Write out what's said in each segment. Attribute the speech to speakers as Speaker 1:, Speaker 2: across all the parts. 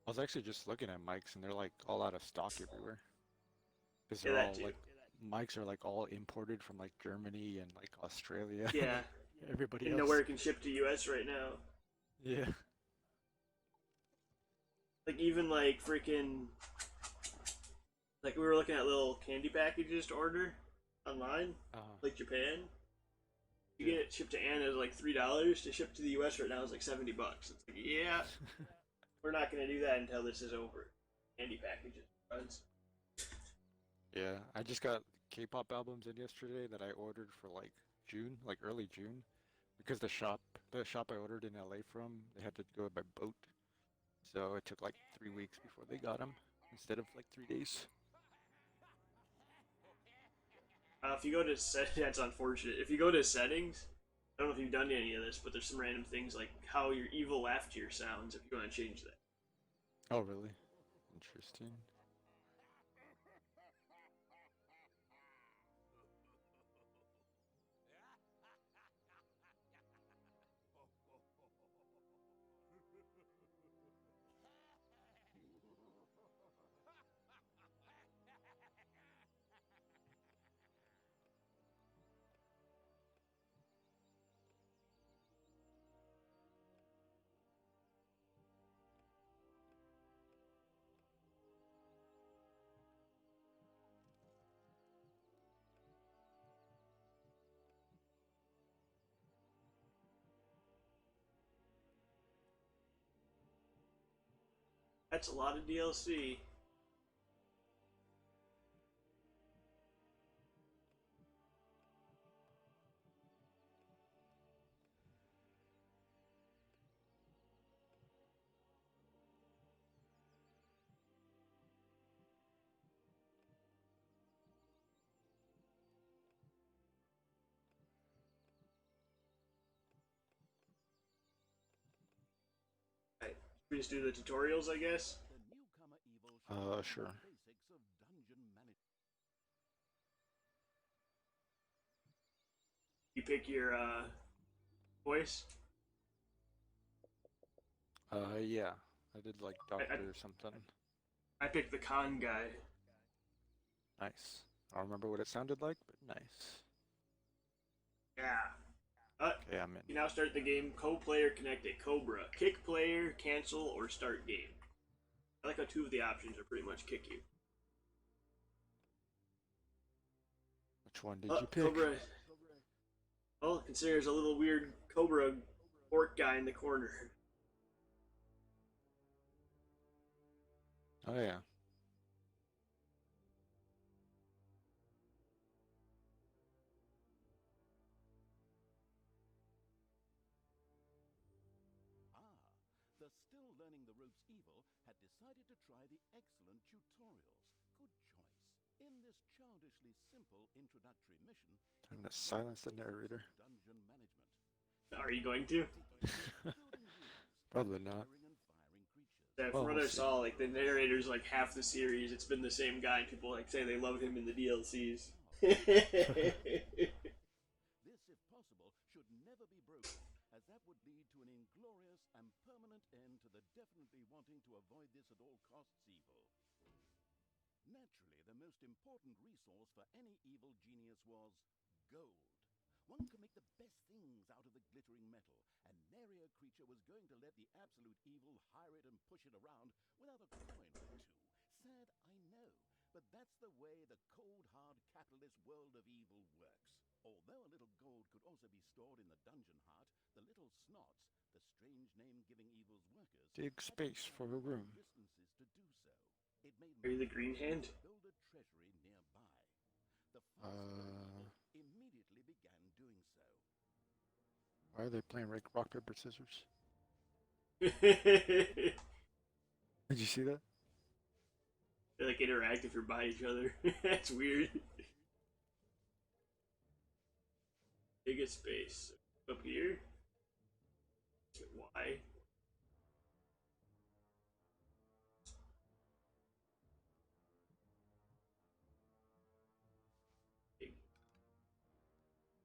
Speaker 1: I was actually just looking at mics and they're like all out of stock everywhere. Because
Speaker 2: Yeah,
Speaker 1: they're
Speaker 2: that
Speaker 1: all
Speaker 2: too.
Speaker 1: like mics are like all imported from like Germany and like Australia and
Speaker 2: Yeah,
Speaker 1: like everybody
Speaker 2: and
Speaker 1: else.
Speaker 2: nowhere can ship to U.S. right now.
Speaker 1: Yeah.
Speaker 2: Like even like freaking like we were looking at little candy packages to order online,
Speaker 1: Uh,
Speaker 2: like Japan. You
Speaker 1: yeah.
Speaker 2: get it shipped to Anna is like $3 to ship to the U.S. right now is like $70. It's like yeah, we're not gonna do that until this is over. Candy packages, friends.
Speaker 1: Yeah. I just got K-pop albums in yesterday that I ordered for like June, like early June, because the shop I ordered in LA from, they had to go by boat. So it took like 3 weeks before they got them instead of like 3 days.
Speaker 2: If you go to that's unfortunate. If you go to settings, I don't know if you've done any of this, but there's some random things like how your evil laughter sounds. If you want to change that,
Speaker 1: Oh, really? Interesting.
Speaker 2: that's a lot of DLC. Right. We just do the tutorials, I guess.
Speaker 1: Sure.
Speaker 2: You pick your voice.
Speaker 1: Yeah. I did like
Speaker 2: I,
Speaker 1: doctor or something.
Speaker 2: I picked the con guy.
Speaker 1: Nice. I don't remember what it sounded like, but nice.
Speaker 2: Yeah. Uh,
Speaker 1: Okay, I'm in.
Speaker 2: you now start the game. Co-player connected. Cobra. Kick player, cancel, or start game. I like how two of the options are pretty much kick you.
Speaker 1: Which one did you pick?
Speaker 2: Cobra. Oh, consider there's a little weird Cobra orc guy in the corner.
Speaker 1: Oh yeah. Time to silence the narrator.
Speaker 2: Are you going to?
Speaker 1: Probably not.
Speaker 2: Yeah, from
Speaker 1: Well,
Speaker 2: what
Speaker 1: we'll
Speaker 2: I
Speaker 1: see.
Speaker 2: saw, like the narrator's like half the series. It's been the same guy, and people like say they love him in the DLCs.
Speaker 1: Dig space for a room.
Speaker 2: Are you the green hand?
Speaker 1: Uh, why are they playing rock paper scissors?
Speaker 2: They
Speaker 1: Did you see that?
Speaker 2: like interact if you're by each other. That's weird. Biggest space up here. Why?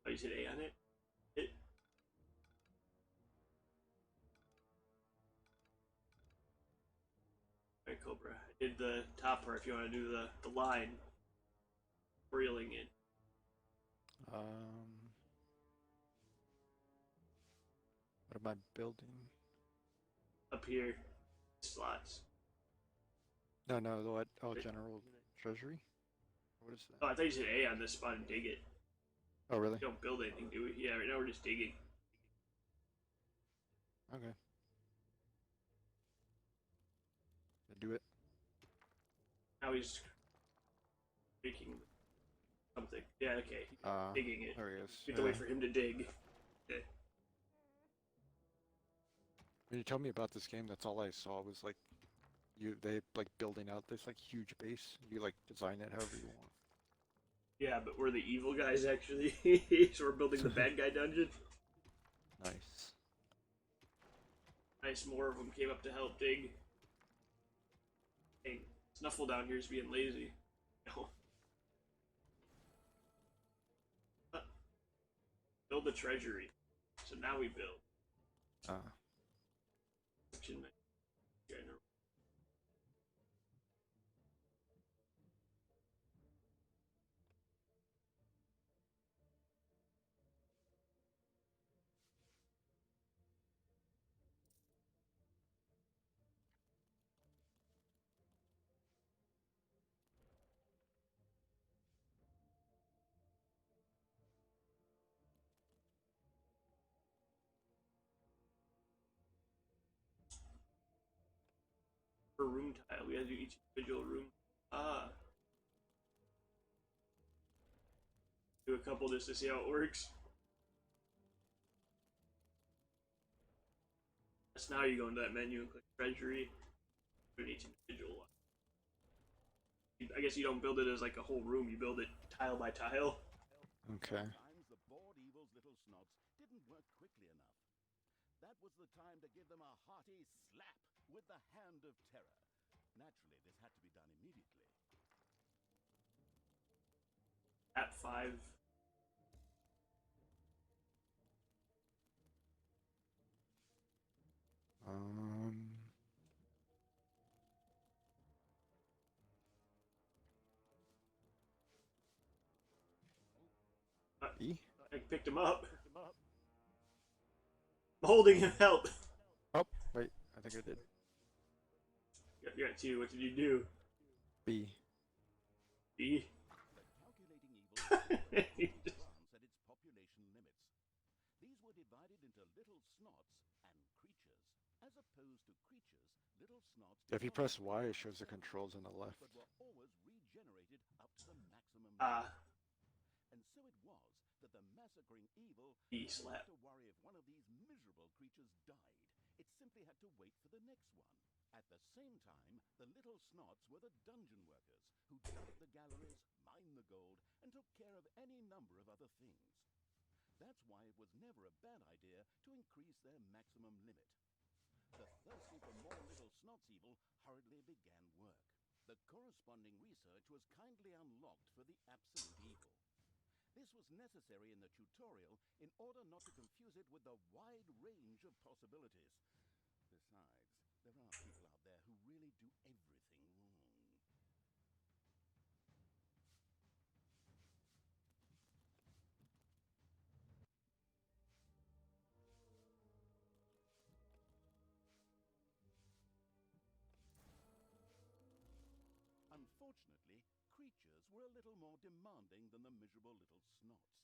Speaker 2: Oh, you said A on it. Cobra. I did the top part if you want to do the line. Reeling in.
Speaker 1: What am I building?
Speaker 2: Up here. Slots.
Speaker 1: No, no, what? Oh, General Treasury? What is
Speaker 2: Oh,
Speaker 1: that?
Speaker 2: I thought you said A on this spot and dig it.
Speaker 1: Oh, really?
Speaker 2: We don't build anything, do we? Yeah, right now we're just digging.
Speaker 1: Okay. Do it.
Speaker 2: Now he's making something. Yeah, okay. Digging it.
Speaker 1: There he is.
Speaker 2: We have to wait for him to dig. Okay.
Speaker 1: When you told me about this game, that's all I saw was like they like building out this like huge base. You like design it however you want.
Speaker 2: Yeah, but we're the evil guys actually. So we're building the bad guy dungeon.
Speaker 1: Nice.
Speaker 2: Nice, more of them came up to help dig. Dang, Snuffle down here is being lazy. No. Build the treasury. So now we build. Per room tile, we gotta do each individual room. Do a couple just to see how it works. That's now you go into that menu and click treasury. Do each individual one. I guess you don't build it as like a whole room, you build it tile by tile.
Speaker 1: Okay.
Speaker 3: Sometimes the bored evil's little snots didn't work quickly enough. That was the time to give them a hearty slap with the hand of terror. Naturally, this had to be done immediately.
Speaker 2: At 5.
Speaker 1: Um. E?
Speaker 2: I picked him up. I'm holding him. Help.
Speaker 1: Oh, wait. I think I did.
Speaker 2: You got 2. What did you do?
Speaker 1: B.
Speaker 2: B?
Speaker 3: The calculating evil glance at its population limits. These were divided into little snots and creatures, as opposed to creatures, little snots.
Speaker 1: If you press Y, it shows the controls on the left.
Speaker 3: But were always regenerated up to the maximum. And so it was that the massacring evil
Speaker 2: B
Speaker 3: didn't
Speaker 2: slap.
Speaker 3: have to worry if one of these miserable creatures died. It simply had to wait for the next one. At the same time, the little snots were the dungeon workers who dug the galleries, mined the gold, and took care of any number of other things. That's why it was never a bad idea to increase their maximum limit. The thirsty for more little snots evil hurriedly began work. The corresponding research was kindly unlocked for the absolute evil. This was necessary in the tutorial in order not to confuse it with the wide range of possibilities. Besides, there are people out there who really do everything wrong. Unfortunately, creatures were a little more demanding than the miserable little snots.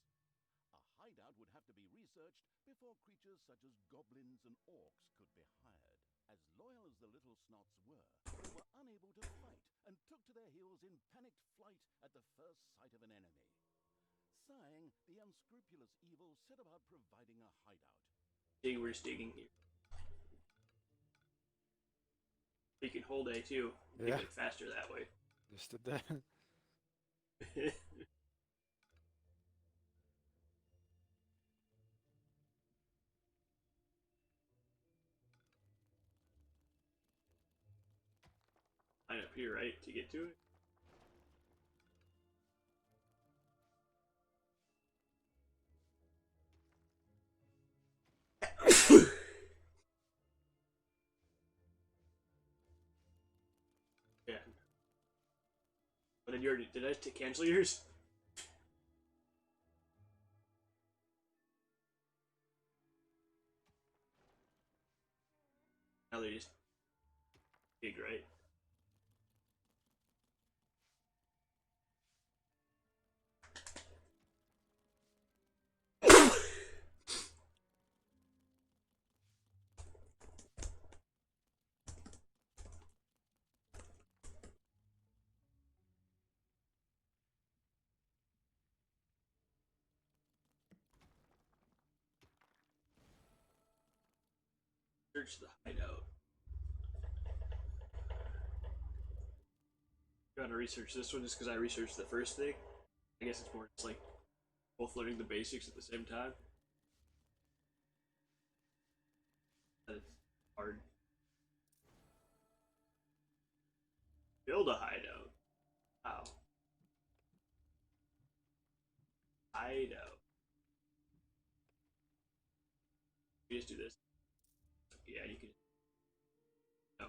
Speaker 3: A hideout would have to be researched before creatures such as goblins and orcs could be hired. As loyal as the little snots were, they were unable to fight and took to their heels in panicked flight at the first sight of an enemy. Sighing, the unscrupulous evil set about providing a hideout.
Speaker 2: Dig, we're just digging here. You can hold A too.
Speaker 1: Yeah.
Speaker 2: Dig it faster that way.
Speaker 1: Just did that.
Speaker 2: Line up here, right, to get to it? did you already, did I cancel yours? Now they're just big, right? Search the hideout. I'm gonna research this one just because I researched the first thing. I guess it's more just like both learning the basics at the same time. It's hard. Build a hideout. Wow. Hideout. You just do this. Yeah, you can. No.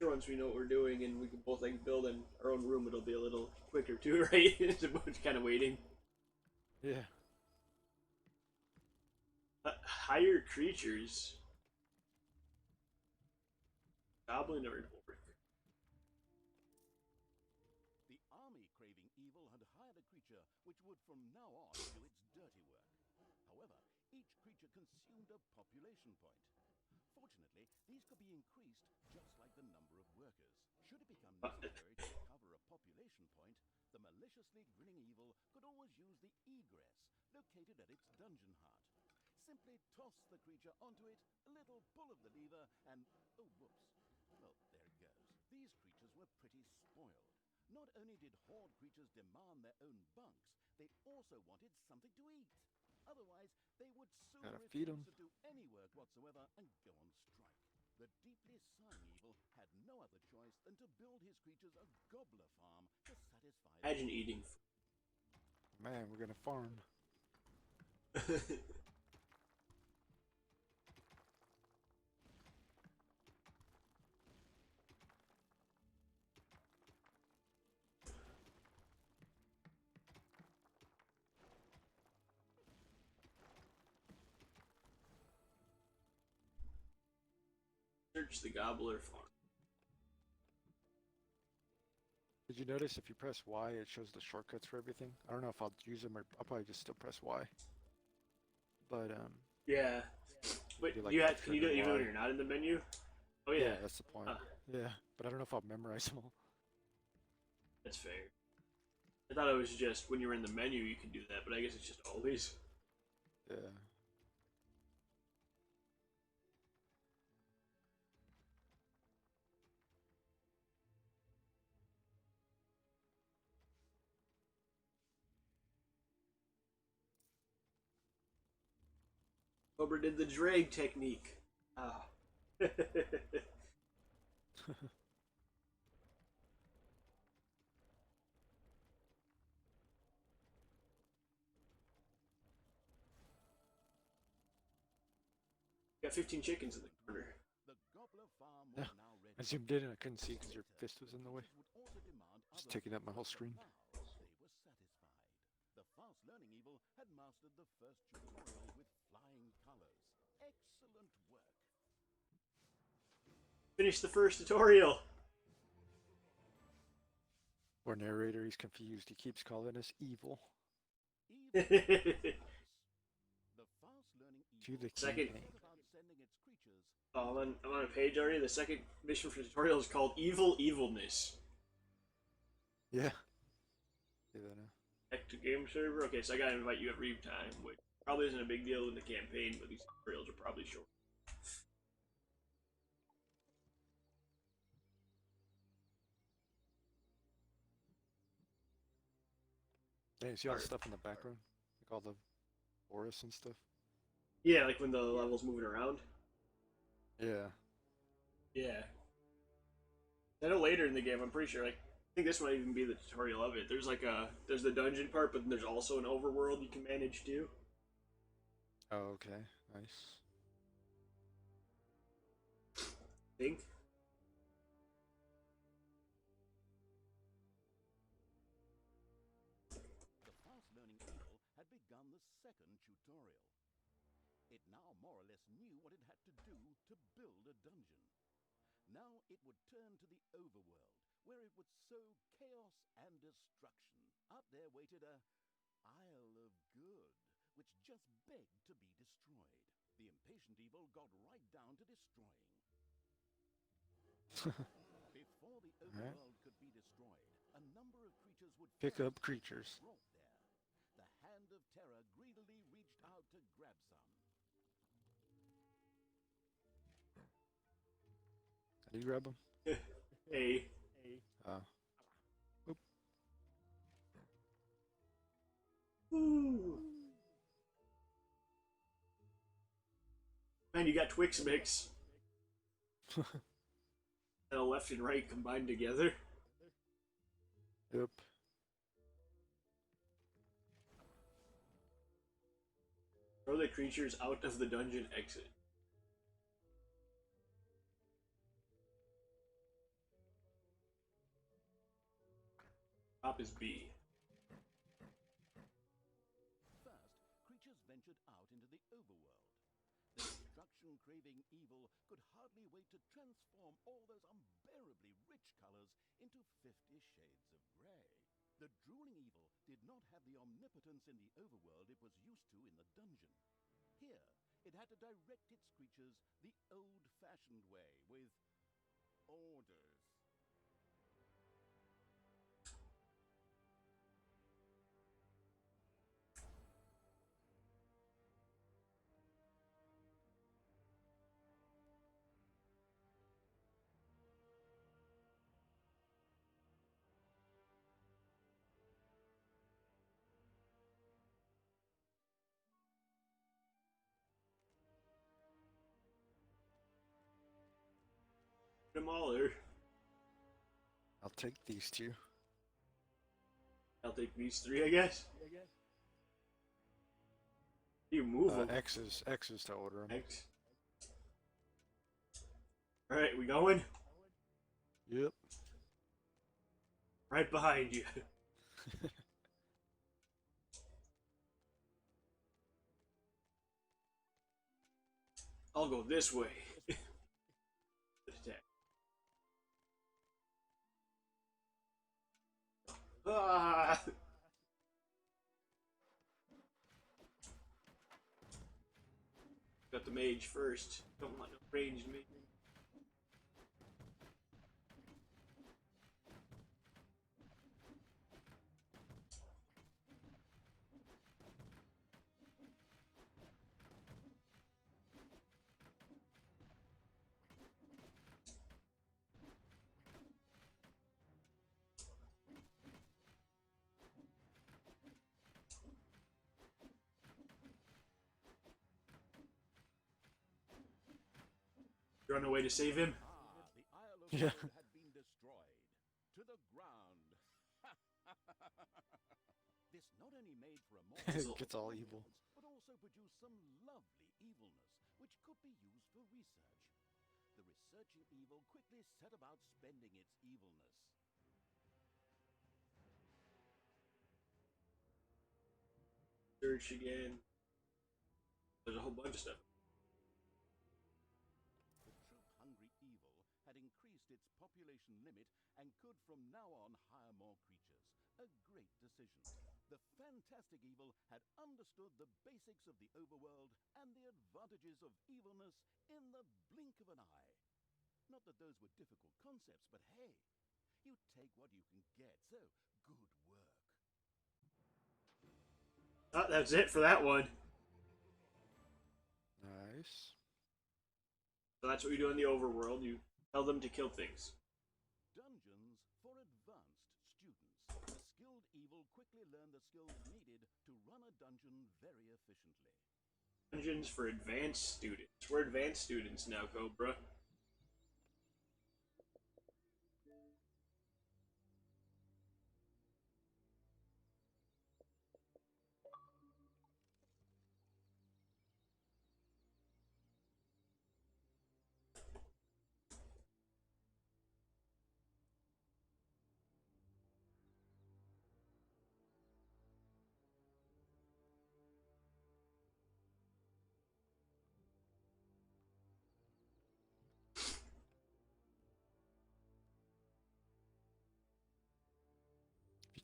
Speaker 2: Sure, once we know what we're doing and we can both like build in our own room, it'll be a little quicker too, right? It's a bunch kind of waiting.
Speaker 1: Yeah.
Speaker 2: Higher creatures. Goblin or orc?
Speaker 3: The army craving evil had hired a creature which would from now on do its dirty work. However, each creature consumed a population point. Fortunately, these could be increased just like the number of workers. Should it become necessary to recover a population point, the maliciously grinning evil could always use the egress located at its dungeon heart. Simply toss the creature onto it, a little pull of the lever, and oh, whoops. Well, there it goes. These creatures were pretty spoiled. Not only did horde creatures demand their own bunks, they also wanted something to eat. Otherwise, they would soon
Speaker 1: Gotta feed
Speaker 3: refuse
Speaker 1: 'em.
Speaker 3: to do any work whatsoever and go on strike. The deeply sighing evil had no other choice than to build his creatures a gobbler farm to satisfy their
Speaker 2: Imagine eating.
Speaker 1: Man, we're gonna farm.
Speaker 2: Search the Gobbler farm.
Speaker 1: Did you notice if you press Y, it shows the shortcuts for everything? I don't know if I'll use them or I'll probably just still press Y. But
Speaker 2: Yeah. But
Speaker 1: Do, like,
Speaker 2: you
Speaker 1: the
Speaker 2: have, can you do it
Speaker 1: trigger
Speaker 2: even when
Speaker 1: Y.
Speaker 2: you're not in the menu? Oh
Speaker 1: yeah,
Speaker 2: yeah,
Speaker 1: that's the point.
Speaker 2: Huh.
Speaker 1: Yeah, but I don't know if I'll memorize them all.
Speaker 2: that's fair. I thought it was just when you were in the menu you could do that, but I guess it's just always.
Speaker 1: Yeah.
Speaker 2: Cobra did the drag technique. Ah. Got 15 chickens in the corner.
Speaker 3: The gobbler farm
Speaker 1: Yeah,
Speaker 3: was now ready.
Speaker 1: I zoomed in and I couldn't see because your fist was in the way.
Speaker 3: Creatures would also demand
Speaker 1: Just
Speaker 3: other
Speaker 1: taking up my whole
Speaker 3: things.
Speaker 1: screen.
Speaker 3: Now they were satisfied. The fast learning evil had mastered the first tutorial with flying colors. Excellent work.
Speaker 2: Finish the first tutorial.
Speaker 1: Our narrator, he's confused. He keeps calling us evil.
Speaker 3: Evil the fast learning
Speaker 1: To the
Speaker 3: evil
Speaker 2: Second.
Speaker 1: king.
Speaker 3: thought about sending its creatures
Speaker 2: Oh, I'm on a page already. The second mission for the tutorial is called Evil Evilness.
Speaker 1: Yeah. See that now?
Speaker 2: Back to game server. Okay, so I gotta invite you every time, which probably isn't a big deal in the campaign, but these tutorials are probably short.
Speaker 1: Yeah, you see all the stuff in the background? Like all the forests and stuff?
Speaker 2: Yeah, like when the level's moving around.
Speaker 1: Yeah.
Speaker 2: Yeah. I know later in the game, I'm pretty sure, like, I think this might even be the tutorial of it. There's like there's the dungeon part, but then there's also an overworld you can manage too.
Speaker 1: Oh, okay. Nice.
Speaker 2: Think.
Speaker 3: The fast-learning evil had begun the second tutorial. It now more or less knew what it had to do to build a dungeon. Now it would turn to the overworld, where it would sow chaos and destruction. Up there waited a Isle of Good, which just begged to be destroyed. The impatient evil got right down to destroying. Before the
Speaker 1: Alright.
Speaker 3: overworld could be destroyed, a number of creatures would
Speaker 1: Pick
Speaker 3: first
Speaker 1: up creatures.
Speaker 3: be brought there. The hand of terror greedily reached out to grab some.
Speaker 1: How do you grab them?
Speaker 2: Hey.
Speaker 1: Oh. Oop.
Speaker 2: Ooh. Man, you got Twix Mix. And a left and right combined together.
Speaker 1: Yep.
Speaker 2: Throw the creatures out of the dungeon exit. Top is B.
Speaker 3: First, creatures ventured out into the overworld. The destruction-craving evil could hardly wait to transform all those unbearably rich colors into 50 shades of gray. The drooling evil did not have the omnipotence in the overworld it was used to in the dungeon. Here, it had to direct its creatures the old-fashioned way, with orders.
Speaker 2: Put them all there.
Speaker 1: I'll take these two.
Speaker 2: I'll take these three, I guess. You move them.
Speaker 1: X is to order them.
Speaker 2: X. Alright, we going?
Speaker 1: Yep.
Speaker 2: Right behind you. I'll go this way. Attack. Ah! Got the mage first. Don't want no ranged mage. Run away to save him.
Speaker 3: The Isle of
Speaker 1: Yeah.
Speaker 3: Good had been destroyed. To the ground. This not only made for a more
Speaker 1: Gets all evil.
Speaker 3: but also produced some lovely evilness, which could be used for research. The researching evil quickly set about spending its evilness.
Speaker 2: Search again. There's a whole bunch of stuff.
Speaker 3: The troop-hungry evil had increased its population limit and could from now on hire more creatures. A great decision. The fantastic evil had understood the basics of the overworld and the advantages of evilness in the blink of an eye. Not that those were difficult concepts, but hey, you take what you can get, so good work.
Speaker 2: Oh, that's it for that one.
Speaker 1: Nice.
Speaker 2: So that's what you do in the overworld. You tell them to kill things.
Speaker 3: Dungeons for advanced students. The skilled evil quickly learned the skills needed to run a dungeon very efficiently.
Speaker 2: Dungeons for advanced students. We're advanced students now, Cobra.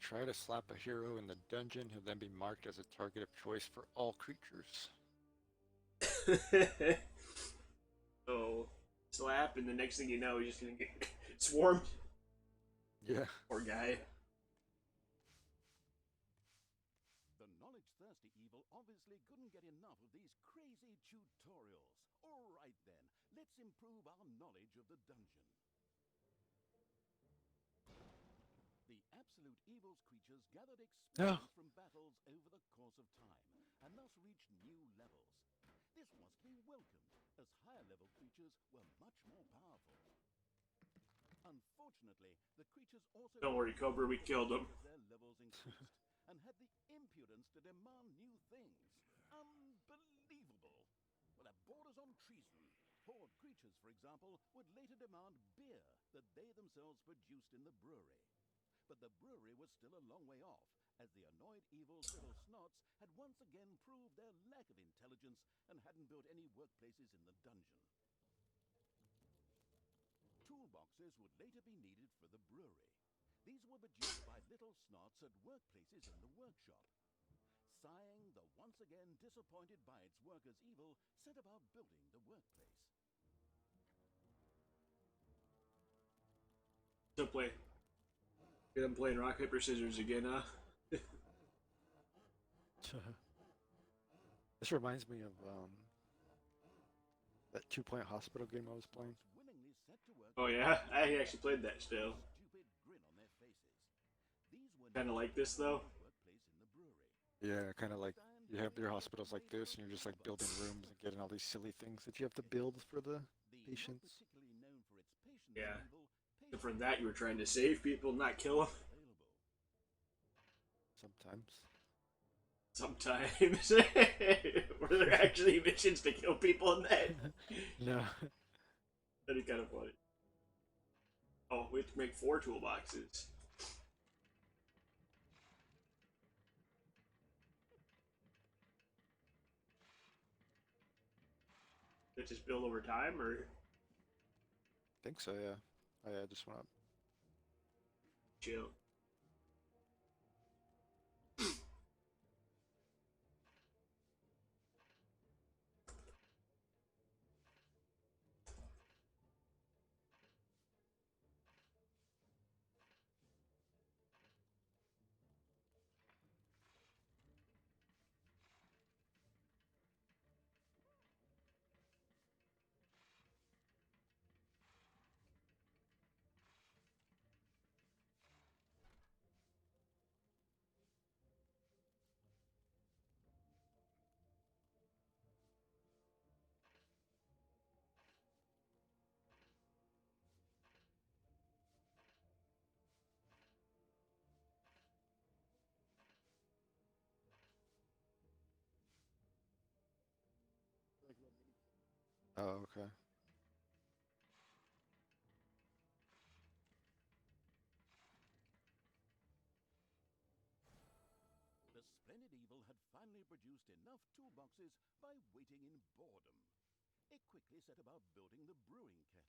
Speaker 1: Try to slap a hero in the dungeon, he'll then be marked as a target of choice for all creatures.
Speaker 2: So slap, and the next thing you know, he's just gonna get swarmed.
Speaker 1: Yeah.
Speaker 2: Poor guy.
Speaker 3: The knowledge-thirsty evil obviously couldn't get enough of these crazy tutorials. All right then, let's improve our knowledge of the dungeon. The absolute evil's creatures gathered experience from battles over the course of time, and thus reached new levels. This was to be welcomed, as higher-level creatures were much more powerful. Unfortunately, the creatures also...
Speaker 2: Don't worry, Cobra, we killed him.
Speaker 3: ...as their levels increased, and had the impudence to demand new things. Unbelievable! Well, that borders on treason. Horde creatures, for example, would later demand beer that they themselves produced in the brewery. But the brewery was still a long way off, as the annoyed evil's little snots had once again proved their lack of intelligence and hadn't built any workplaces in the dungeon. Toolboxes would later be needed for the brewery. These were produced by little snots at workplaces in the workshop. Sighing, the once again disappointed by its workers' evil, set about building the workplace.
Speaker 2: So play. Get him playing rock, paper, scissors again, huh?
Speaker 1: This reminds me of that 2 Point Hospital game I was playing.
Speaker 3: Willingly set to work.
Speaker 2: Oh yeah, I actually played that still.
Speaker 3: Stupid grin on their faces. These were
Speaker 2: Kind of like this though.
Speaker 3: workplace in the brewery.
Speaker 1: Yeah, kind of like you have your hospitals like this, and you're just like building rooms and getting all these silly things that you have to build for the
Speaker 3: The
Speaker 1: patients.
Speaker 3: not particularly known for its patience
Speaker 2: Yeah.
Speaker 3: evil,
Speaker 2: And from that, you were trying to save people, not kill them.
Speaker 3: available.
Speaker 1: Sometimes.
Speaker 2: Sometimes. Were there actually missions to kill people in that?
Speaker 1: No.
Speaker 2: That'd be kind of funny. Oh, we have to make 4 toolboxes. They just build over time, or
Speaker 1: Think so, yeah. Oh yeah, I just went up.
Speaker 2: chill?
Speaker 1: Oh, okay.
Speaker 3: The splendid evil had finally produced enough toolboxes by waiting in boredom. It quickly set about building the brewing kettle.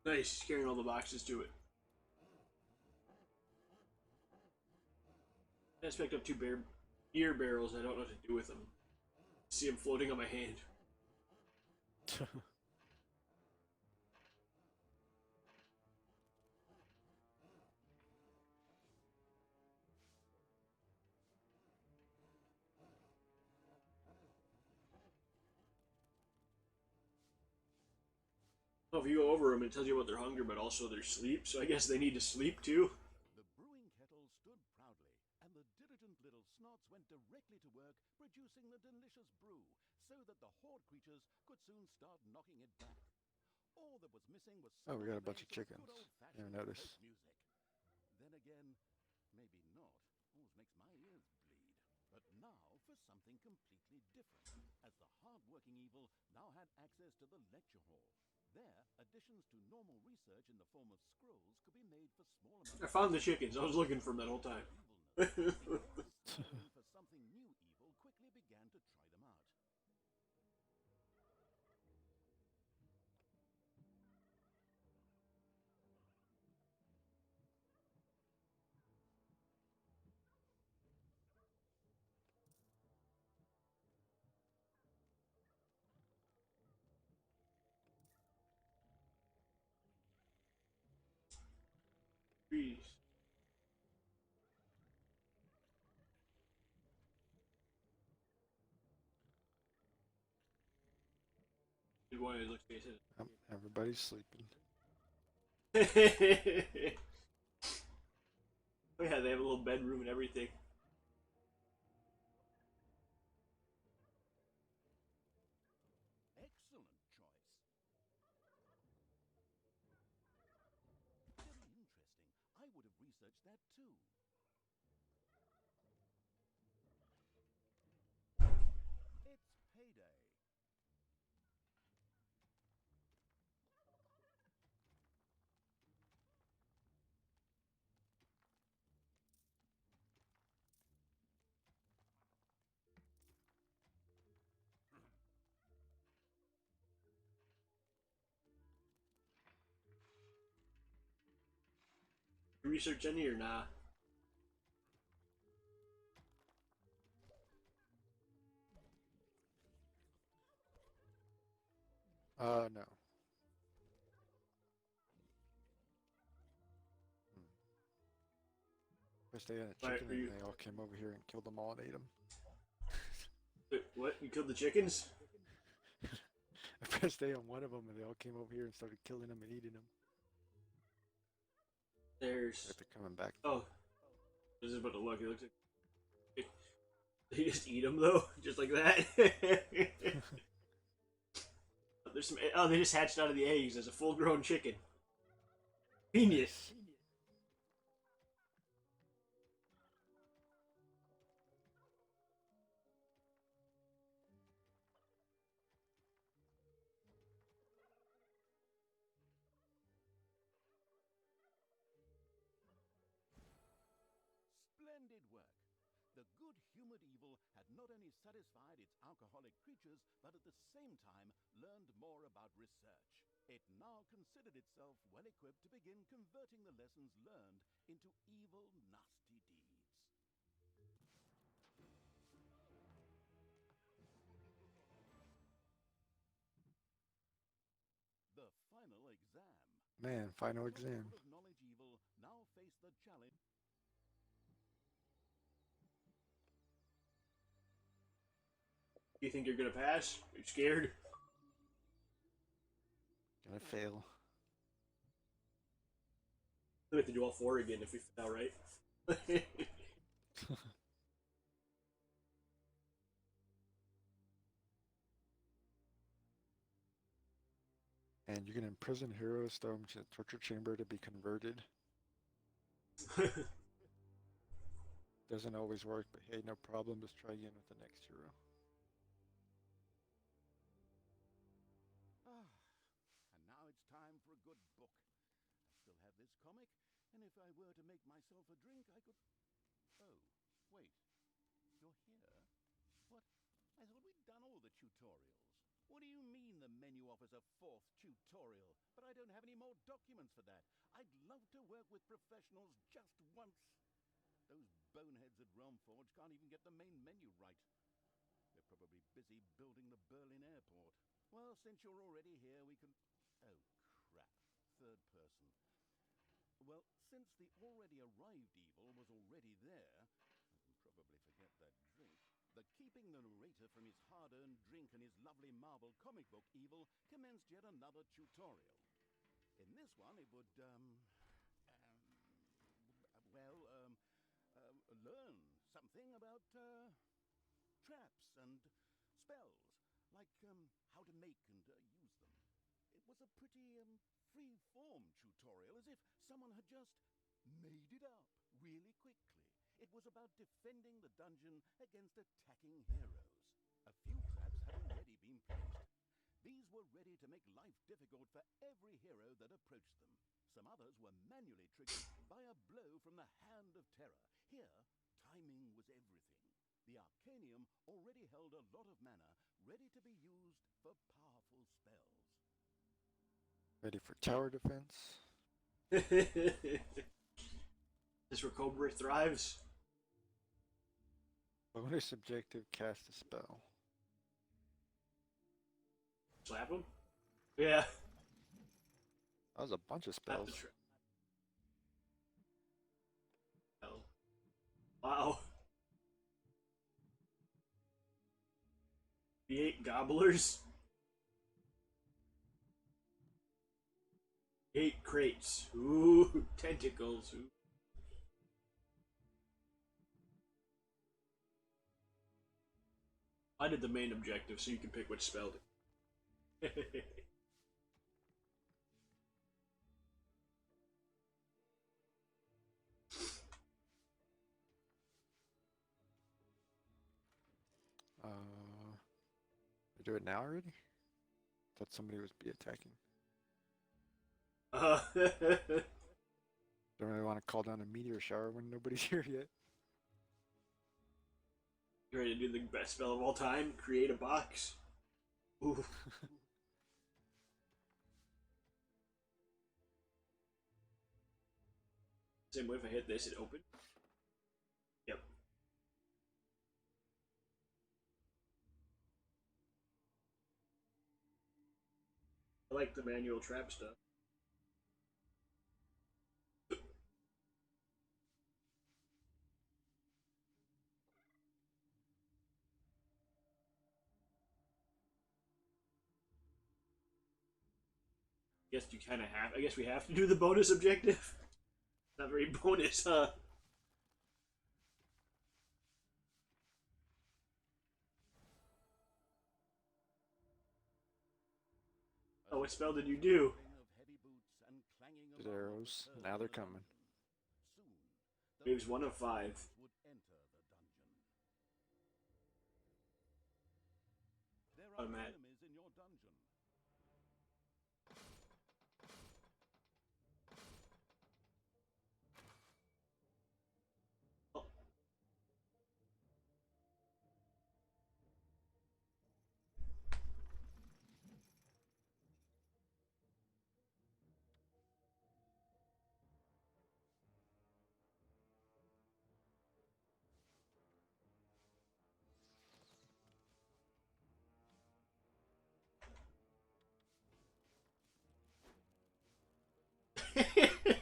Speaker 2: Nice, carrying all the boxes to it. I just picked up 2 beer barrels. I don't know what to do with them. See them floating on my hand. Well, if you go over them, it tells you about their hunger, but also their sleep. So I guess they need to sleep too.
Speaker 3: The brewing kettle stood proudly, and the diligent little snots went directly to work producing the delicious brew, so that the horde creatures could soon start knocking it back. All that was missing was
Speaker 1: Oh, we got a
Speaker 3: some
Speaker 1: bunch of
Speaker 3: bells
Speaker 1: chickens.
Speaker 3: good old-fashioned
Speaker 1: Never noticed.
Speaker 3: folk music. Then again, maybe not. Always makes my ears bleed. But now for something completely different, as the hard-working evil now had access to the lecture hall. There, additions to normal research in the form of scrolls could be made for small amounts.
Speaker 2: I found the chickens. I was looking for them that whole time.
Speaker 3: Evilness, for something new evil quickly began to try them out.
Speaker 2: Jeez. Good boy, it looks decent.
Speaker 1: Everybody's sleeping.
Speaker 2: Oh yeah, they have a little bedroom and everything.
Speaker 3: Excellent choice. Very interesting. I would have researched that too. It's payday.
Speaker 2: You research any or nah?
Speaker 1: No. First they had a
Speaker 2: Why,
Speaker 1: chicken
Speaker 2: are you?
Speaker 1: and they all came over here and killed them all and ate them.
Speaker 2: Wait, what? You killed the chickens?
Speaker 1: I pressed A on one of them and they all came over here and started killing them and eating them.
Speaker 2: There's.
Speaker 1: Like they're coming back.
Speaker 2: Oh, this is about to look. It looks like. They just eat them though, just like that. There's some. Oh, they just hatched out of the eggs as a full-grown chicken. Genius.
Speaker 3: Splendid work. The good-humored evil had not only satisfied its alcoholic creatures, but at the same time learned more about research. It now considered itself well equipped to begin converting the lessons learned into evil, nasty deeds. The final exam.
Speaker 1: Man, final
Speaker 3: The
Speaker 1: exam.
Speaker 3: full of knowledge evil now faced the challenge.
Speaker 2: You think you're gonna pass? Are you scared?
Speaker 1: Gonna fail.
Speaker 2: We have to do all four again if we fail, right?
Speaker 1: And you can imprison heroes, throw them to the torture chamber to be converted. Doesn't always work, but hey, no problem. Let's try again with the next hero.
Speaker 3: Ah, and now it's time for a good book. I still have this comic, and if I were to make myself a drink, I could... Oh, wait. You're here? What? I thought we'd done all the tutorials. What do you mean the menu offers a fourth tutorial? But I don't have any more documents for that. I'd love to work with professionals just once. Those boneheads at Realmforge can't even get the main menu right. They're probably busy building the Berlin airport. Well, since you're already here, we can... Oh, crap. Third person. Well, since the already arrived evil was already there, I can probably forget that drink. The keeping the narrator from his hard-earned drink and his lovely Marvel comic book evil commenced yet another tutorial. In this one, it would, learn something about, traps and spells, like, how to make and use them. It was a pretty, free-form tutorial, as if someone had just made it up really quickly. It was about defending the dungeon against attacking heroes. A few traps had already been placed. These were ready to make life difficult for every hero that approached them. Some others were manually triggered by a blow from the hand of terror. Here, timing was everything. The Arcanium already held a lot of mana ready to be used for powerful spells.
Speaker 1: Ready for tower defense.
Speaker 2: This where Cobra thrives.
Speaker 1: Bonus objective, cast a spell.
Speaker 2: Slap him? Yeah.
Speaker 1: That was a bunch of
Speaker 2: Slap
Speaker 1: spells.
Speaker 2: the hell. Wow. The 8 gobblers. 8 crates. Ooh, tentacles. Ooh. I did the main objective, so you can pick which spell to.
Speaker 1: Do it now already? Thought somebody was be attacking. Don't really want to call down a meteor shower when nobody's here yet.
Speaker 2: You ready to do the best spell of all time? Create a box. Ooh. Same way if I hit this, it opened. Yep. I like the manual trap stuff. Guess you kind of have. I guess we have to do the bonus objective. Not very bonus, huh? Oh, what spell did you do?
Speaker 1: Did arrows. Now they're coming.
Speaker 2: Waves 1 of 5. I'm at.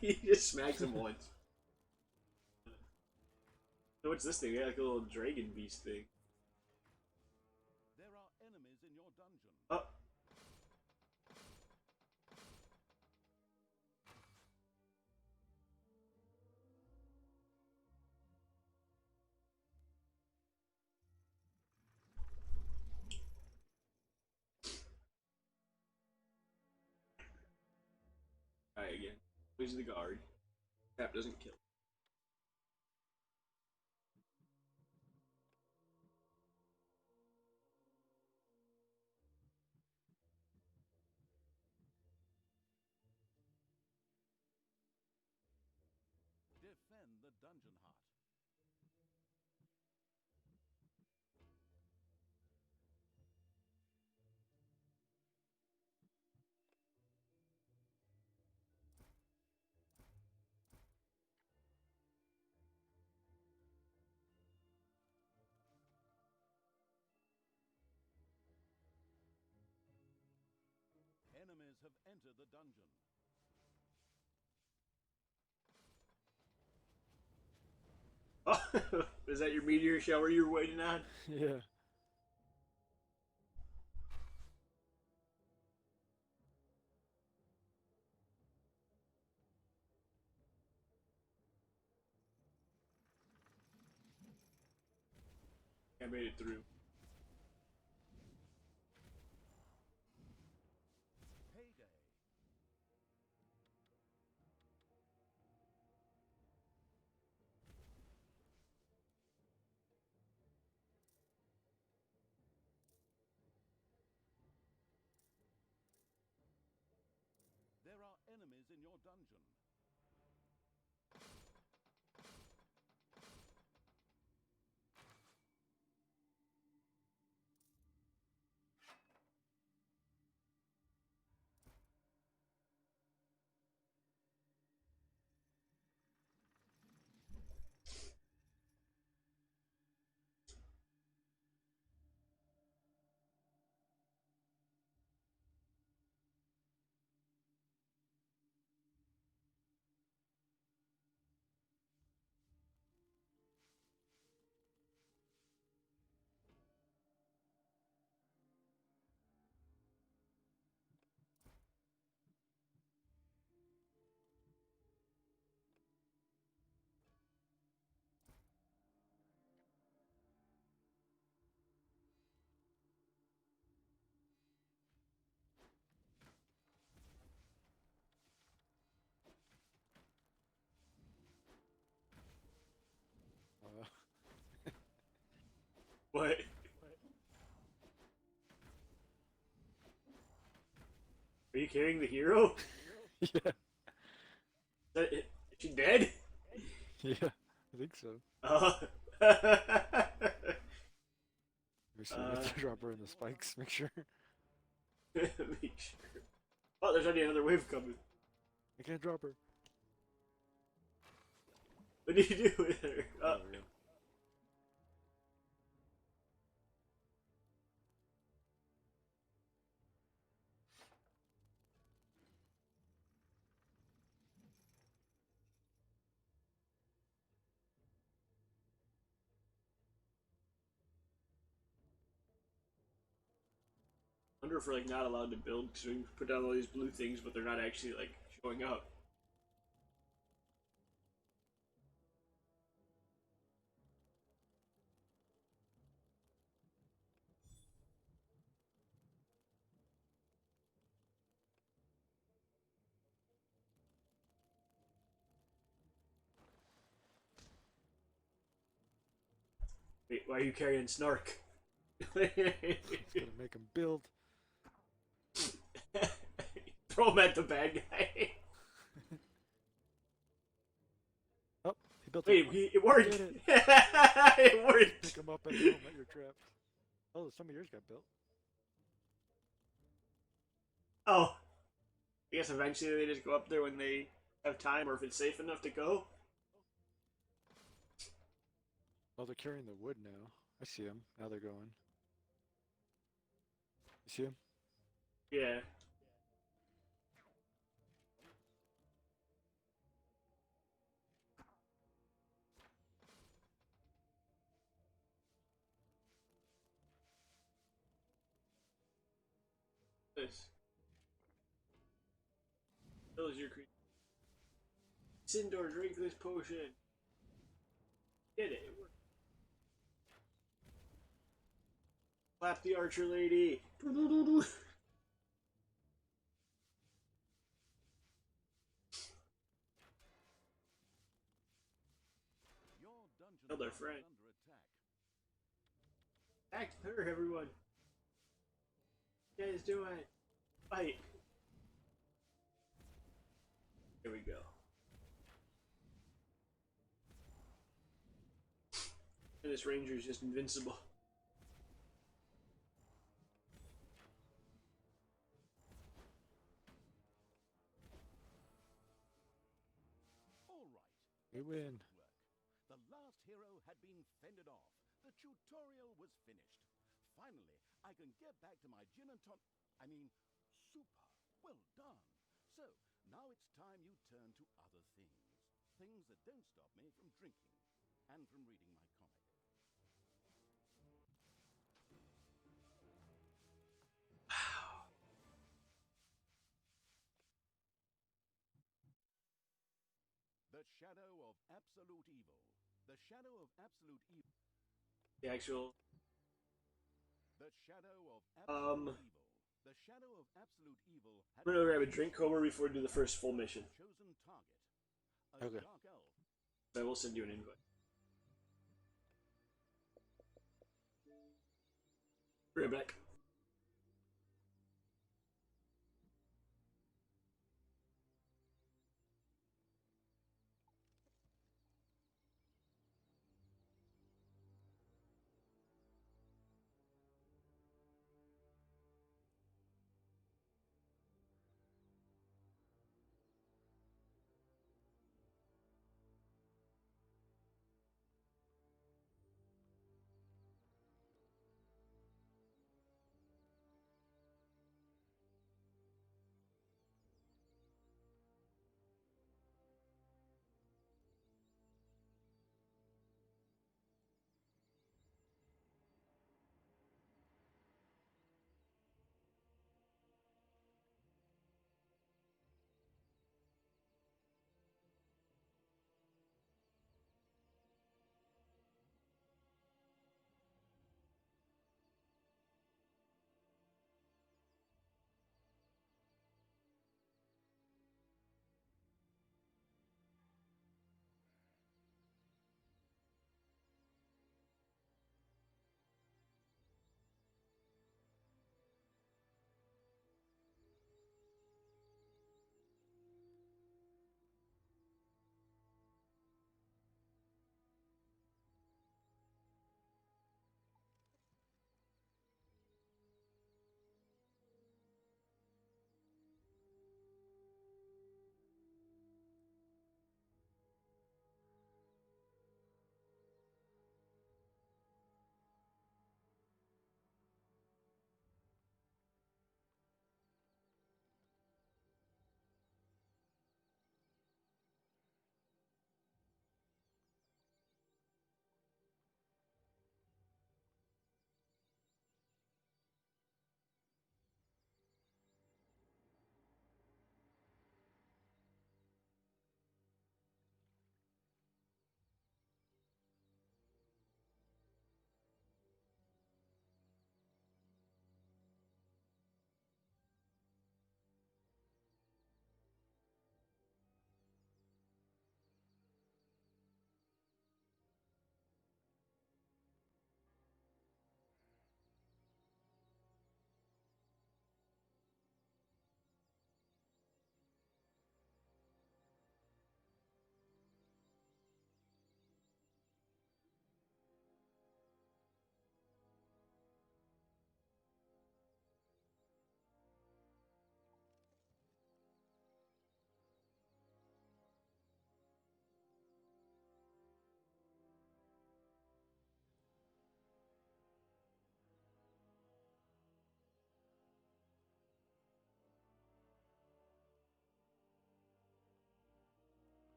Speaker 2: He just smacks him once. So what's this thing? Yeah, like a little dragon beast thing.
Speaker 3: There are enemies in your dungeon.
Speaker 2: Oh. Alright, again. Who's the guard? Tap doesn't kill.
Speaker 3: Defend the dungeon heart. Enemies have entered the dungeon.
Speaker 2: Oh, is that your meteor shower you're waiting on?
Speaker 1: Yeah.
Speaker 2: I made it through.
Speaker 3: Payday. dungeon.
Speaker 1: Uh,
Speaker 2: What? Are you carrying the hero?
Speaker 1: yeah,
Speaker 2: Is she dead?
Speaker 1: yeah, I think so.
Speaker 2: Uh,
Speaker 1: Let me see. You have to drop her in the spikes. Make sure.
Speaker 2: make sure. Oh, there's already another wave coming.
Speaker 1: I can't drop her.
Speaker 2: What do you do with her?
Speaker 1: There we go.
Speaker 2: I wonder if we're like not allowed to build because we can put down all these blue things, but they're not actually like showing up. Wait, why are you carrying Snark?
Speaker 1: It's gonna make him build.
Speaker 2: Throw him at the bad guy.
Speaker 1: Oh, he built
Speaker 2: Wait,
Speaker 1: it.
Speaker 2: it worked.
Speaker 1: Did it.
Speaker 2: It worked.
Speaker 1: Pick him up and throw him at your trap. Oh, some of yours got built.
Speaker 2: Oh, I guess eventually they just go up there when they have time, or if it's safe enough to go.
Speaker 1: Oh, they're carrying the wood now. I see them. Now they're going. You see them?
Speaker 2: Yeah. This. Fills your creature. Sindor, drink this potion. Get it. It worked. Clap the archer lady.
Speaker 3: Your dungeon
Speaker 2: Another
Speaker 3: master
Speaker 2: friend.
Speaker 3: is under attack.
Speaker 2: Act her, everyone. You guys do it. Fight. Here we go. And this ranger is just invincible.
Speaker 3: All right.
Speaker 1: We win.
Speaker 3: Excellent work. The last hero had been fended off. The tutorial was finished. Finally, I can get back to my gin and super. Well done. So, now it's time you turn to other things. Things that don't stop me from drinking and from reading my comic. The Shadow of Absolute Evil. The Shadow of Absolute Evil.
Speaker 2: The actual.
Speaker 3: The Shadow of Absolute Evil. The Shadow of Absolute Evil had
Speaker 2: I'm gonna grab a drink over before we do the first full mission.
Speaker 3: chosen target. A
Speaker 1: Okay.
Speaker 3: dark elf.
Speaker 2: I will send you an invite. Be right back.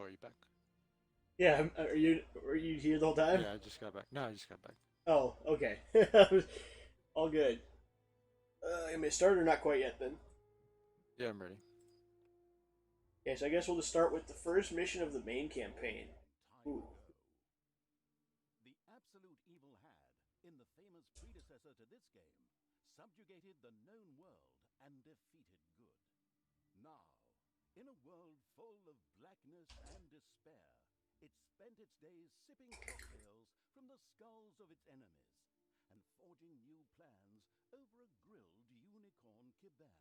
Speaker 1: Oh, are you back?
Speaker 2: Yeah, were you here the whole time?
Speaker 1: Yeah, I just got back. No, I just got back.
Speaker 2: Oh, okay. All good. I may start or not quite yet then.
Speaker 1: Yeah, I'm ready.
Speaker 2: Okay, so I guess we'll just start with the first mission of the main campaign.
Speaker 3: Time
Speaker 2: Ooh.
Speaker 3: ago, the absolute evil had, in the famous predecessor to this game, subjugated the known world and defeated good. Now, in a world full of blackness and despair, it spent its days sipping cocktails from the skulls of its enemies and forging new plans over a grilled unicorn kebab.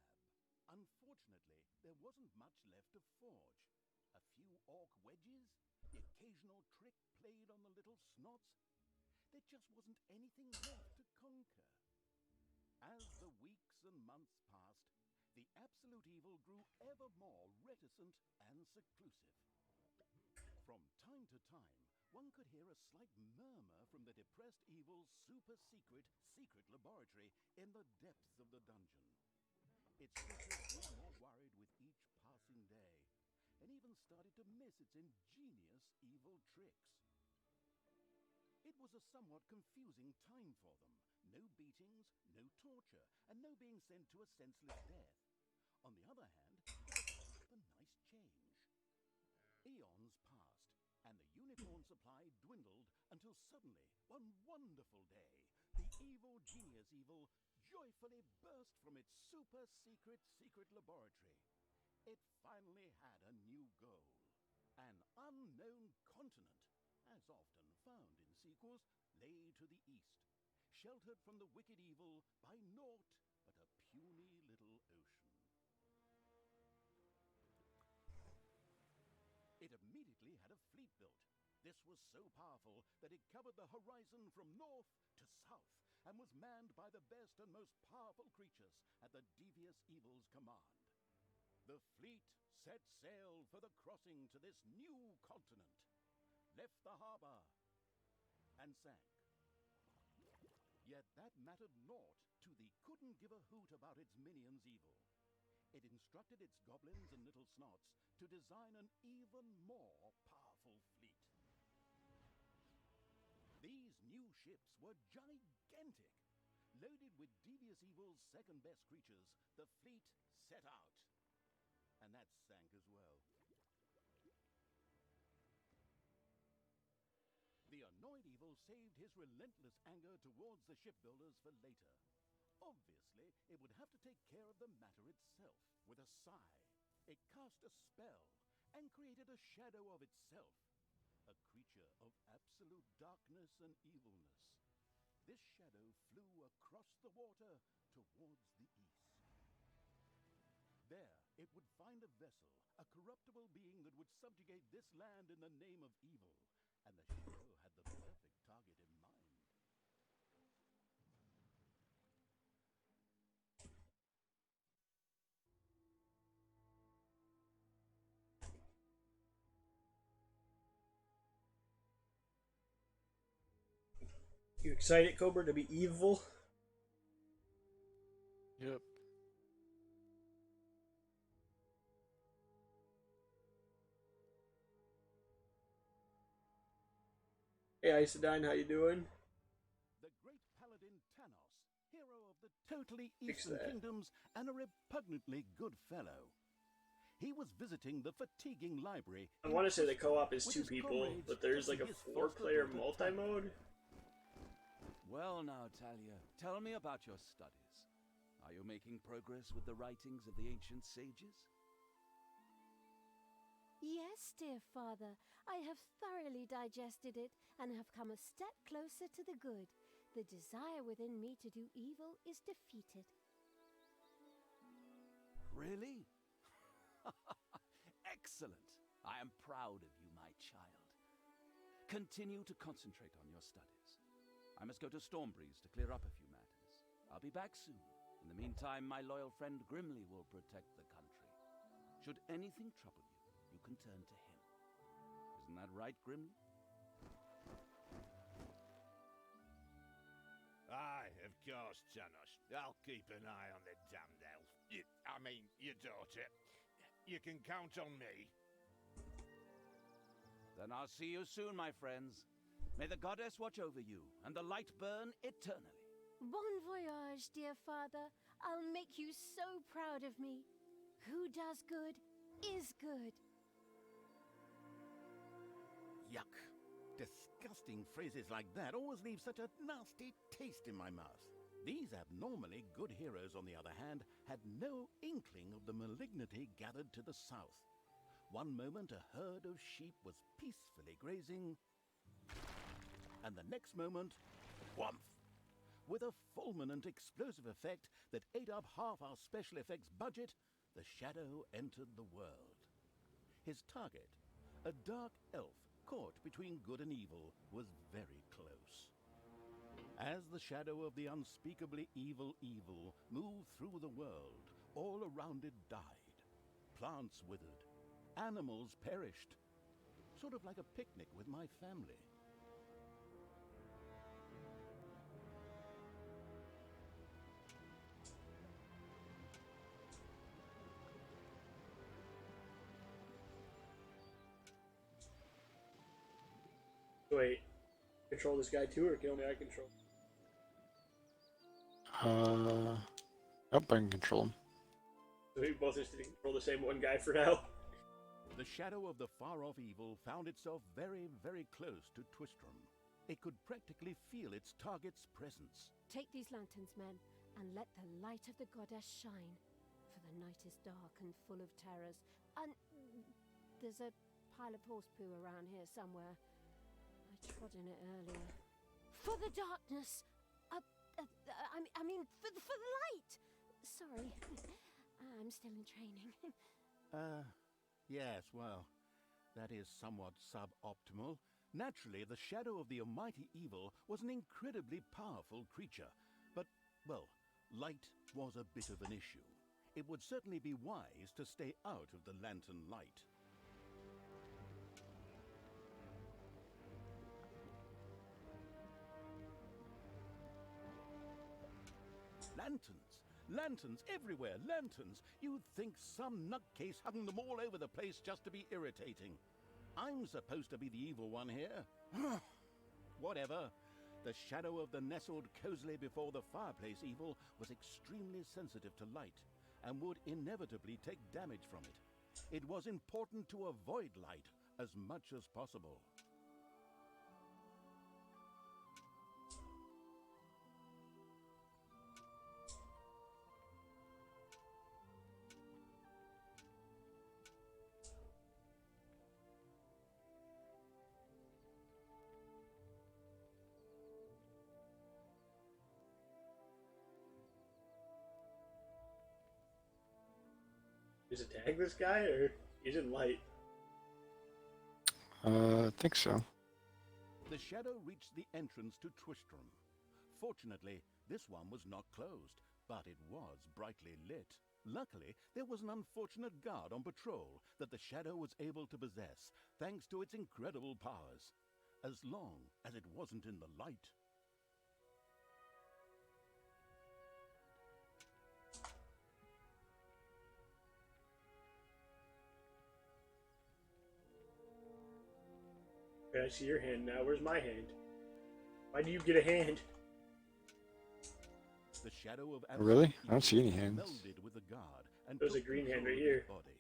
Speaker 3: Unfortunately, there wasn't much left to forge. A few orc wedges, the occasional trick played on the little snots. There just wasn't anything left to conquer. As the weeks and months passed, the absolute evil grew ever more reticent and seclusive. From time to time, one could hear a slight murmur from the depressed evil's secret laboratory in the depths of the dungeon. Its creatures grew more worried with each passing day, and even started to miss its ingenious evil tricks. It was a somewhat confusing time for them. No beatings, no torture, and no being sent to a senseless death. On the other hand, it was a nice change. Eons passed, and the unicorn supply dwindled until suddenly, one wonderful day, the evil genius evil joyfully burst from its secret laboratory. It finally had a new goal. An unknown continent, as often found in sequels, lay to the east, sheltered from the wicked evil by naught but a puny little ocean. It immediately had a fleet built. This was so powerful that it covered the horizon from north to south and was manned by the best and most powerful creatures at the devious evil's command. The fleet set sail for the crossing to this new continent, left the harbor, and sank. Yet that mattered naught to the couldn't give a hoot about its minions' evil. It instructed its goblins and little snots to design an even more powerful fleet. These new ships were gigantic. Loaded with devious evil's second-best creatures, the fleet set out. And that sank as well. The annoyed evil saved his relentless anger towards the shipbuilders for later. Obviously, it would have to take care of the matter itself. With a sigh, it cast a spell and created a shadow of itself, a creature of absolute darkness and evilness. This shadow flew across the water towards the east. There, it would find a vessel, a corruptible being that would subjugate this land in the name of evil, and the shadow had the perfect target in mind.
Speaker 2: You excited, Cobra, to be evil?
Speaker 1: Yep.
Speaker 2: Hey, Isidine, how you doing?
Speaker 3: The great paladin Tanos, hero of the totally
Speaker 2: Fix
Speaker 3: Eastern
Speaker 2: that.
Speaker 3: Kingdoms and a repugnantly good fellow. He was visiting the fatiguing library.
Speaker 2: I
Speaker 3: in
Speaker 2: want to say the
Speaker 3: Cusco
Speaker 2: co-op is
Speaker 3: with
Speaker 2: 2
Speaker 3: his
Speaker 2: people,
Speaker 3: comrades
Speaker 2: but there's
Speaker 3: to
Speaker 2: like a
Speaker 3: see his
Speaker 2: 4-player
Speaker 3: foster daughter
Speaker 2: multi-mode.
Speaker 4: Well now, Talia, tell me about your studies. Are you making progress with the writings of the ancient sages?
Speaker 5: Yes, dear father, I have thoroughly digested it and have come a step closer to the good. The desire within me to do evil is defeated.
Speaker 4: Really? Excellent. I am proud of you, my child. Continue to concentrate on your studies. I must go to Stormbreeze to clear up a few matters. I'll be back soon. In the meantime, my loyal friend Grimly will protect the country. Should anything trouble you, you can turn to him. Isn't that right, Grimly?
Speaker 6: Aye, of course, Janos. I'll keep an eye on the damned elf. Your daughter. You can count on me.
Speaker 4: Then I'll see you soon, my friends. May the goddess watch over you, and the light burn eternally.
Speaker 5: Bon voyage, dear father. I'll make you so proud of me. Who does good is good.
Speaker 3: Yuck. Disgusting phrases like that always leave such a nasty taste in my mouth. These abnormally good heroes, on the other hand, had no inkling of the malignity gathered to the south. One moment a herd of sheep was peacefully grazing, and the next moment, whomp! With a fulminant explosive effect that ate up half our special effects budget, the shadow entered the world. His target, a dark elf caught between good and evil, was very close. As the shadow of the unspeakably evil moved through the world, all around it died. Plants withered. Animals perished. Sort of like a picnic with my family.
Speaker 2: Wait, control this guy too, or can only I control?
Speaker 1: Nope, I can control him.
Speaker 2: So we both just didn't control the same one guy for now.
Speaker 3: The shadow of the far-off evil found itself very, very close to Twistram. It could practically feel its target's presence.
Speaker 5: Take these lanterns, men, and let the light of the goddess shine. For the night is dark and full of terrors. And there's a pile of horse poo around here somewhere. I trod in it earlier. For the darkness! I mean, for the light! Sorry. I'm still in training.
Speaker 3: Yes, well, that is somewhat suboptimal. Naturally, the shadow of the almighty evil was an incredibly powerful creature. But, well, light was a bit of an issue. It would certainly be wise to stay out of the lantern light. Lanterns! Lanterns everywhere! Lanterns! You'd think some nutcase hung them all over the place just to be irritating. I'm supposed to be the evil one here. Whatever. The shadow of the nestled cozily before the fireplace evil was extremely sensitive to light, and would inevitably take damage from it. It was important to avoid light as much as possible.
Speaker 2: Is it tag this guy, or he's in light?
Speaker 1: I think so.
Speaker 3: The shadow reached the entrance to Twistram. Fortunately, this one was not closed, but it was brightly lit. Luckily, there was an unfortunate guard on patrol that the shadow was able to possess, thanks to its incredible powers. As long as it wasn't in the light.
Speaker 2: Okay, I see your hand now. Where's my hand? Why do you get a hand?
Speaker 3: The shadow of
Speaker 1: Really? I don't see any
Speaker 3: evil
Speaker 1: hands.
Speaker 3: melded with the guard and
Speaker 2: There's a
Speaker 3: took
Speaker 2: green hand
Speaker 3: control
Speaker 2: right
Speaker 3: of
Speaker 2: here.
Speaker 3: his body.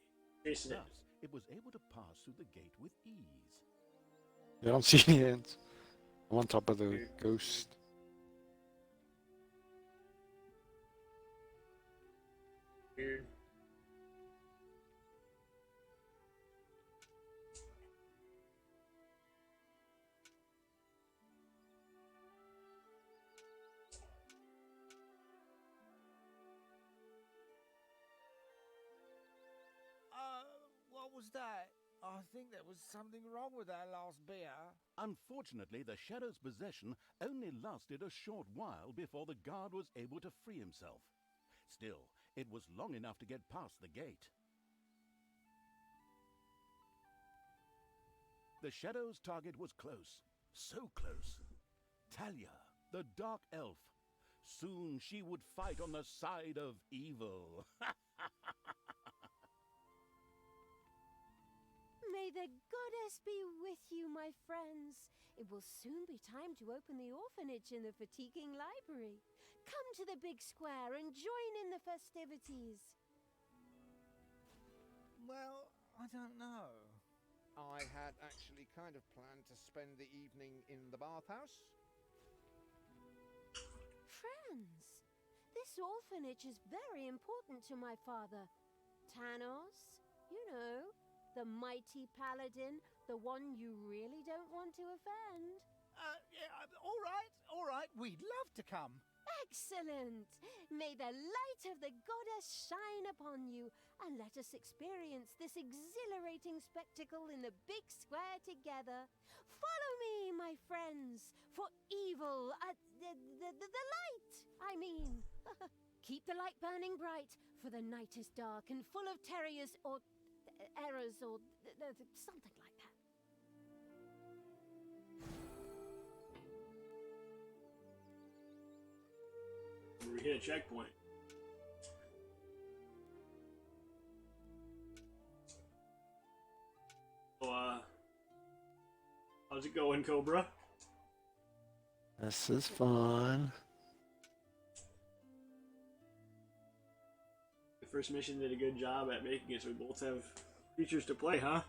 Speaker 2: Chasing it.
Speaker 3: Thus, it was able to pass through the gate with ease.
Speaker 1: I don't see any hands. I'm on top of the
Speaker 2: Weird.
Speaker 1: ghost.
Speaker 2: Weird.
Speaker 6: What was that? I think there was something wrong with that last beer.
Speaker 3: Unfortunately, the shadow's possession only lasted a short while before the guard was able to free himself. Still, it was long enough to get past the gate. The shadow's target was close, so close. Talia, the dark elf. Soon she would fight on the side of evil.
Speaker 5: May May the goddess be with you, my friends. It will soon be time to open the orphanage in the fatiguing library. Come to the big square and join in the festivities.
Speaker 6: Well, I don't know.
Speaker 7: I had actually kind of planned to spend the evening in the bathhouse.
Speaker 5: Friends, this orphanage is very important to my father. Tanos, you know, the mighty paladin, the one you really don't want to offend.
Speaker 6: Yeah, all right, we'd love to come.
Speaker 5: Excellent! May the light of the goddess shine upon you, and let us experience this exhilarating spectacle in the big square together. Follow me, my friends, for evil, the light, I mean. Keep the light burning bright, for the night is dark and full of terriers or errors or something like that.
Speaker 2: We hit a checkpoint. So, how's it going, Cobra?
Speaker 1: This is fun.
Speaker 2: The first mission did a good job at making it so we both have creatures to play, huh?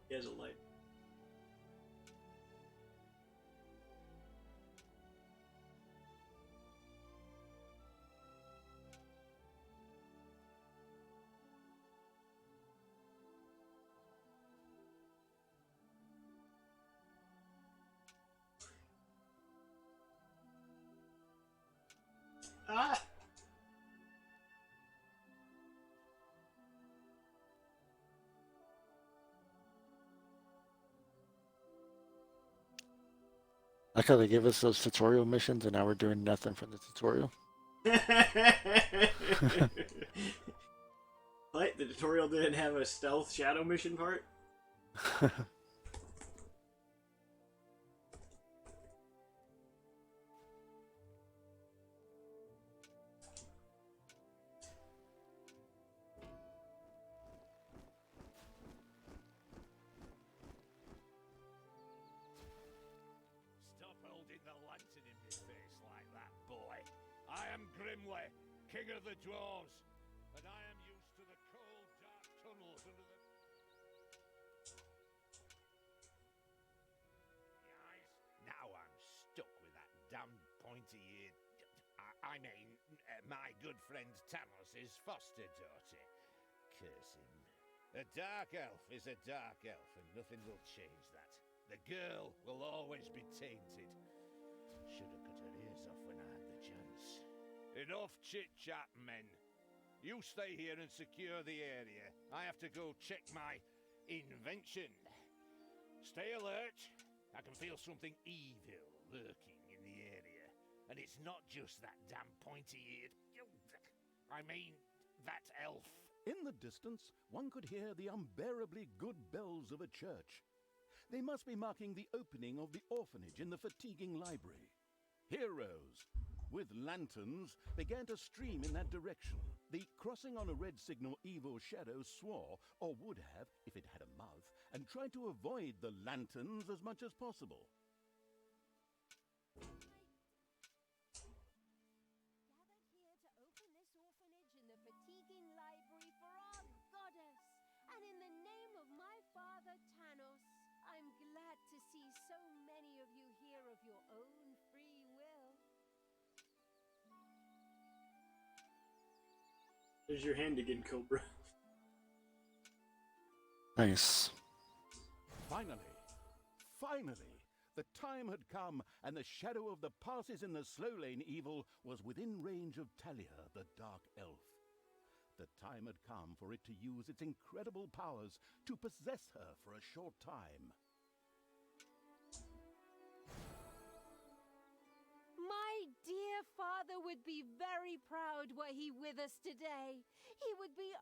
Speaker 2: He has a light. Ah!
Speaker 1: Like how they give us those tutorial missions and now we're doing nothing for the tutorial.
Speaker 2: What? The tutorial didn't have a stealth shadow mission part?
Speaker 3: Stop holding the lantern in my face like that, boy. I am Grimly, king of the dwarves, and I am used to the cold, dark tunnels under the... Guys, now I'm stuck with that damn pointy-eared... I mean, my good friend Tanos' foster daughter. Curse him. A dark elf is a dark elf, and nothing will change that. The girl will always be tainted. Should have cut her ears off when I had the chance. Enough chit-chat, men. You stay here and secure the area. I have to go check my invention. Stay alert. I can feel something evil lurking in the area. And it's not just that damn pointy-eared... I mean, that elf.
Speaker 4: In the distance, one could hear the unbearably good bells of a church. They must be marking the opening of the orphanage in the fatiguing library. Heroes with lanterns began to stream in that direction. The crossing on a red signal evil shadow swore, or would have if it had a mouth, and tried to avoid the lanterns as much as possible.
Speaker 5: Gathered here to open this orphanage in the fatiguing library for our goddess, and in the name of my father Tanos, I'm glad to see so many of you here of your own free will.
Speaker 2: There's your hand again, Cobra.
Speaker 1: Nice.
Speaker 4: Finally, the time had come, and the shadow of the passes in the slow lane evil was within range of Talia, the dark elf. The time had come for it to use its incredible powers to possess her for a short time.
Speaker 5: My dear father would be very proud were he with us today. He would be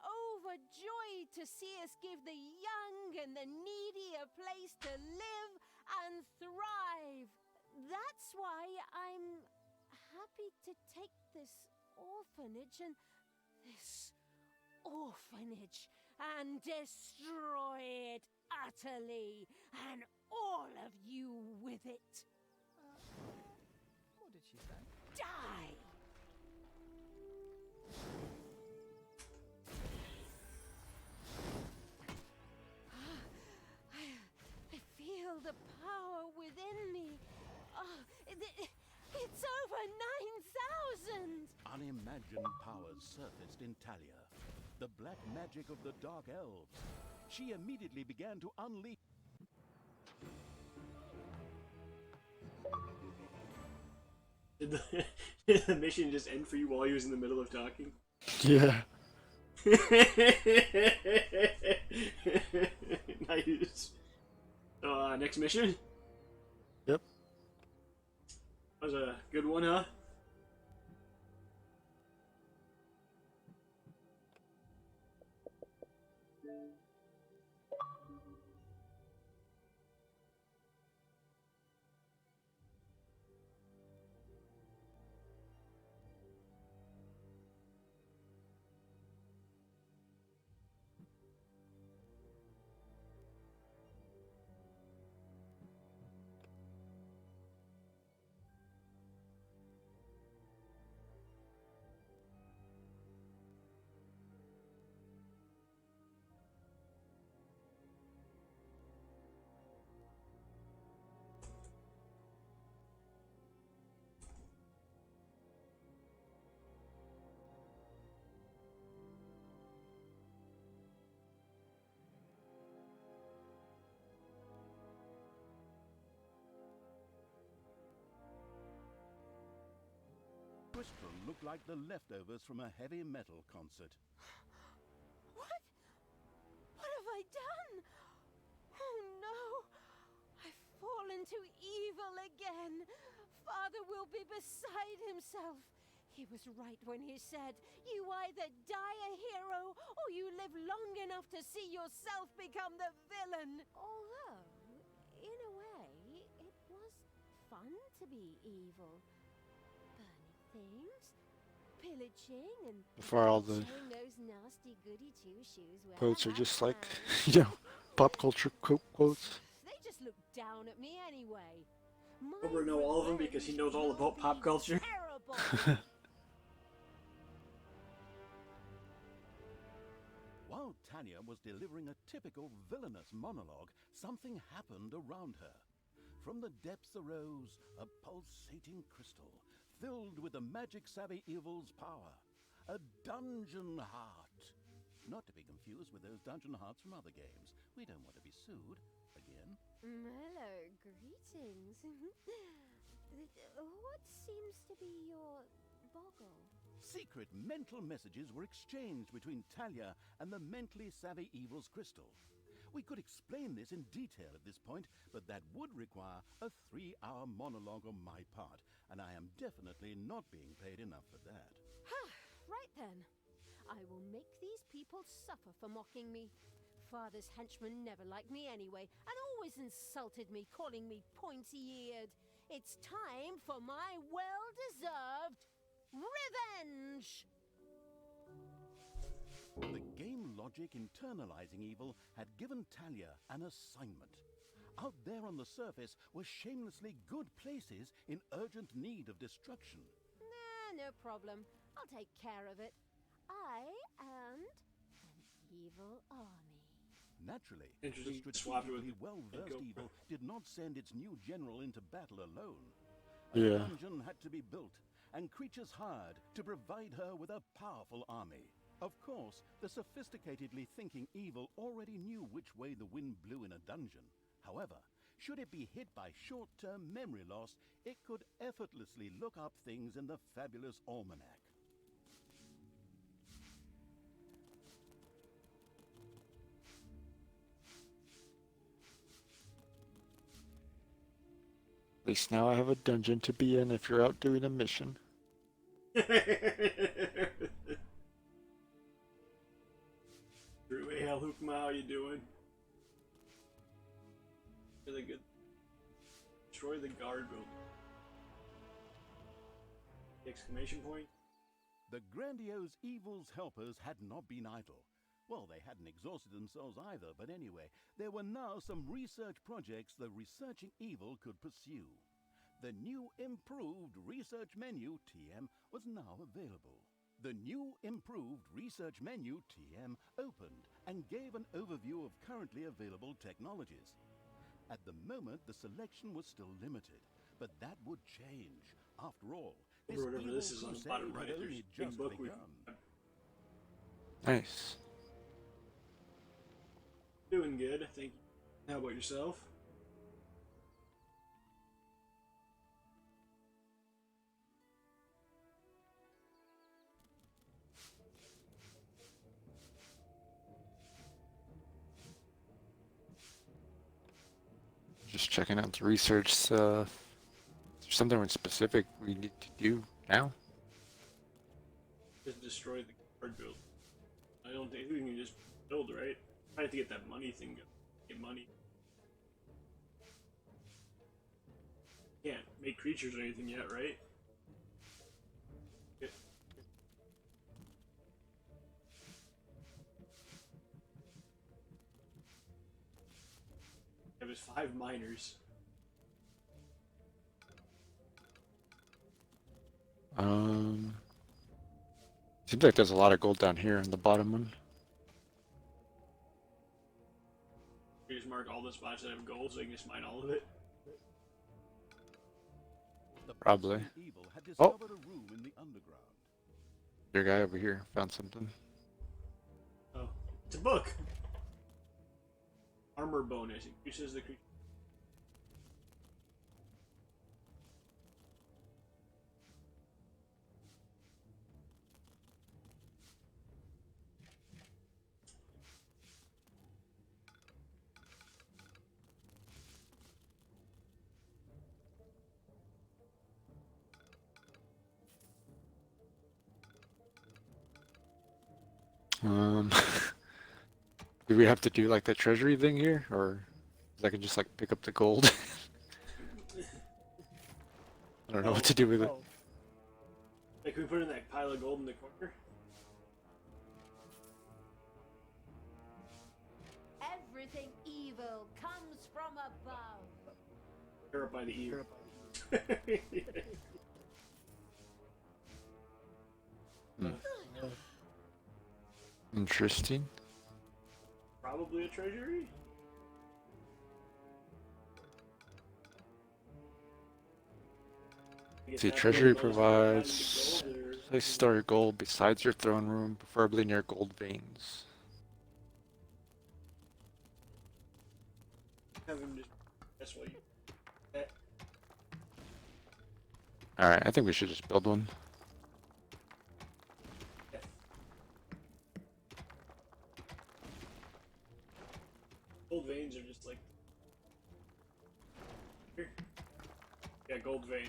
Speaker 5: a joy to see us give the young and the needy a place to live and thrive. That's why I'm happy to take this orphanage and destroy it utterly, and all of you with it.
Speaker 6: What did she say?
Speaker 5: Die! I feel the power within me. It's over 9,000!
Speaker 3: Unimagined powers surfaced in Talia. The black magic of the Dark Elves. She immediately began to unleash.
Speaker 2: Did the mission just end for you while he was in the middle of talking?
Speaker 1: Yeah.
Speaker 2: Nice. Next mission?
Speaker 1: Yep.
Speaker 2: That was a good one, huh?
Speaker 3: Crystal looked like the leftovers from a heavy metal concert.
Speaker 5: What? What have I done? Oh no! I've fallen to evil again. Father will be beside himself. He was right when he said, you either die a hero or you live long enough to see yourself become the villain. Although, in a way, it was fun to be evil. Burning things, pillaging, and
Speaker 1: Before all the
Speaker 5: showing those nasty goody two-shoes where
Speaker 1: quotes are
Speaker 5: I
Speaker 1: just like,
Speaker 5: am.
Speaker 1: pop culture quotes.
Speaker 5: They just look down at me anyway.
Speaker 2: Cobra know all of them because he knows all about pop culture.
Speaker 5: Terrible.
Speaker 3: While Tanya was delivering a typical villainous monologue, something happened around her. From the depths arose a pulsating crystal, filled with the magic-savvy evil's power. A dungeon heart. Not to be confused with those dungeon hearts from other games. We don't want to be sued. Again.
Speaker 5: Hello, greetings. What seems to be your boggle?
Speaker 3: Secret mental messages were exchanged between Talia and the mentally savvy evil's crystal. We could explain this in detail at this point, but that would require a 3-hour monologue on my part, and I am definitely not being paid enough for that.
Speaker 5: Right then. I will make these people suffer for mocking me. Father's henchmen never liked me anyway, and always insulted me, calling me pointy-eared. It's time for my well-deserved revenge!
Speaker 3: The game logic internalizing evil had given Talia an assignment. Out there on the surface were shamelessly good places in urgent need of destruction.
Speaker 5: Nah, no problem. I'll take care of it. I and an evil army.
Speaker 3: Naturally,
Speaker 2: Interesting.
Speaker 3: the
Speaker 2: Swapped it with
Speaker 3: strategically well-versed
Speaker 2: Go.
Speaker 3: evil did not send its new general into battle alone. A
Speaker 1: Yeah.
Speaker 3: dungeon had to be built, and creatures hired to provide her with a powerful army. Of course, the sophisticatedly thinking evil already knew which way the wind blew in a dungeon. However, should it be hit by short-term memory loss, it could effortlessly look up things in the fabulous almanac.
Speaker 1: At least now I have a dungeon to be in if you're out doing a mission.
Speaker 2: Hey, Halukma, how you doing? Really good. Destroy the guard building. Exclamation point.
Speaker 3: The grandiose evil's helpers had not been idle. Well, they hadn't exhausted themselves either, but anyway, there were now some research projects the researching evil could pursue. The new improved research menu, TM, was now available. The new improved research menu, TM, opened and gave an overview of currently available technologies. At the moment, the selection was still limited, but that would change. After all, this
Speaker 2: Or whatever
Speaker 3: evil
Speaker 2: this is on the
Speaker 3: crusade
Speaker 2: bottom
Speaker 3: had
Speaker 2: right. There's
Speaker 3: only
Speaker 2: a big
Speaker 3: just
Speaker 2: book we
Speaker 3: begun.
Speaker 1: Nice.
Speaker 2: doing good, I think. How about yourself?
Speaker 1: Just checking out the research stuff. Is there something specific we need to do now?
Speaker 2: Just destroy the guard building. I don't think we can just build, right? I have to get that money thing going. Get money. Can't make creatures or anything yet, right? Yeah. It was 5 miners.
Speaker 1: Seems like there's a lot of gold down here in the bottom one.
Speaker 2: We just mark all the spots that have gold so I can just mine all of it.
Speaker 3: The
Speaker 1: Probably.
Speaker 3: personal evil had
Speaker 1: Oh.
Speaker 3: discovered a room in the underground.
Speaker 1: Your guy over here found something.
Speaker 2: Oh, it's a book. Armor bonus increases the creature.
Speaker 1: Um, do we have to do like the treasury thing here, or I can just like pick up the gold? I don't know what to do with it.
Speaker 2: Like, can we put in that pile of gold in the corner?
Speaker 5: Everything evil comes from above.
Speaker 2: Tear up by the ear.
Speaker 1: Interesting.
Speaker 2: Probably a treasury? I guess
Speaker 1: See,
Speaker 2: that's
Speaker 1: treasury
Speaker 2: where the most of the time
Speaker 1: provides
Speaker 2: you get gold, or-
Speaker 1: place to store gold besides your throne room, preferably near gold veins.
Speaker 2: Have him just. That's what you. Eh,
Speaker 1: Alright, I think we should just build one.
Speaker 2: Gold veins are just like. Here. Yeah, gold vein.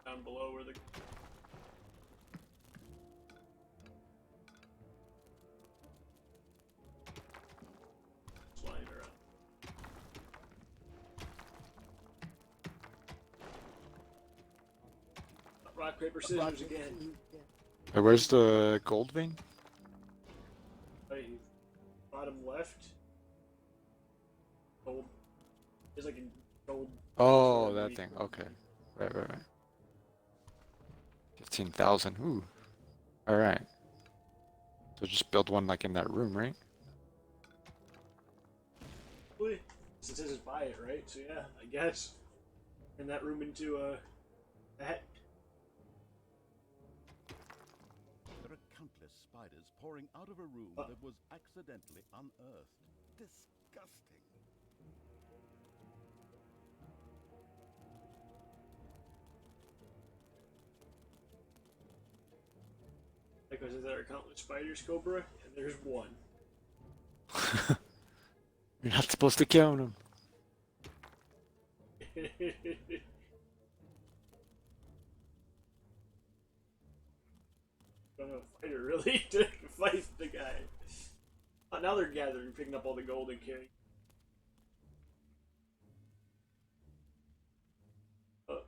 Speaker 2: Down below where the. Slide around. Rock, paper, scissors again.
Speaker 1: Hey, where's the gold vein?
Speaker 2: Hey, bottom left. Gold. There's like a gold.
Speaker 1: Oh,
Speaker 2: Sorry,
Speaker 1: that
Speaker 2: we-
Speaker 1: thing. Okay. Right. 15,000. Ooh. Alright. So just build one like in that room, right?
Speaker 2: Since it says it's by it, right? So yeah, I guess. Turn that room into a hat.
Speaker 3: There are countless spiders pouring out of a room that was accidentally unearthed. Disgusting.
Speaker 2: Because there are countless spiders, Cobra, and there's one.
Speaker 1: You're not supposed to count them.
Speaker 2: I'm a fighter, really, to fight the guy. Oh, now they're gathering, picking up all the gold and carrying. Oh.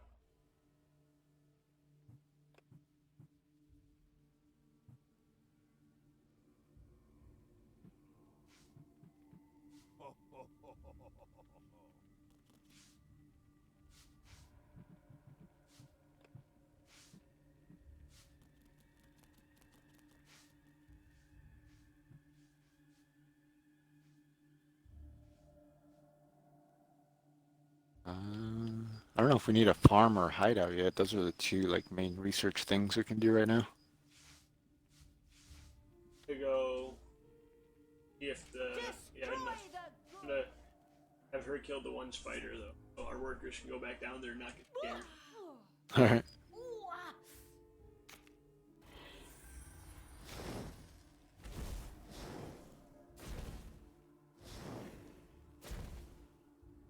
Speaker 1: I don't know if we need a farm or a hideout yet. Those are the two like main research things we can do right now.
Speaker 2: To go see if the I'm gonna have her kill the one spider though, so our workers can go back down there and not get scared.
Speaker 1: All right.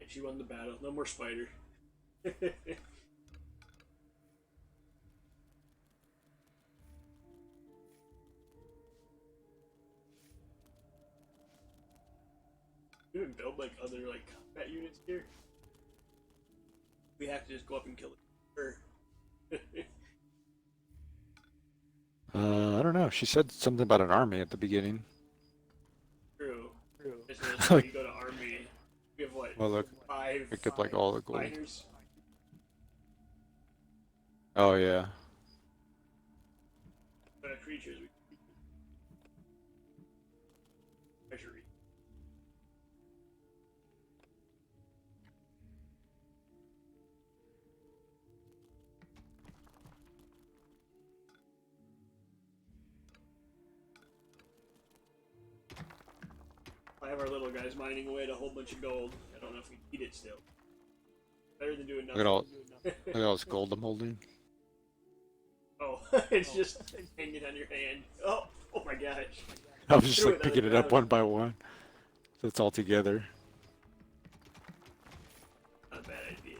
Speaker 2: And she won the battle. No more spider. We even build like other like combat units here. We have to just go up and kill her.
Speaker 1: I don't know. She said something about an army at the beginning.
Speaker 2: True. It's just when you go to army, we have what?
Speaker 1: Well, look,
Speaker 2: five
Speaker 1: picked up like all the gold.
Speaker 2: fighters.
Speaker 1: Oh yeah.
Speaker 2: But creatures we treasury. I have our little guys mining away at a whole bunch of gold. I don't know if we need it still. Better than doing
Speaker 1: Look
Speaker 2: nothing.
Speaker 1: at all this gold I'm holding.
Speaker 2: Oh, it's just hanging on your hand. Oh my gosh.
Speaker 1: I was just
Speaker 2: Threw
Speaker 1: like
Speaker 2: it on the
Speaker 1: picking it up
Speaker 2: ground.
Speaker 1: one by one. So it's all together.
Speaker 2: Not a bad idea.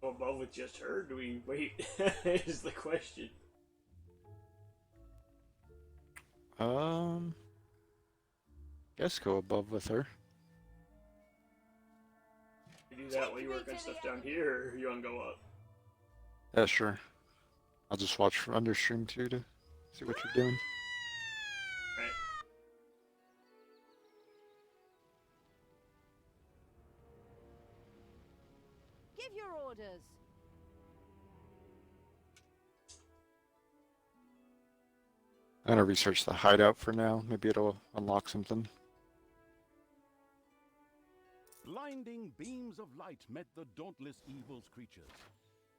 Speaker 2: Go above with just her? Do we wait? Is the question.
Speaker 1: Guess go above with her.
Speaker 2: You do that while you work on stuff down here, or you want to go up?
Speaker 1: Yeah, sure. I'll just watch from under stream too to see what you're doing.
Speaker 2: Right.
Speaker 5: Give your orders.
Speaker 1: I'm gonna research the hideout for now. Maybe it'll unlock something.
Speaker 3: Blinding beams of light met the dauntless evil's creatures.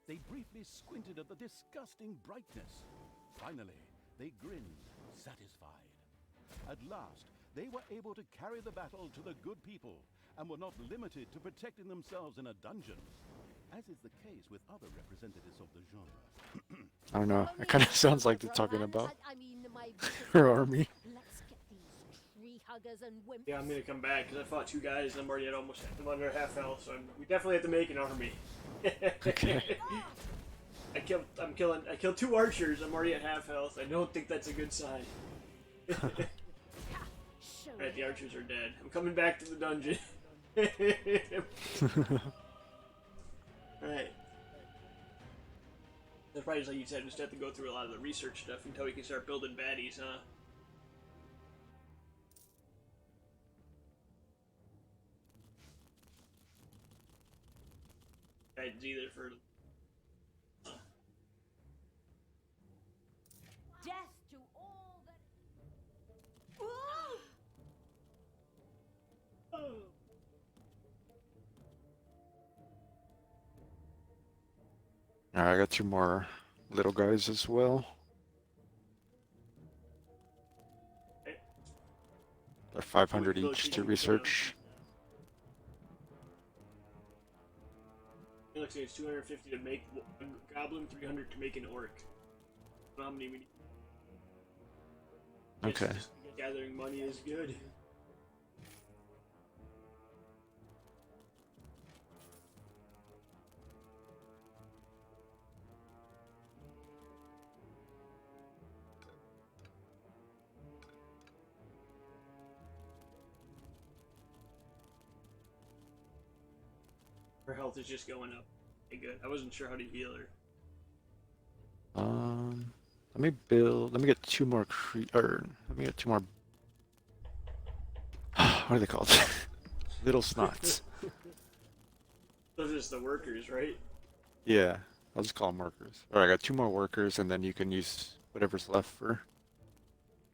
Speaker 3: They briefly squinted at the disgusting brightness. Finally, they grinned, satisfied. At last, they were able to carry the battle to the good people and were not limited to protecting themselves in a dungeon, as is the case with other representatives of the genre.
Speaker 1: I don't know. It kind of sounds like they're talking about
Speaker 5: I mean, my
Speaker 1: her army.
Speaker 5: Let's get these tree huggers and wimps.
Speaker 2: Yeah, I'm gonna come back because I fought two guys and I'm already at almost I'm under half health, so we definitely have to make an army.
Speaker 1: Okay.
Speaker 2: I killed two archers. I'm already at half health. I don't think that's a good sign. Alright, the archers are dead. I'm coming back to the dungeon. Alright. That's probably just like you said, we just have to go through a lot of the research stuff until we can start building baddies, huh? Guides either for
Speaker 5: Death to all that. Ooh!
Speaker 1: Alright, I got 2 more little guys as well.
Speaker 2: Okay.
Speaker 1: They're 500
Speaker 2: Those
Speaker 1: each
Speaker 2: things
Speaker 1: to
Speaker 2: you put
Speaker 1: research.
Speaker 2: It looks like it's 250 to make one goblin, 300 to make an orc. I don't know how many we need. Guess
Speaker 1: Okay.
Speaker 2: just gathering money is good. Her health is just going up. Okay, good. I wasn't sure how to heal her.
Speaker 1: Let me get 2 more let me get 2 more what are they called? Little snots.
Speaker 2: Those are just the workers, right?
Speaker 1: Yeah, I'll just call them workers. Alright, I got 2 more workers and then you can use whatever's left for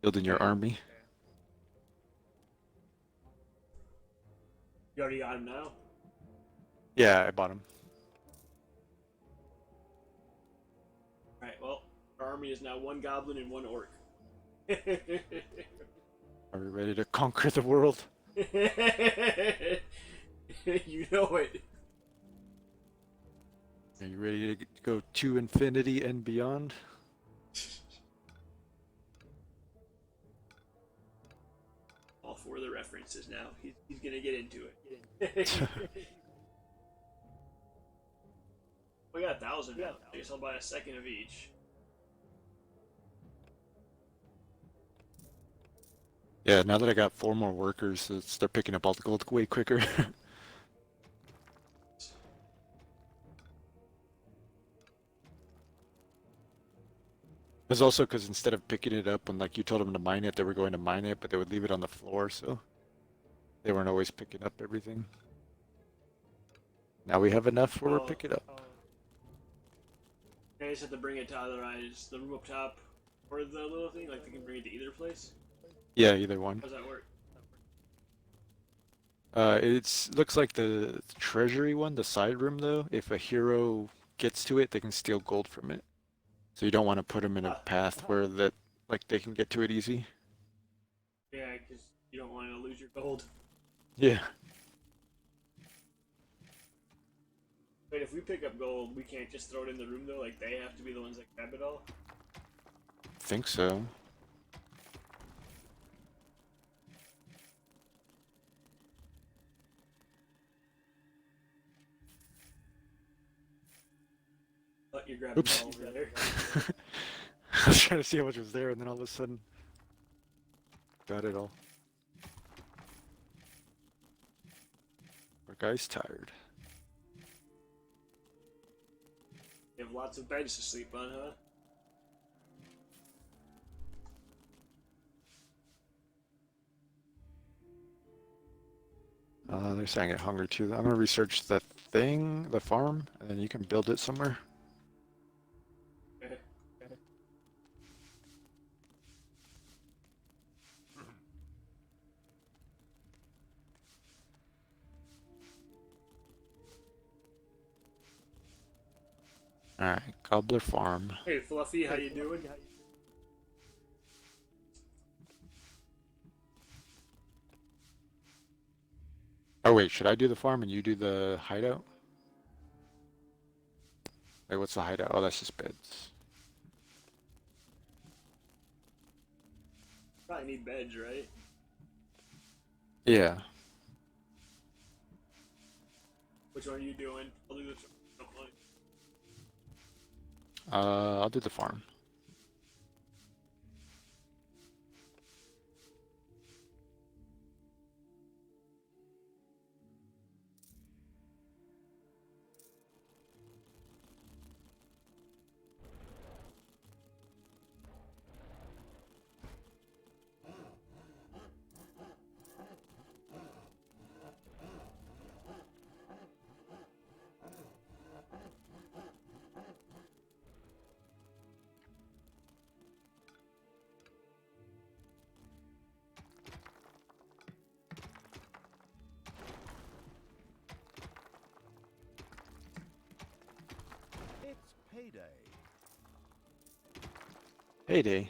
Speaker 1: building your
Speaker 2: Okay.
Speaker 1: army.
Speaker 2: You already got him now?
Speaker 1: Yeah, I bought them.
Speaker 2: Alright, well, our army is now 1 goblin and 1 orc.
Speaker 1: Are we ready to conquer the world?
Speaker 2: You know it.
Speaker 1: Are you ready to go to infinity and beyond?
Speaker 2: All 4 of the references now. He's gonna get into it. We got 1,000 now. I guess I'll buy a second of each.
Speaker 1: Yeah, now that I got 4 more workers, they're picking up all the gold way quicker. It's also because instead of picking it up when like you told them to mine it, they were going to mine it, but they would leave it on the floor, so they weren't always picking up everything. Now we have enough where we're picking up.
Speaker 2: I just have to bring it to either the room up top or the little thing. Like they can bring it to either place.
Speaker 1: Yeah, either one.
Speaker 2: How does that work?
Speaker 1: It's looks like the treasury one, the side room though. If a hero gets to it, they can steal gold from it. So you don't want to put them in a path where that like they can get to it easy.
Speaker 2: Yeah, because you don't want to lose your gold.
Speaker 1: Yeah.
Speaker 2: Wait, if we pick up gold, we can't just throw it in the room though. Like they have to be the ones that grab it all.
Speaker 1: Think so.
Speaker 2: But you're grabbing
Speaker 1: Oops.
Speaker 2: all over there.
Speaker 1: I was trying to see how much was there, and then all of a sudden, got it all. Our guy's tired.
Speaker 2: You have lots of beds to sleep on, huh?
Speaker 1: They're saying I get hungry too. I'm gonna research the thing, the farm, and then you can build it somewhere.
Speaker 2: Okay.
Speaker 1: Alright, Gobbler Farm.
Speaker 2: Hey, Fluffy, how you doing?
Speaker 1: Oh wait, should I do the farm and you do the hideout? Wait, what's the hideout? Oh, that's just beds.
Speaker 2: Probably need beds, right?
Speaker 1: Yeah.
Speaker 2: Which one are you doing? I'll do this one. Don't mind.
Speaker 1: I'll do the farm.
Speaker 3: Payday.
Speaker 1: Heyday.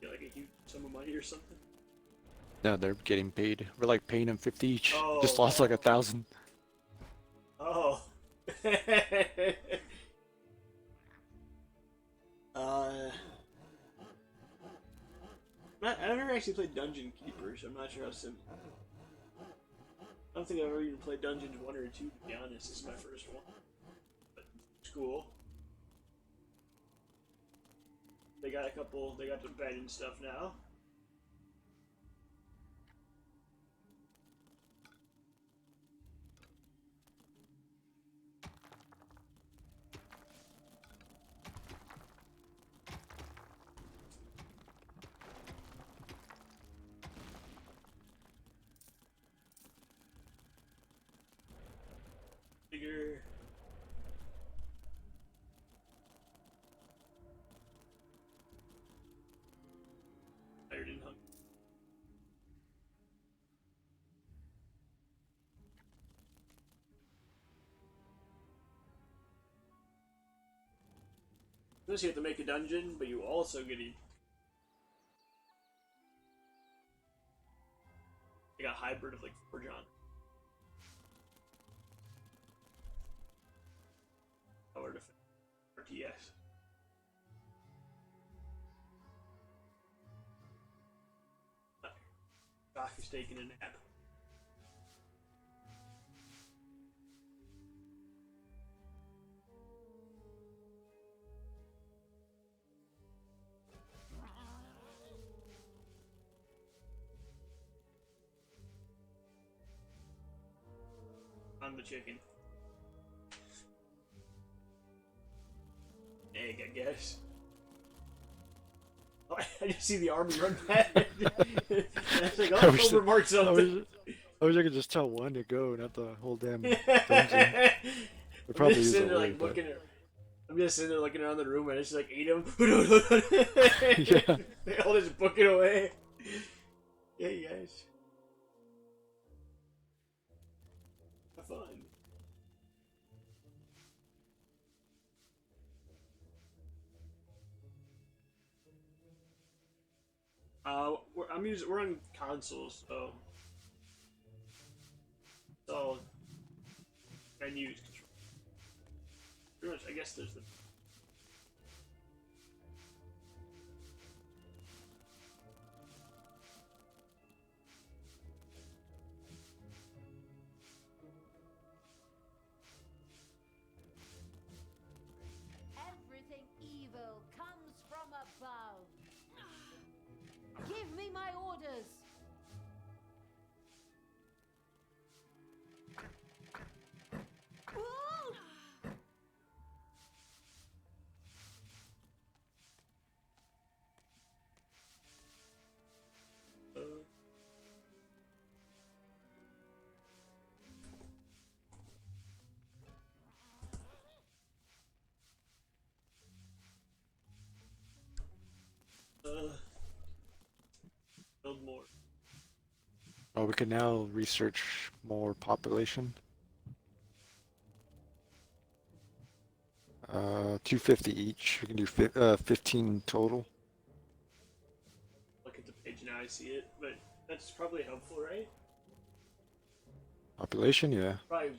Speaker 2: Get like a huge sum of money or something.
Speaker 1: No, they're getting paid. We're like paying them 50 each. Just
Speaker 2: Oh.
Speaker 1: lost like 1,000.
Speaker 2: Oh. uh. I've never actually played Dungeon Keeper, so I'm not sure how simple. I don't think I've ever even played Dungeons 1 or 2, to be honest. This is my first one. But it's cool. They got the bed and stuff now. Bigger. Tired and hungry. This you have to make a dungeon, but you also get a hybrid of like 4 genres. Power defense, RTS. Doc is taking a nap. On the chicken. Egg, I guess. Oh, I just see the army run past. I was like,
Speaker 1: I
Speaker 2: oh,
Speaker 1: wish
Speaker 2: don't remark
Speaker 1: I
Speaker 2: something.
Speaker 1: wish I could just tell one to go, not the whole damn dungeon. It
Speaker 2: I'm
Speaker 1: probably
Speaker 2: just
Speaker 1: is a
Speaker 2: sitting there
Speaker 1: way,
Speaker 2: like
Speaker 1: but
Speaker 2: looking. I'm just sitting there looking around the room, and it's just like eat them.
Speaker 1: yeah.
Speaker 2: They all just book it away. Yeah, you guys. Have fun. We're on consoles, so it's all menus. Control. Pretty much, I guess there's the.
Speaker 5: Everything evil comes from above. Give me my orders. Whoa!
Speaker 2: Build more.
Speaker 1: Oh, we can now research more population. 250 each. We can do 15 total.
Speaker 2: Look at the page now, I see it, but that's probably helpful, right?
Speaker 1: Population, yeah.
Speaker 2: Probably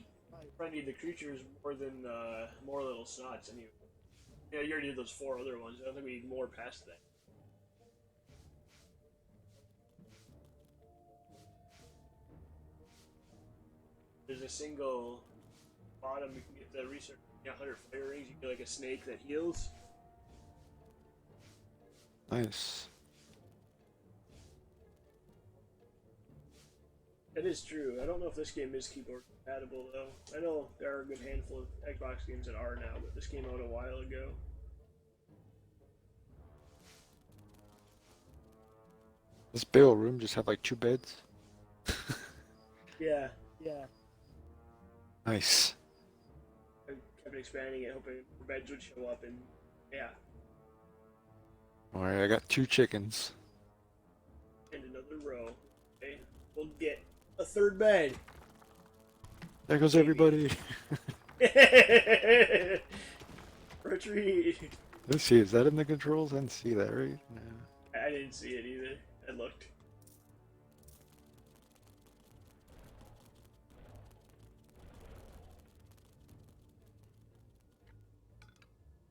Speaker 2: need the creatures more than more little snots anyway. Yeah, you already did those 4 other ones. I don't think we need more past that. There's a single bottom you can get the research. Yeah, 100 fire rings. You get like a snake that heals.
Speaker 1: Nice.
Speaker 2: That is true. I don't know if this game is keyboard compatible though. I know there are a good handful of Xbox games that are now, but this came out a while ago.
Speaker 1: This bale room just have like 2 beds.
Speaker 2: Yeah.
Speaker 1: Nice.
Speaker 2: I kept expanding it, hoping beds would show up, and yeah.
Speaker 1: Alright, I got 2 chickens.
Speaker 2: And another row. Okay. We'll get a 3rd bed.
Speaker 1: There goes
Speaker 2: Maybe.
Speaker 1: everybody.
Speaker 2: Retreat.
Speaker 1: Let's see, is that in the controls? I didn't see that, right? No.
Speaker 2: I didn't see it either. I looked.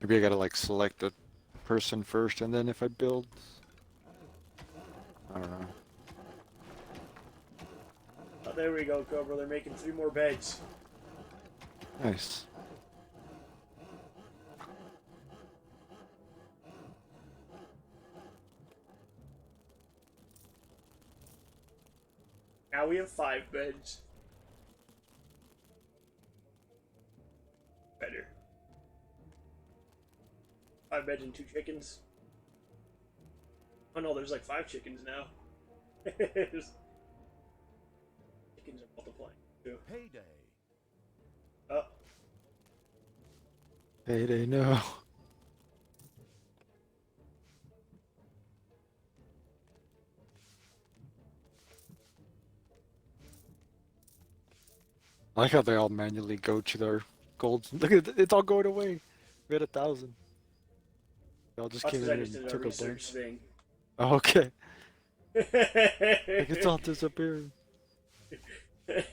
Speaker 1: Maybe I gotta like select a person first, and then if I build, I don't know.
Speaker 2: Oh, there we go, Cobra. They're making 3 more beds.
Speaker 1: Nice.
Speaker 2: Now we have 5 beds. Better. 5 beds and 2 chickens. Oh no, there's like 5 chickens now. Chickens are multiplying too.
Speaker 3: Payday.
Speaker 2: Oh,
Speaker 1: Payday, no. I like how they all manually go to their golds. Look at it, it's all going away. We had 1,000. They all just
Speaker 2: that's
Speaker 1: came
Speaker 2: because
Speaker 1: in
Speaker 2: I just
Speaker 1: and
Speaker 2: did a
Speaker 1: took a
Speaker 2: research
Speaker 1: bunch.
Speaker 2: thing.
Speaker 1: Oh, okay. Like it's all disappearing.
Speaker 2: But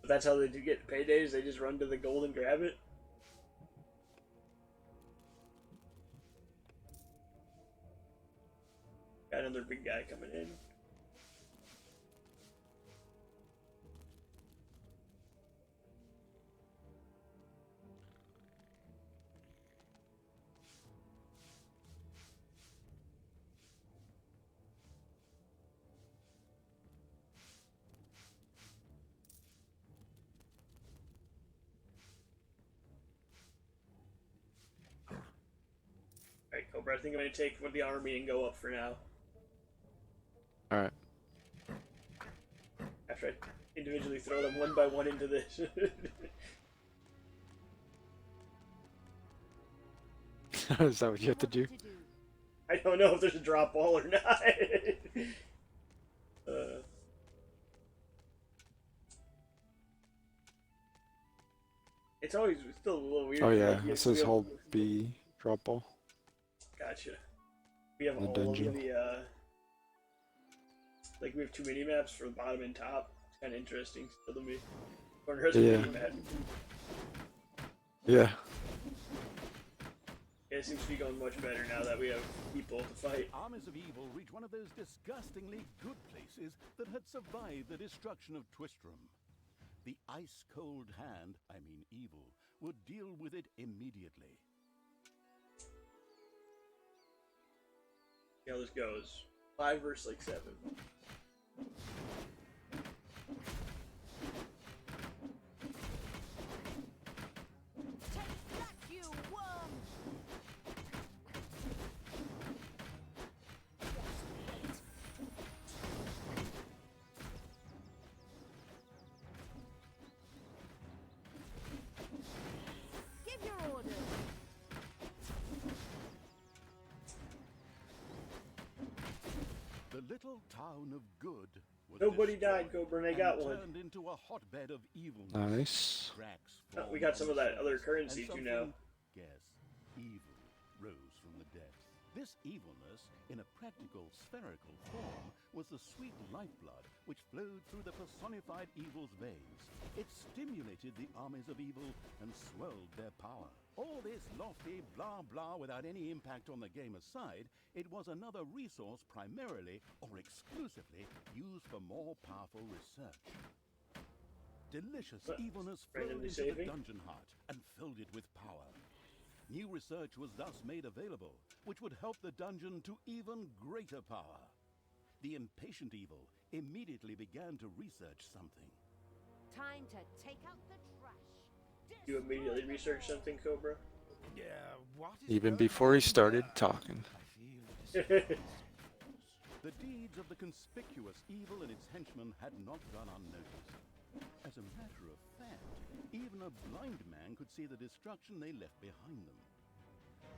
Speaker 2: that's how they do get paydays. They just run to the gold and grab it. Got another big guy coming in. Alright, Cobra, I think I'm going to take with the army and go up for now.
Speaker 1: Alright.
Speaker 2: After I individually throw them one by one into this.
Speaker 1: Is that what you have to do?
Speaker 2: I don't know if there's a drop ball or not. It's always still a little weird.
Speaker 1: Oh yeah,
Speaker 2: like,
Speaker 1: it says
Speaker 2: we have-
Speaker 1: hold B, drop ball.
Speaker 2: Gotcha. We have
Speaker 1: The
Speaker 2: all
Speaker 1: dungeon.
Speaker 2: of the like we have 2 mini maps for the bottom and top. It's kind of interesting still to me. Corner has a
Speaker 1: Yeah.
Speaker 2: mini map.
Speaker 1: Yeah.
Speaker 2: Yeah, it seems to be going much better now that we have people to fight.
Speaker 3: Armies of evil reach one of those disgustingly good places that had survived the destruction of Twistram. The ice-cold hand, I mean evil, would deal with it immediately.
Speaker 2: See how this goes. 5 versus like 7.
Speaker 5: Take that, you worm! Give your orders.
Speaker 3: The little town of Good was
Speaker 2: Nobody died,
Speaker 3: destroyed
Speaker 2: Cobra, and I
Speaker 3: and
Speaker 2: got one.
Speaker 3: turned into a hotbed of evilness.
Speaker 1: Nice.
Speaker 3: Cracks
Speaker 2: Oh, we
Speaker 3: formed
Speaker 2: got some
Speaker 3: on
Speaker 2: of that
Speaker 3: the
Speaker 2: other
Speaker 3: surface,
Speaker 2: currency
Speaker 3: and
Speaker 2: too now.
Speaker 3: something, Guess, evil rose from the depths. This evilness, in a practical spherical form, was the sweet lifeblood which flowed through the personified evil's veins. It stimulated the armies of evil and swelled their power. All this lofty blah blah without any impact on the game aside, it was another resource primarily or exclusively used for more powerful research. Delicious evilness flowed
Speaker 2: randomly
Speaker 3: into the
Speaker 2: saving?
Speaker 3: dungeon heart and filled it with power. New research was thus made available, which would help the dungeon to even greater power. The impatient evil immediately began to research something.
Speaker 5: Time to take out the trash.
Speaker 2: You immediately research something, Cobra?
Speaker 6: Yeah, what is
Speaker 1: Even
Speaker 6: going
Speaker 1: before
Speaker 6: on
Speaker 1: he started
Speaker 6: there?
Speaker 1: talking.
Speaker 6: I feel
Speaker 3: The deeds of the conspicuous evil and its henchmen had not gone unnoticed. As a matter of fact, even a blind man could see the destruction they left behind them.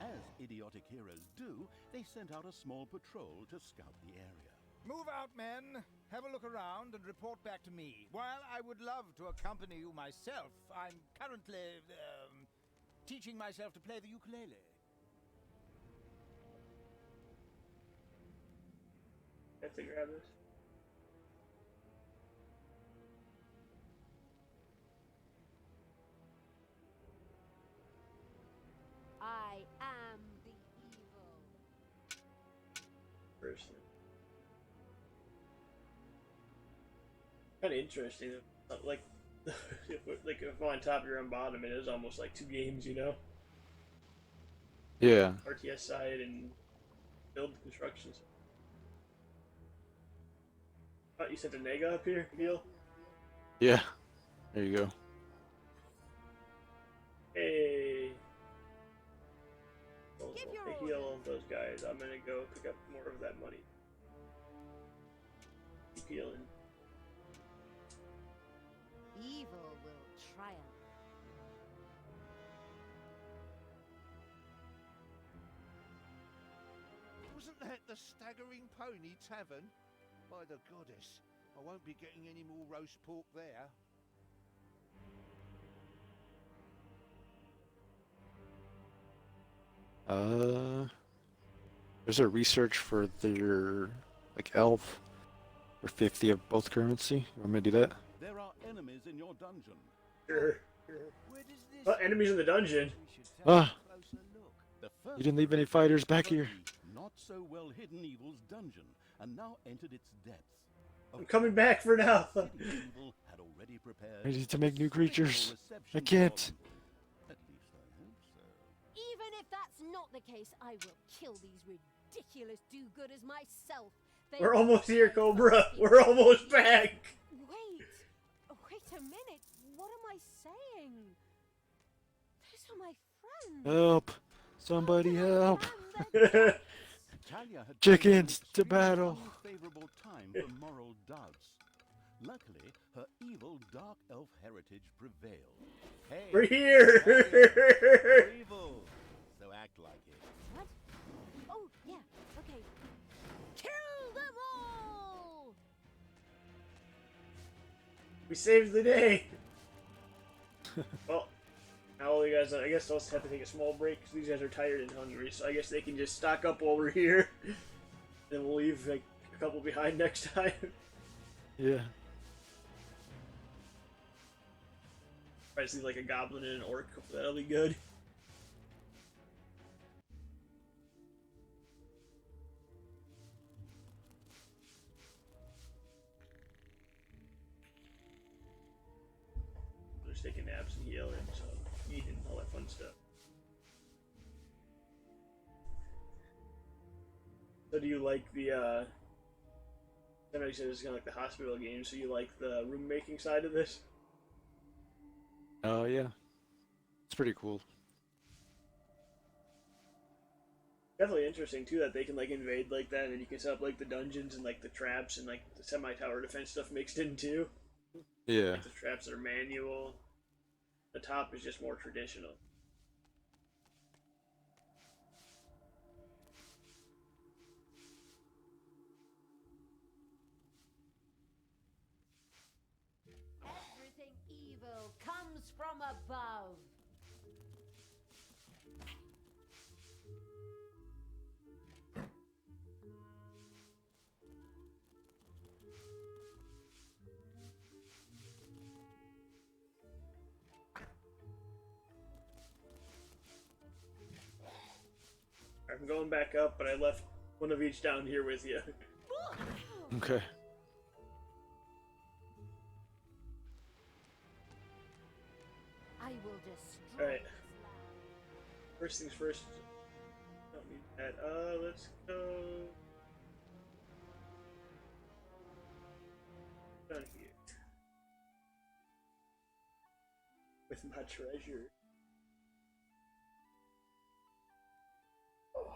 Speaker 3: As idiotic heroes do, they sent out a small patrol to scout the area.
Speaker 6: Move out, men! have a look around and report back to me. While I would love to accompany you myself, I'm currently teaching myself to play the ukulele.
Speaker 2: I have to grab this.
Speaker 5: I am the evil.
Speaker 2: First. Kind of interesting. Like, like if I'm on top, you're on bottom. It is almost like 2 games, you know.
Speaker 1: Yeah.
Speaker 2: RTS side and build constructions. Oh, you sent a nega up here, Neil?
Speaker 1: Yeah. There you go.
Speaker 2: Hey. Well,
Speaker 5: Give your
Speaker 2: to heal
Speaker 5: orders.
Speaker 2: those guys, I'm gonna go pick up more of that money. Keep healing.
Speaker 5: Evil will triumph.
Speaker 7: Wasn't that the Staggering Pony Tavern? By the goddess, I won't be getting any more roast pork there.
Speaker 1: There's a research for their like elf for 50 of both currency. You want me to do that?
Speaker 4: There are enemies in your dungeon.
Speaker 2: Sure.
Speaker 6: Where does this
Speaker 2: Oh, enemies in the dungeon.
Speaker 6: We should take
Speaker 1: Ah.
Speaker 6: a closer look.
Speaker 4: The first
Speaker 1: You didn't leave any fighters back
Speaker 4: of the
Speaker 1: here.
Speaker 4: not so well hidden evil's dungeon, and now entered its depths.
Speaker 2: I'm coming back for now.
Speaker 4: City Evil had already prepared
Speaker 1: I need to make new creatures.
Speaker 4: reception
Speaker 1: I can't.
Speaker 4: for them. At least I hope so.
Speaker 5: Even if that's not the case, I will kill these ridiculous do-gooders myself. They
Speaker 2: We're almost here, Cobra. We're almost back.
Speaker 5: Wait a minute. What am I saying? Those are my friends.
Speaker 1: Help! Somebody
Speaker 5: How can I
Speaker 1: help!
Speaker 5: stand their
Speaker 4: Talia had
Speaker 1: Chickens
Speaker 4: chosen an
Speaker 1: to
Speaker 4: extremely
Speaker 1: battle.
Speaker 4: unfavorable time for moral doubts. Luckily, her evil dark elf heritage prevailed. Hey,
Speaker 2: We're here.
Speaker 4: you're evil, so act like it.
Speaker 5: What? Oh, yeah. Okay. Kill them all!
Speaker 2: We saved the day. Well, now all you guys, I guess I'll have to take a small break because these guys are tired and hungry. So I guess they can just stock up while we're here. Then we'll leave like a couple behind next time.
Speaker 1: Yeah.
Speaker 2: I just leave like a goblin and an orc. That'll be good. They're just taking naps and healing, so eating, all that fun stuff. So do you like the, I know you said this is kind of like the hospital game, so you like the room making side of this?
Speaker 1: Oh yeah. It's pretty cool.
Speaker 2: Definitely interesting too that they can like invade like that, and you can set up like the dungeons and like the traps and like the semi-tower defense stuff mixed in too.
Speaker 1: Yeah.
Speaker 2: Like the traps that are manual. The top is just more traditional.
Speaker 5: Everything evil comes from above.
Speaker 2: I'm going back up, but I left one of each down here with you.
Speaker 1: Okay.
Speaker 5: I will destroy
Speaker 2: Alright.
Speaker 5: this land.
Speaker 2: First things first. Don't need that. Let's go down here with my treasure. Oh.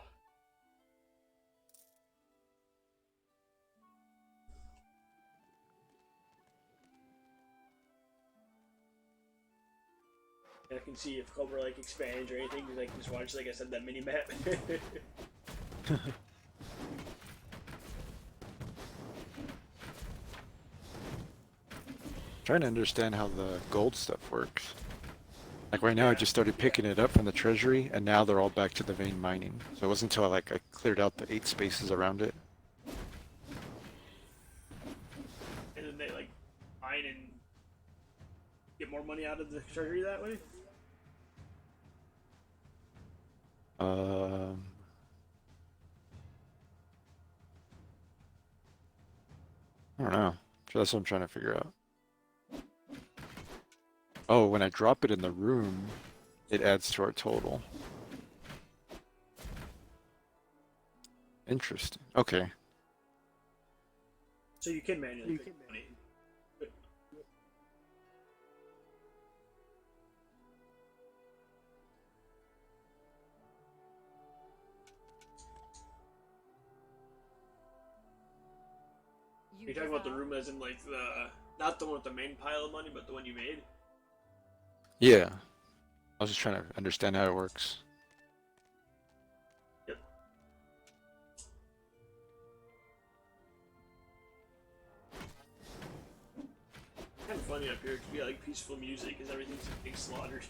Speaker 2: I can see if Cobra like expands or anything, because I can just watch, like I said, that mini map.
Speaker 1: Trying to understand how the gold stuff works. Like right now, I
Speaker 2: Yeah.
Speaker 1: just started picking it up from the treasury, and now they're all back to the vein mining. So it wasn't until I cleared out the 8 spaces around it.
Speaker 2: And then they like mine and get more money out of the treasury that way.
Speaker 1: Um, I don't know. That's what I'm trying to figure out. Oh, when I drop it in the room, it adds to our total. Interesting. Okay.
Speaker 2: So you can manually pick money. You're talking about the room as in like the not the one with the main pile of money, but the one you made.
Speaker 1: Yeah. I was just trying to understand how it works.
Speaker 2: Yep. Kind of funny up here to be like peaceful music because everything's being slaughtered.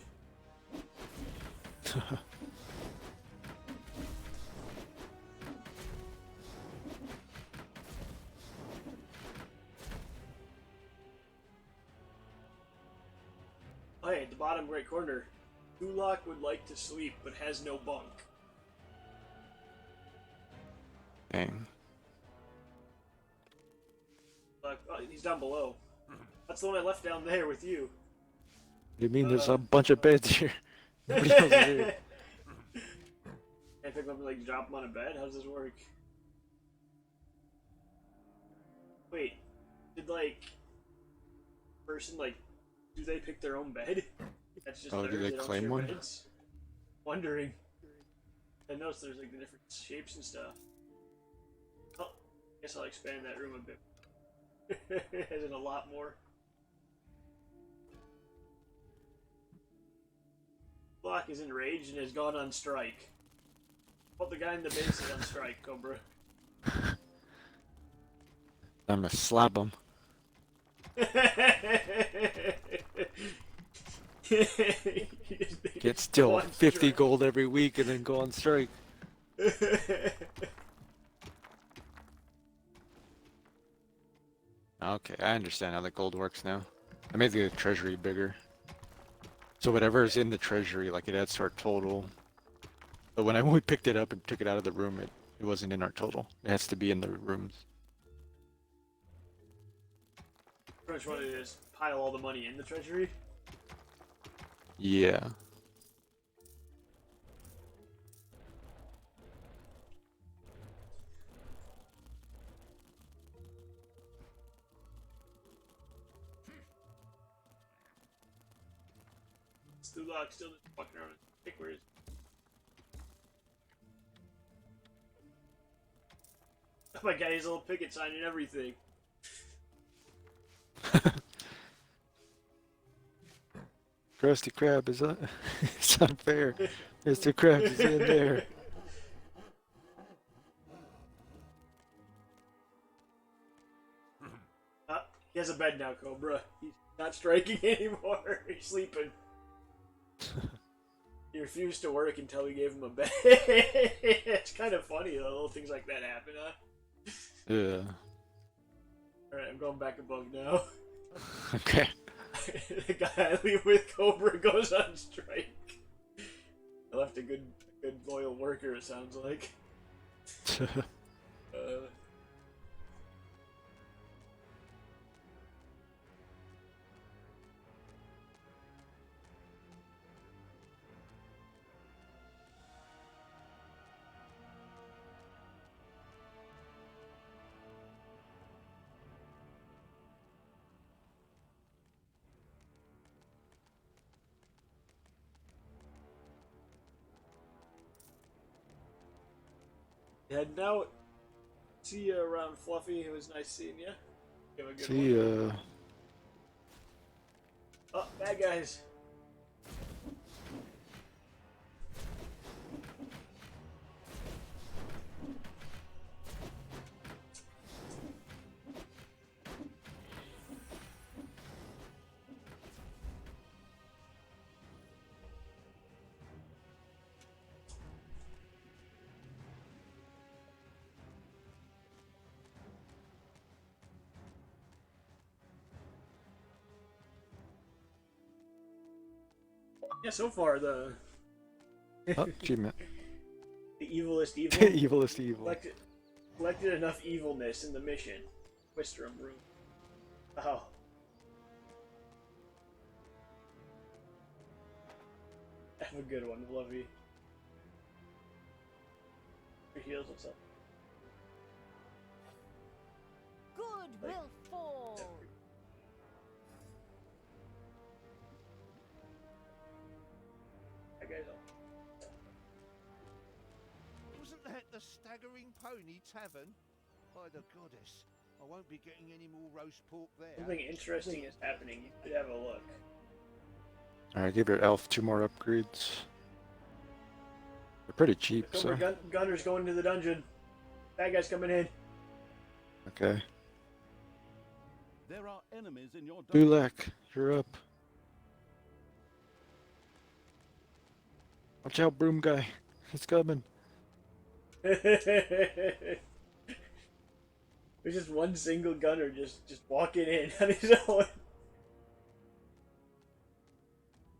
Speaker 2: Oh, hey, at the bottom right corner, Gulak would like to sleep but has no bunk.
Speaker 1: Dang.
Speaker 2: Oh, he's down below. That's the one I left down there with you.
Speaker 1: You mean there's a bunch of beds here? Nobody else is here.
Speaker 2: Can I pick him up and like drop him on a bed? How does this work? Wait, did like person like do they pick their own bed? That's just
Speaker 1: Oh,
Speaker 2: theirs,
Speaker 1: do they
Speaker 2: don't
Speaker 1: claim
Speaker 2: share
Speaker 1: one?
Speaker 2: beds? Wondering. I noticed there's like the different shapes and stuff. Oh, guess I'll expand that room a bit. As in a lot more. Block is enraged and has gone on strike. Well, the guy in the base is on strike, Cobra.
Speaker 1: I'm gonna slap him. Get still 50 gold every week and then go on strike. Okay, I understand how the gold works now. I made the treasury bigger. So whatever is in the treasury, like it adds to our total. But when we picked it up and took it out of the room, it wasn't in our total. It has to be in the rooms.
Speaker 2: Pretty much what it is, pile all the money in the treasury.
Speaker 1: Yeah.
Speaker 2: Stulok still just fucking around. Pick where is. Oh my god, he's a little picket sign and everything.
Speaker 1: Krusty Krab is it's unfair. Mr. Krabs is in there.
Speaker 2: He has a bed now, Cobra. He's not striking anymore. He's sleeping. He refused to work until we gave him a bed. It's kind of funny, though. Little things like that happen, huh?
Speaker 1: Yeah.
Speaker 2: Alright, I'm going back above now.
Speaker 1: Okay.
Speaker 2: The guy I leave with Cobra goes on strike. I left a good loyal worker, it sounds like. Heading out. See you around, Fluffy. It was nice seeing you. Have a good
Speaker 1: See
Speaker 2: one. Oh, bad guys. Yeah, so far the
Speaker 1: Oh, achievement.
Speaker 2: the evilest evil
Speaker 1: Evilest evil.
Speaker 2: collected enough evilness in the mission. Twistrum room. Oh. Have a good one, Fluffy. He heals himself.
Speaker 5: Good will fall.
Speaker 2: That guy's all.
Speaker 7: Wasn't that the Staggering Pony Tavern? By the goddess, I won't be getting any more roast pork there.
Speaker 2: Something interesting is happening. You should have a look.
Speaker 1: Alright, give your elf 2 more upgrades. They're pretty cheap, so.
Speaker 2: Gunner's going to the dungeon. Bad guy's coming in.
Speaker 1: Okay.
Speaker 3: There are enemies in your dungeon.
Speaker 1: Dulak, you're up. Watch out, broom guy. He's coming.
Speaker 2: There's just one single gunner just walking in on his own.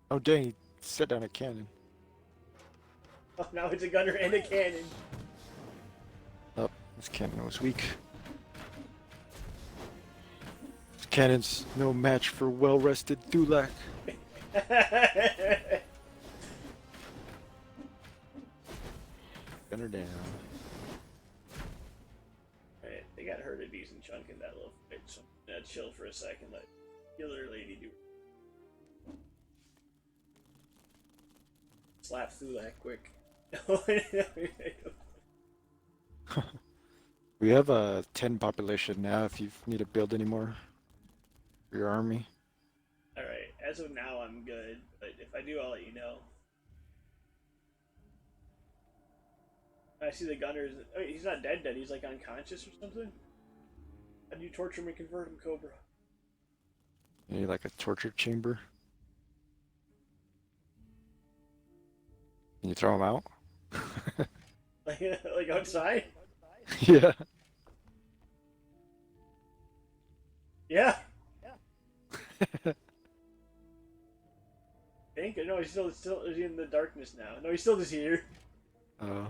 Speaker 1: Oh dang, he set down a cannon.
Speaker 2: Oh, now it's a gunner and a cannon.
Speaker 1: Oh, this cannon was weak. This cannon's no match for well-rested Dulak. Gunner down.
Speaker 2: Alright, they got hurt a decent chunk in that little fight, so I'm gonna chill for a second, let killer lady do. Slap through that quick.
Speaker 1: We have a 10 population now if you need to build any more for your army.
Speaker 2: Alright, as of now I'm good, but if I do I'll let you know. I see the gunners. Oh, he's not dead, he's like unconscious or something? How do you torture him and convert him, Cobra?
Speaker 1: You need like a torture chamber. Can you throw him out?
Speaker 2: Like outside?
Speaker 1: Yeah.
Speaker 2: Yeah. Think? No, he's still is he in the darkness now? No, he's still just here.
Speaker 1: Oh.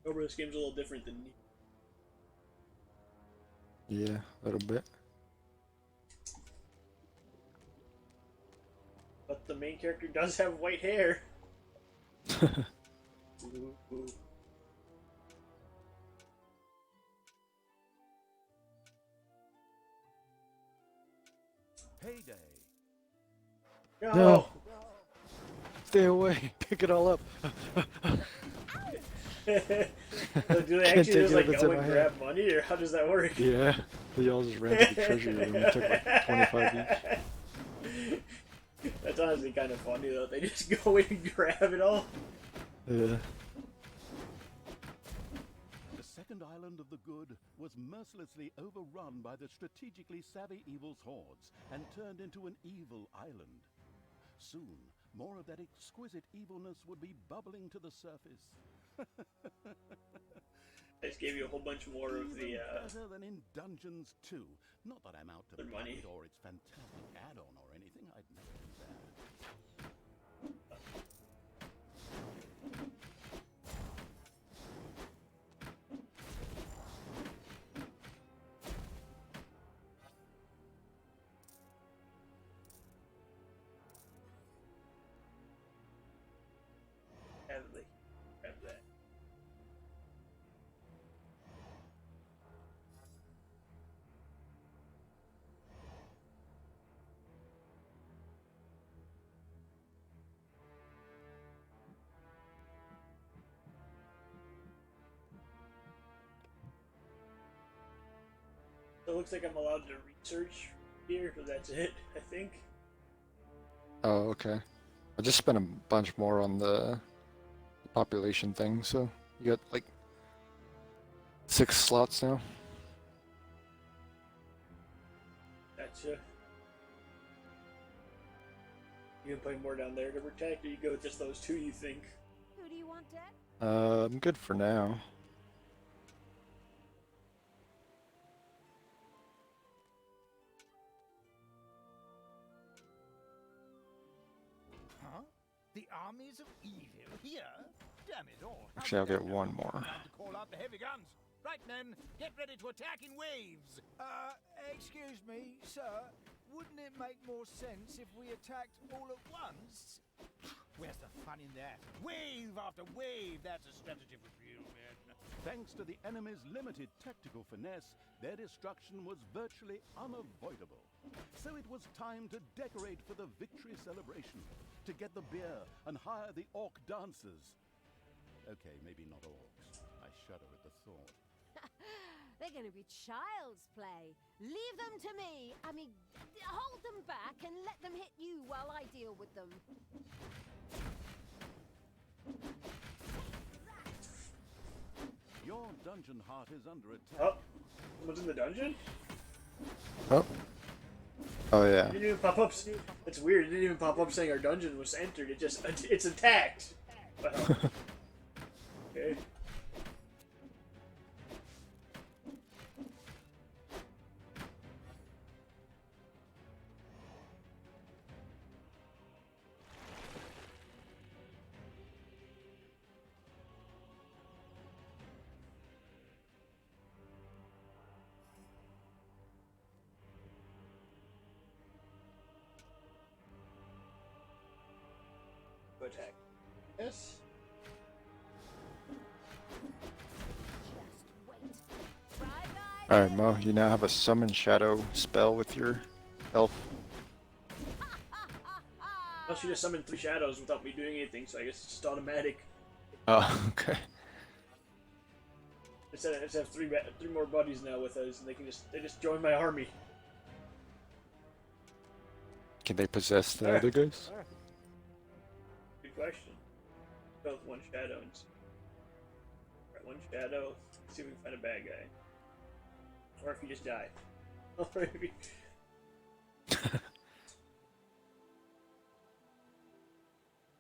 Speaker 2: Cobra, this game's a little different than
Speaker 1: Yeah, a little bit.
Speaker 2: but the main character does have white hair. Ooh, ooh.
Speaker 3: Payday.
Speaker 1: No. Stay away. Pick it all up.
Speaker 2: So do they
Speaker 1: Can't
Speaker 2: actually
Speaker 1: take
Speaker 2: just
Speaker 1: it
Speaker 2: like
Speaker 1: if it's
Speaker 2: go
Speaker 1: in
Speaker 2: and
Speaker 1: my
Speaker 2: grab money, or how does that work?
Speaker 1: Yeah. They all just ran to the treasury room and took like 25 each.
Speaker 2: That's honestly kind of funny though. They just go in and grab it all.
Speaker 1: Yeah.
Speaker 3: The second island of the good was mercilessly overrun by the strategically savvy evil's hordes and turned into an evil island. Soon, more of that exquisite evilness would be bubbling to the surface.
Speaker 2: I just gave you a whole bunch more of the
Speaker 3: better than in Dungeons 2. Not that I'm out to
Speaker 2: their
Speaker 3: plug
Speaker 2: money.
Speaker 3: it or its fantastic add-on or anything. I'd never do that.
Speaker 2: heavily. Grab that. it looks like I'm allowed to research here, but that's it, I think.
Speaker 1: Oh, okay. I just spent a bunch more on the population thing, so you got like 6 slots now.
Speaker 2: Gotcha. You gonna put more down there to protect, or you go with just those two, you think?
Speaker 5: Who do you want dead?
Speaker 1: I'm good for now.
Speaker 6: Huh? The armies of evil here? Damn it all. How
Speaker 1: Actually, I'll
Speaker 6: did
Speaker 1: get
Speaker 6: that
Speaker 1: one
Speaker 6: happen?
Speaker 1: more.
Speaker 6: Time to call out the heavy guns. Right, men, get ready to attack in waves. Excuse me, sir. Wouldn't it make more sense if we attacked all at once? Where's the fun in that? Wave after wave, that's a strategy for real men.
Speaker 3: Thanks to the enemy's limited tactical finesse, their destruction was virtually unavoidable. So it was time to decorate for the victory celebration, to get the beer and hire the orc dancers. Okay, maybe not orcs. I shudder at the thought.
Speaker 5: They're going to be child's play. Leave them to me. I mean, hold them back and let them hit you while I deal with them.
Speaker 3: Your dungeon heart is under attack.
Speaker 2: Oh, someone's in the dungeon?
Speaker 1: Oh. Oh yeah.
Speaker 2: It didn't even pop up. It's weird. It didn't even pop up saying our dungeon was entered. It's attacked. Wow. Okay. Attack. Yes.
Speaker 5: Just wait. Right, guys?
Speaker 1: Alright, Mo, you now have a summon shadow spell with your elf.
Speaker 2: Well, she just summoned 3 shadows without me doing anything, so I guess it's just automatic.
Speaker 1: Oh, okay.
Speaker 2: Instead, I just have 3 more buddies now with us, and they just join my army.
Speaker 1: Can they possess the other guys?
Speaker 2: Good question. Go with 1 shadow and alright, 1 shadow. See if we can find a bad guy, or if he just died. Or if he...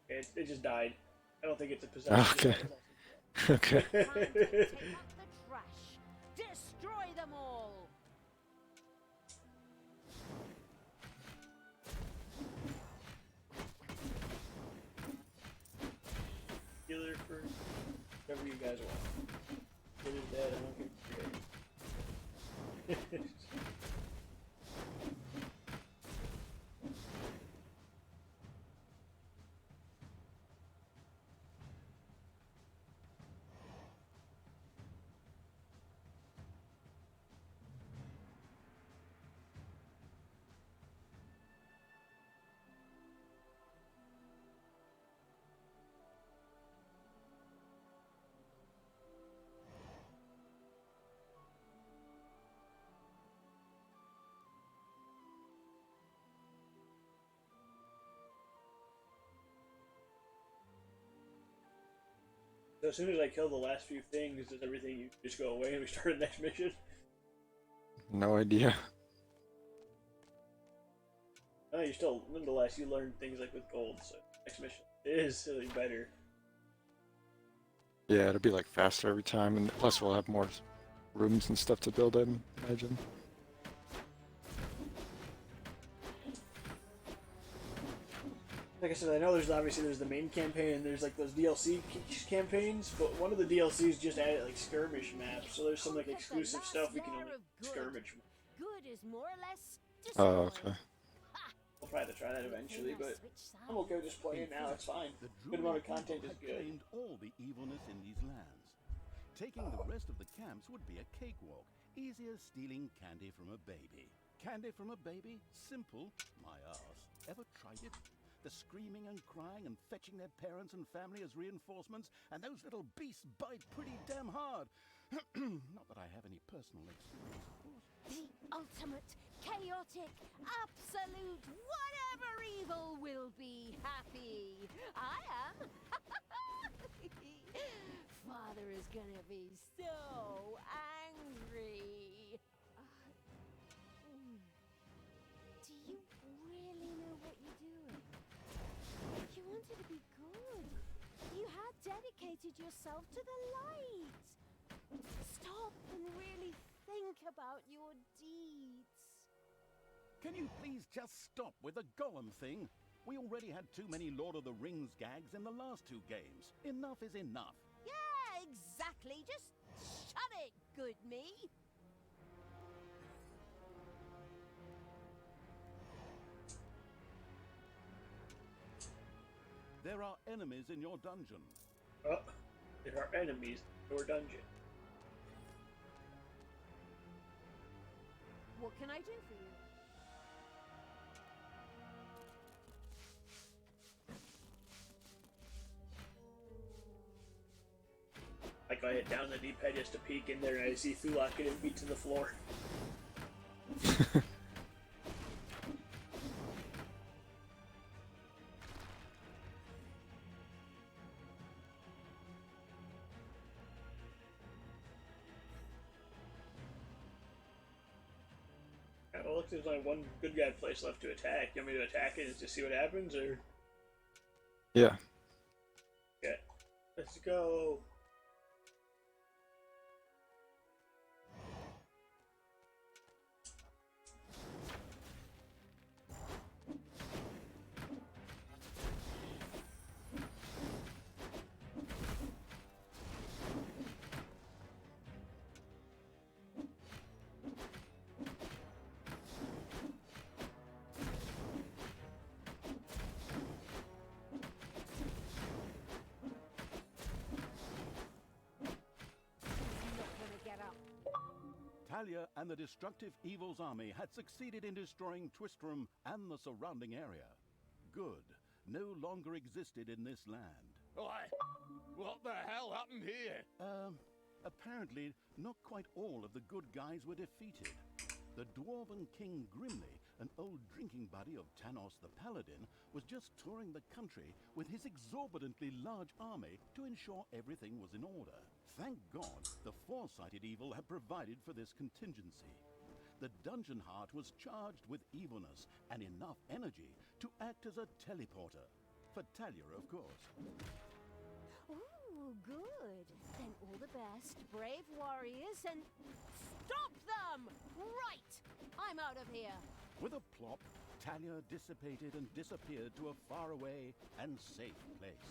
Speaker 2: Okay, it just died. I don't think it's a possession.
Speaker 1: Okay. Okay.
Speaker 5: Time to take out the trash. Destroy them all.
Speaker 2: Healer for whatever you guys want. Healer's dead. I don't give a shit. So as soon as I kill the last few things, does everything just go away and we start the next mission?
Speaker 1: No idea.
Speaker 2: No, you still, nonetheless, you learn things like with gold, so next mission is silly better.
Speaker 1: Yeah, it'll be like faster every time, and plus we'll have more rooms and stuff to build, I imagine.
Speaker 2: Like I said, I know there's the main campaign and there's like those DLC campaigns, but one of the DLCs just added like skirmish maps, so there's some like exclusive stuff we can only skirmish.
Speaker 5: Good is more or less
Speaker 1: Oh,
Speaker 5: destroyed.
Speaker 1: okay.
Speaker 2: I'll probably have to try that eventually, but I'm okay with just playing it now. It's fine. Good amount of content is good.
Speaker 3: Claimed all the evilness in these lands. Taking the rest of the camps would be a cakewalk, easy as stealing candy from a baby. Candy from a baby? Simple? My arse. Ever tried it? The screaming and crying and fetching their parents and family as reinforcements, and those little beasts bite pretty damn hard. Not that I have any personal experience, of course.
Speaker 5: The ultimate, chaotic, absolute, whatever evil will be happy. I am. Father is gonna be so angry. Do you really know what you're doing? You wanted to be good. You had dedicated yourself to the light. Stop and really think about your deeds.
Speaker 3: Can you please just stop with the golem thing? We already had too many Lord of the Rings gags in the last 2 games. Enough is enough.
Speaker 5: Yeah, exactly. Just shut it, good me.
Speaker 3: There are enemies in your dungeon.
Speaker 2: Oh, there are enemies in your dungeon.
Speaker 5: What can I do for you?
Speaker 2: Like I hit down the D-pad just to peek in there and I see Thulak getting beat to the floor. Well, looks like there's only one good guy place left to attack. You want me to attack it and just see what happens, or?
Speaker 1: Yeah.
Speaker 2: Okay. Let's go.
Speaker 3: Talia and the destructive Evil's army had succeeded in destroying Twistrum and the surrounding area. Good no longer existed in this land.
Speaker 7: Oi! What the hell happened here?
Speaker 3: Apparently, not quite all of the good guys were defeated. The Dwarven King Grimly, an old drinking buddy of Tanos the Paladin, was just touring the country with his exorbitantly large army to ensure everything was in order. Thank God, the foresighted evil had provided for this contingency. The dungeon heart was charged with evilness and enough energy to act as a teleporter. For Talia, of course.
Speaker 5: Ooh, good. Then all the best, brave warriors, and stop them! Right! I'm out of here.
Speaker 3: With a plop, Talia dissipated and disappeared to a faraway and safe place.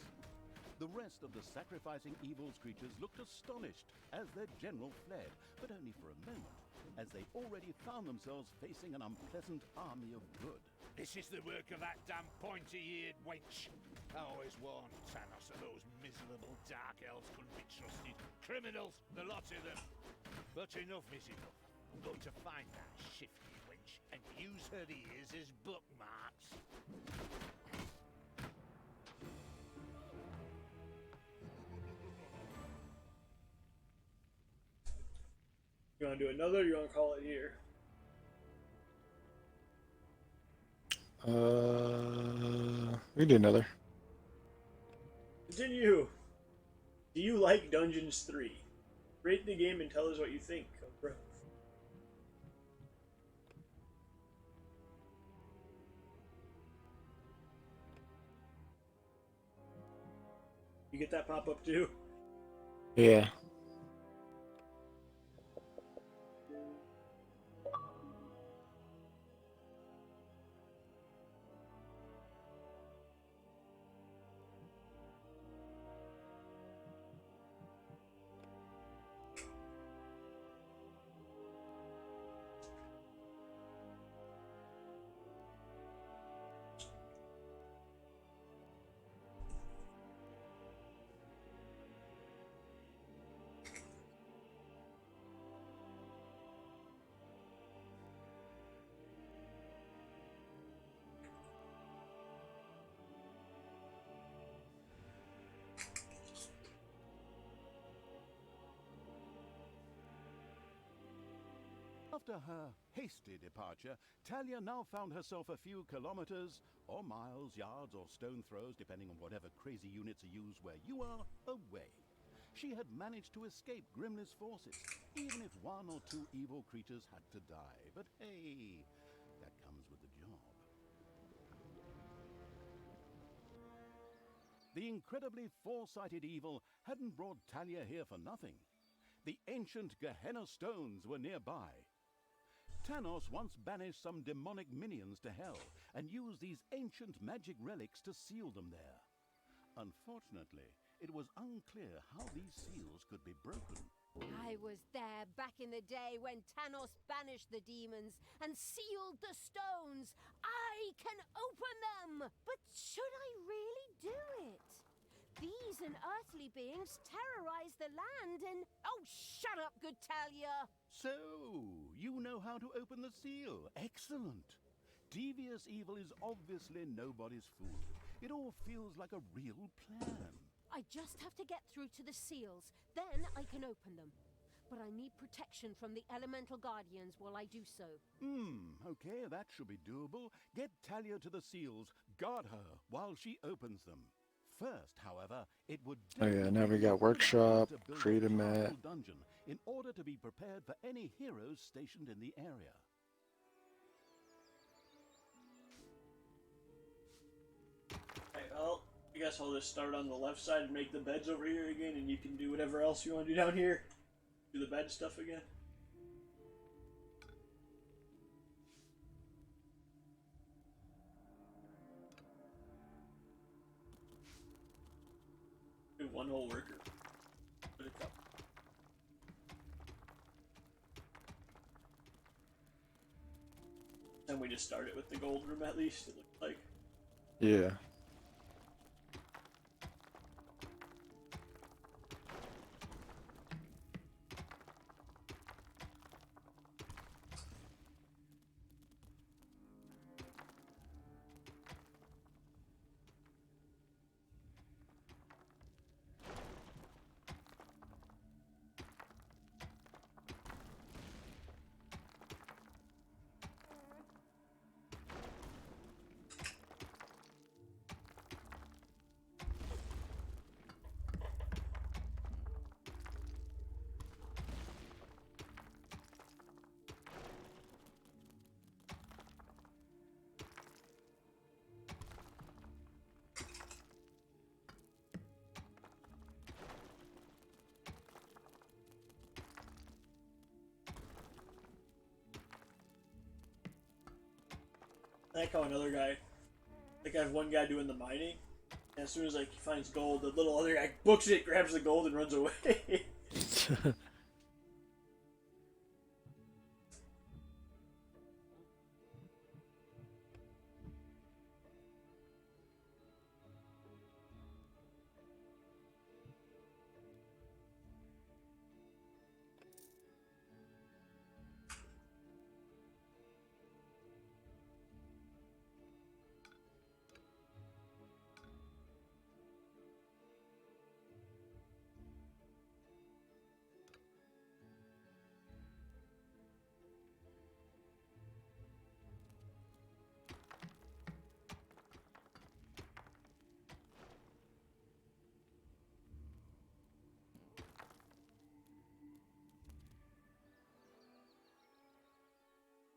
Speaker 3: The rest of the sacrificing evil's creatures looked astonished as their general fled, but only for a moment, as they already found themselves facing an unpleasant army of good.
Speaker 7: This is the work of that damn pointy-eared wench. I always warned Thanos that those miserable dark elves couldn't be trusted. Criminals, the lot of them. But enough is enough. I'm going to find that shifty wench and use her ears as bookmarks.
Speaker 2: You want to do another, or you want to call it here?
Speaker 1: We do another.
Speaker 2: Continue. Do you like Dungeons 3? Rate the game and tell us what you think of growth. You get that pop up too?
Speaker 1: Yeah.
Speaker 3: After her hasty departure, Talia now found herself a few kilometers, or miles, yards, or stone throws, depending on whatever crazy units are used where you are, away. She had managed to escape Grimly's forces, even if one or two evil creatures had to die. But hey, that comes with the job. The incredibly foresighted evil hadn't brought Talia here for nothing. The ancient Gehenna stones were nearby. Tanos once banished some demonic minions to hell and used these ancient magic relics to seal them there. Unfortunately, it was unclear how these seals could be broken.
Speaker 5: I was there back in the day when Tanos banished the demons and sealed the stones. I can open them! But should I really do it? These unearthly beings terrorize the land and... Oh, shut up, good Talia!
Speaker 3: So, you know how to open the seal. Excellent. Devious evil is obviously nobody's fool. It all feels like a real plan.
Speaker 5: I just have to get through to the seals. Then I can open them. But I need protection from the elemental guardians while I do so.
Speaker 3: Okay, that should be doable. Get Talia to the seals. Guard her while she opens them. First, however, it would...
Speaker 1: Oh yeah, now we got workshop,
Speaker 3: to build
Speaker 1: create a
Speaker 3: powerful
Speaker 1: mat.
Speaker 3: dungeon in order to be prepared for any heroes stationed in the area.
Speaker 2: Alright, well, I guess I'll just start on the left side and make the beds over here again, and you can do whatever else you want to do down here. Do the bed stuff again. Do one whole worker. Put it up. And we just start it with the gold room at least, it looks like.
Speaker 1: Yeah.
Speaker 2: I like how another guy, like I have one guy doing the mining, and as soon as like he finds gold, the little other guy books it, grabs the gold, and runs away.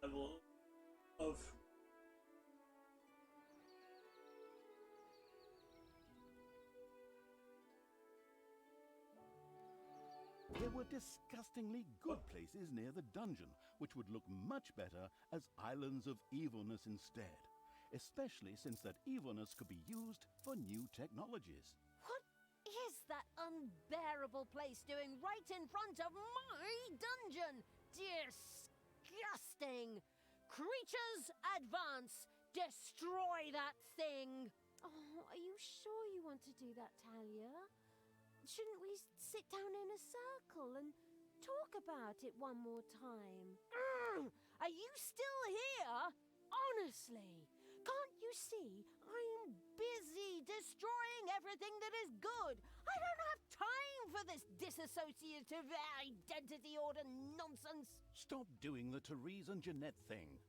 Speaker 2: Level of
Speaker 3: There were disgustingly good places near the dungeon, which would look much better as islands of evilness instead, especially since that evilness could be used for new technologies.
Speaker 5: What is that unbearable place doing right in front of my dungeon? Disgusting! Creatures, advance! Destroy that thing! Oh, are you sure you want to do that, Talia? Shouldn't we sit down in a circle and talk about it one more time? Are you still here? Honestly, Can't you see? I am busy destroying everything that is good. I don't have time for this disassociative identity order nonsense.
Speaker 3: Stop doing the Therese and Jeanette thing.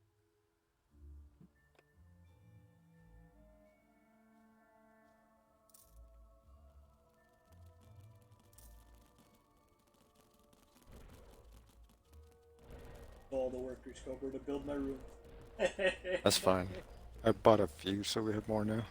Speaker 2: All the workers, Cobra, to build my room.
Speaker 1: That's fine. I bought a few, so we have more now.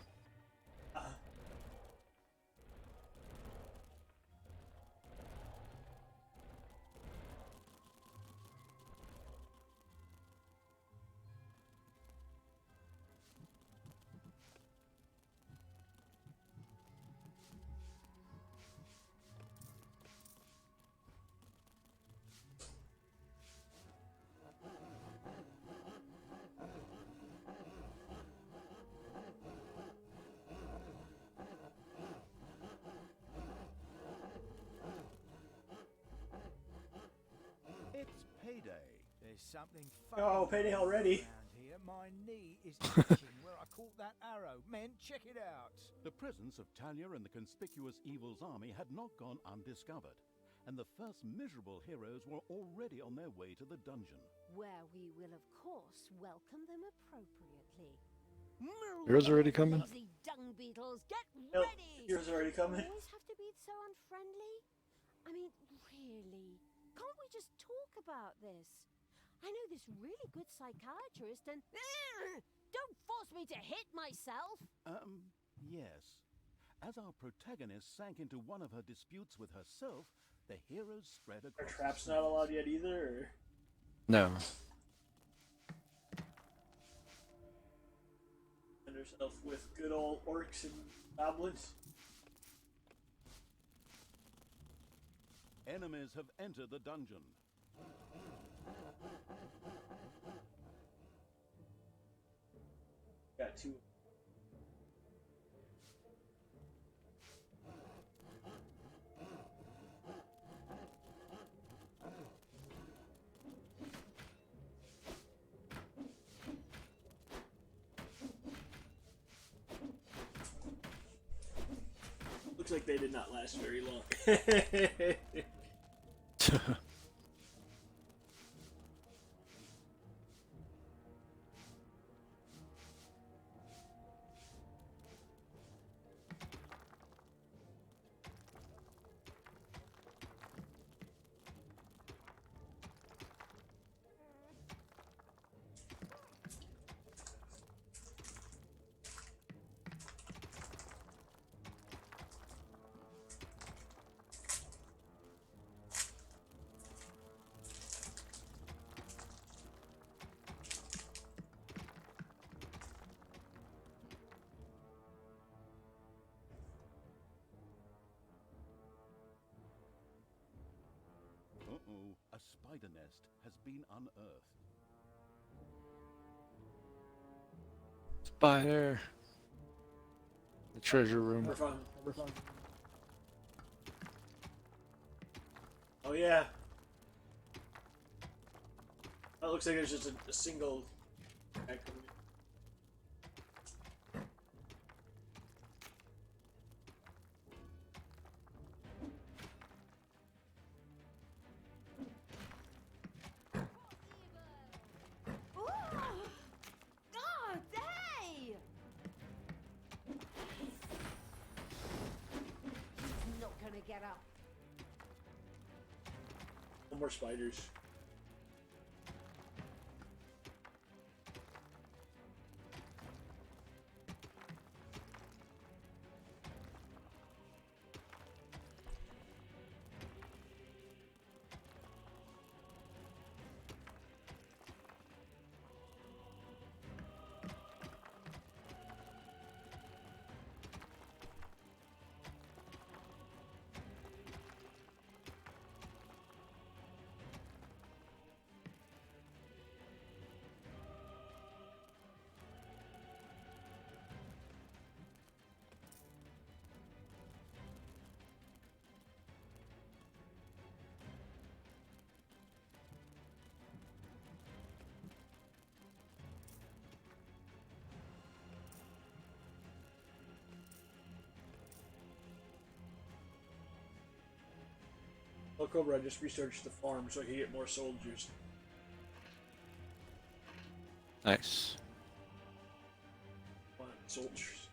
Speaker 3: It's payday.
Speaker 6: There's something funny
Speaker 2: Oh, payday
Speaker 6: going
Speaker 2: already.
Speaker 6: around here. My knee is itching where I caught that arrow. Men, check it out.
Speaker 3: The presence of Talia and the conspicuous Evil's army had not gone undiscovered, and the first miserable heroes were already on their way to the dungeon.
Speaker 5: Where we will, of course, welcome them appropriately.
Speaker 1: Heroes already coming?
Speaker 5: Lazy dung beetles, get
Speaker 2: Nope,
Speaker 5: ready!
Speaker 2: heroes already coming.
Speaker 5: Always have to be so unfriendly? I mean, really? Can't we just talk about this? I know this really good psychiatrist and... Don't force me to hit myself!
Speaker 3: Yes. As our protagonist sank into one of her disputes with herself, the heroes spread
Speaker 2: Are
Speaker 3: across
Speaker 2: traps
Speaker 3: the
Speaker 2: not allowed
Speaker 3: seas.
Speaker 2: yet either? Or?
Speaker 1: No.
Speaker 2: And herself with good old orcs and goblins.
Speaker 3: Enemies have entered the dungeon.
Speaker 2: Got two. Looks like they did not last very long.
Speaker 3: Uh-oh, a spider nest has been unearthed.
Speaker 1: Spider. The treasure room.
Speaker 2: We're fine. We're fine. Oh yeah. That looks like there's just a single.
Speaker 5: God, hey! Not gonna get up.
Speaker 2: No more spiders. Well, Cobra, I just researched the farm so I can get more soldiers.
Speaker 1: Nice.
Speaker 2: Want soldiers.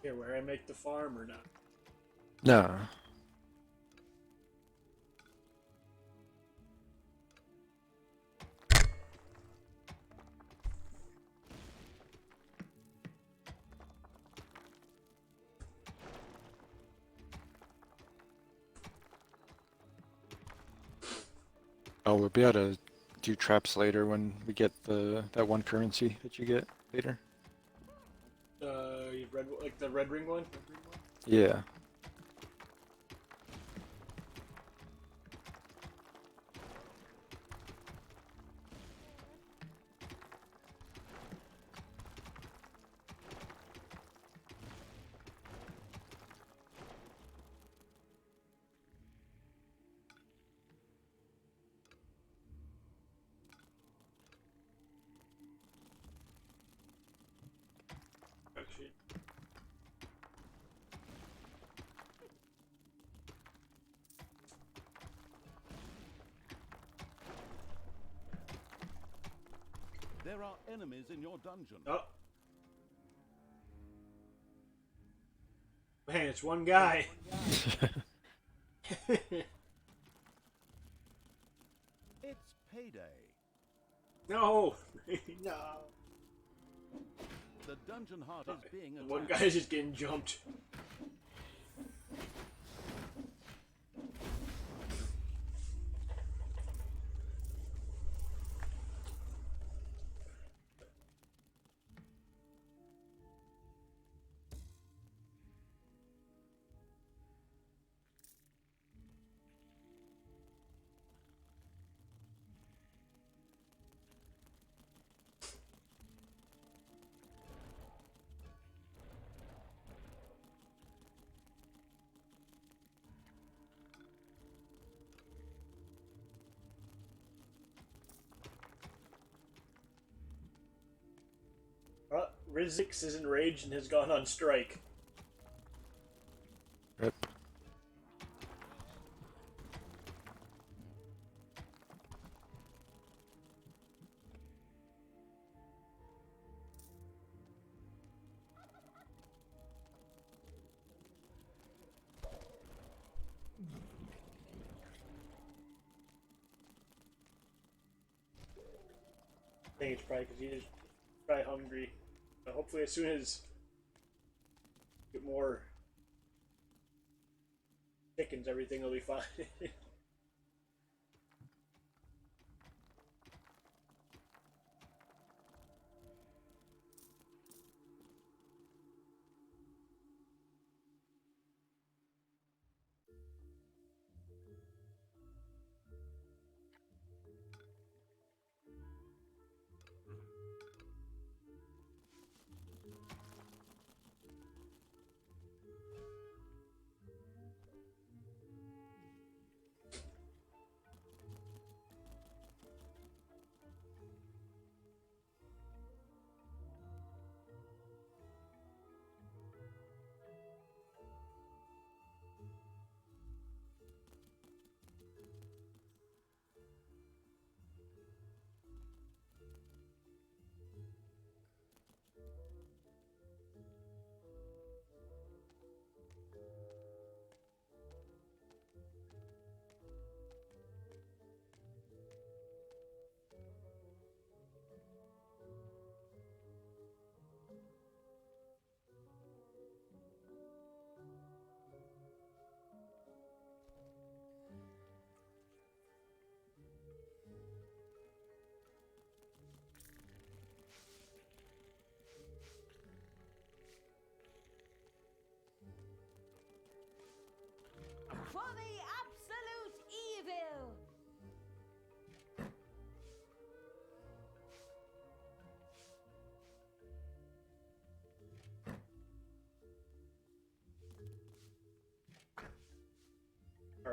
Speaker 2: Here, where I make the farm or not?
Speaker 1: No. Oh, we'll be able to do traps later when we get that one currency that you get later.
Speaker 2: You red like the red ring one?
Speaker 1: Yeah.
Speaker 2: Actually,
Speaker 3: There are enemies in your dungeon.
Speaker 2: oh. Man, it's one guy.
Speaker 3: It's payday.
Speaker 2: No, no.
Speaker 3: The dungeon heart is being attacked.
Speaker 2: One guy's just getting jumped. Rizix is enraged and has gone on strike.
Speaker 1: Rip.
Speaker 2: I think it's probably because he's probably hungry. But hopefully, as soon as get more chickens, everything will be fine.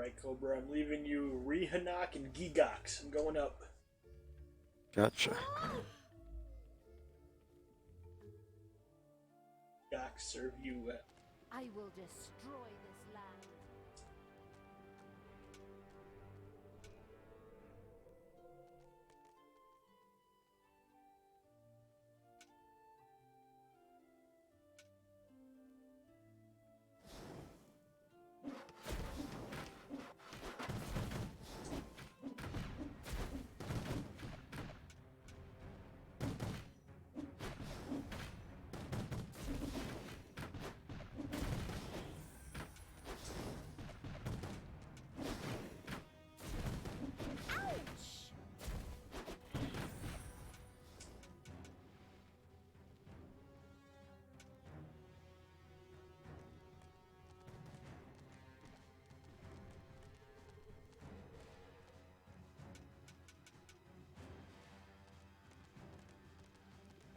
Speaker 2: Alright, Cobra, I'm leaving you Rihanok and Gigox. I'm going up.
Speaker 1: Gotcha.
Speaker 2: Gigox serve you well.
Speaker 5: I will destroy this land. Ouch!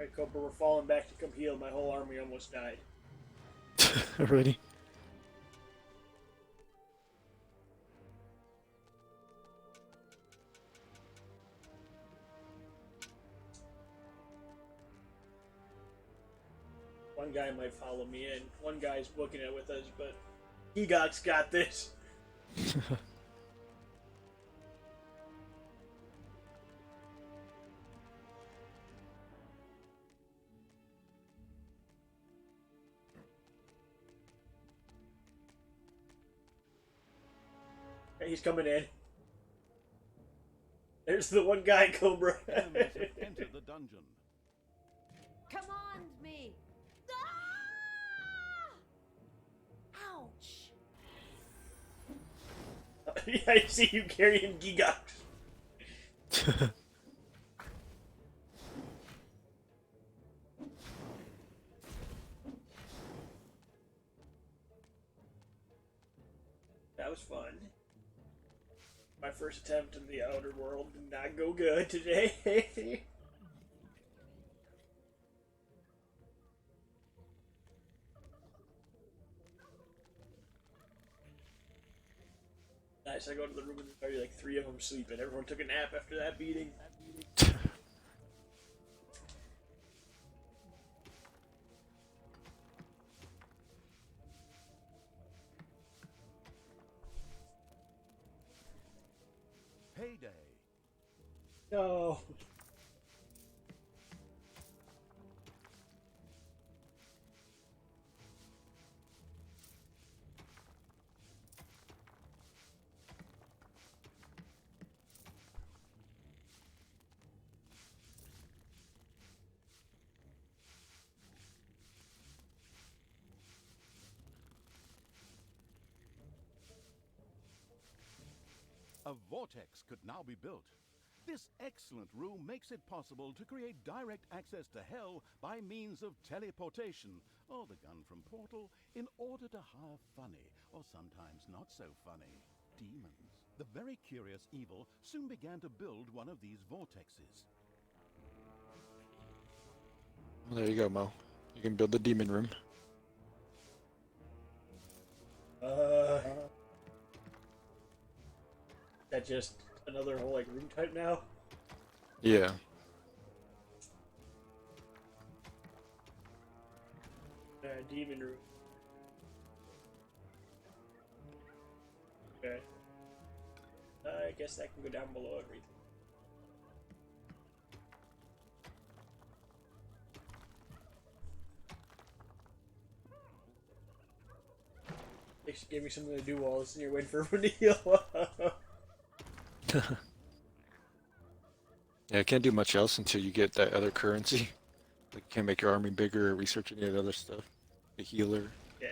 Speaker 2: Alright, Cobra, we're falling back to come heal. My whole army almost died.
Speaker 1: Already.
Speaker 2: One guy might follow me in. One guy's booking it with us, but Gigox got this. Okay, he's coming in. There's the one guy, Cobra.
Speaker 3: Enemies have entered the dungeon.
Speaker 5: Command me! Ah! Ouch!
Speaker 2: Yeah, I see you carrying Gigox. That was fun. My first attempt in the outer world did not go good today. Nice, I go to the room and there's already like 3 of them sleeping. Everyone took a nap after that beating.
Speaker 3: Payday.
Speaker 2: No.
Speaker 3: A vortex could now be built. This excellent room makes it possible to create direct access to hell by means of teleportation, or the gun from Portal, in order to hire funny, or sometimes not so funny, demons. The very curious evil soon began to build one of these vortexes.
Speaker 1: Well, there you go, Mo. You can build the demon room.
Speaker 2: That just another whole like room type now?
Speaker 1: Yeah.
Speaker 2: Demon room. Okay. I guess that can go down below everything. They should give me something to do while this and you're waiting for everyone to heal up.
Speaker 1: Yeah, I can't do much else until you get that other currency. Like, you can't make your army bigger or research any of the other stuff. The healer.
Speaker 2: Yeah.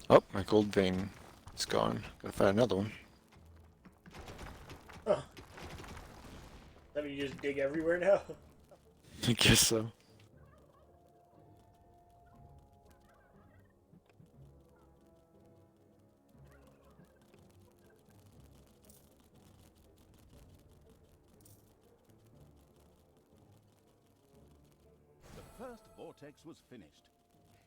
Speaker 1: Oh, my gold vein is gone. Gotta find another one.
Speaker 2: Huh. I mean, you just dig everywhere now.
Speaker 1: I guess so.
Speaker 3: The first vortex was finished.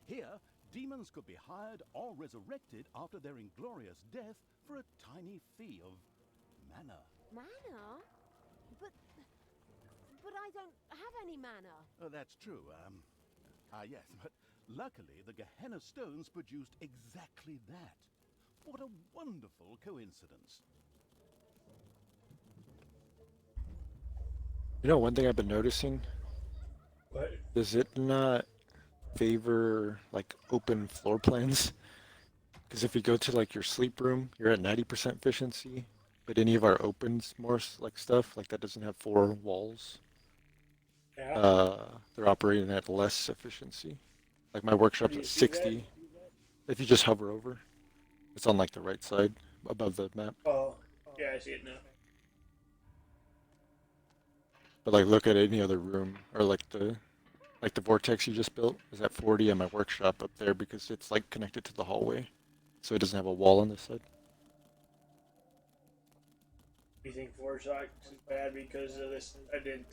Speaker 3: Here, demons could be hired or resurrected after their inglorious death for a tiny fee of mana.
Speaker 5: Mana? But I don't have any mana.
Speaker 3: That's true. Yes, but luckily the Gehenna stones produced exactly that. What a wonderful coincidence.
Speaker 1: You know, one thing I've been noticing,
Speaker 2: What?
Speaker 1: does it not favor like open floor plans? Because if you go to like your sleep room, you're at 90% efficiency, but any of our opens more like stuff like that doesn't have four walls,
Speaker 2: Yeah.
Speaker 1: they're operating at less efficiency. Like my
Speaker 2: Where
Speaker 1: workshop's
Speaker 2: do you
Speaker 1: at
Speaker 2: see that?
Speaker 1: 60. If you just hover over, it's on like the right side above the map.
Speaker 2: Oh, yeah, I see it now.
Speaker 1: But like look at any other room or like the vortex you just built is at 40 and my workshop up there because it's like connected to the hallway. So it doesn't have a wall on this side.
Speaker 2: You think Foresight is bad because of this? I did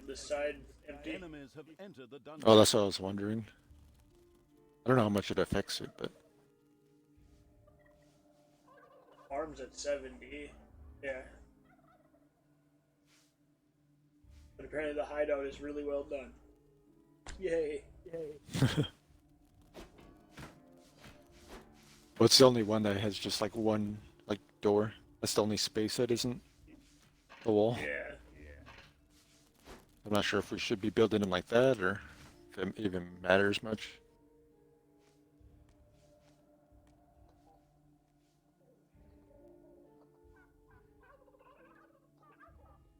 Speaker 2: this side empty.
Speaker 3: Enemies have entered the dungeon.
Speaker 1: Oh, that's what I was wondering. I don't know how much it affects it, but
Speaker 2: Arms at 70. Yeah. But apparently the hideout is really well done. Yay.
Speaker 1: well, it's the only one that has just like one like door. That's the only space that isn't the wall.
Speaker 2: Yeah.
Speaker 1: I'm not sure if we should be building them like that or if it even matters much.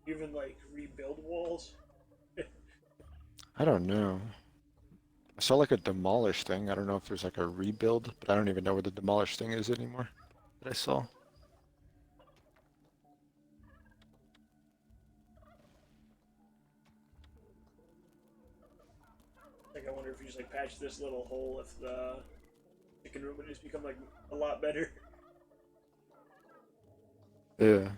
Speaker 2: Even like rebuild walls.
Speaker 1: I don't know. I saw like a demolish thing. I don't know if there's like a rebuild, but I don't even know where the demolish thing is anymore that I saw.
Speaker 2: Like I wonder if you just like patch this little hole, if the chicken room would just become like a lot better.
Speaker 1: Yeah.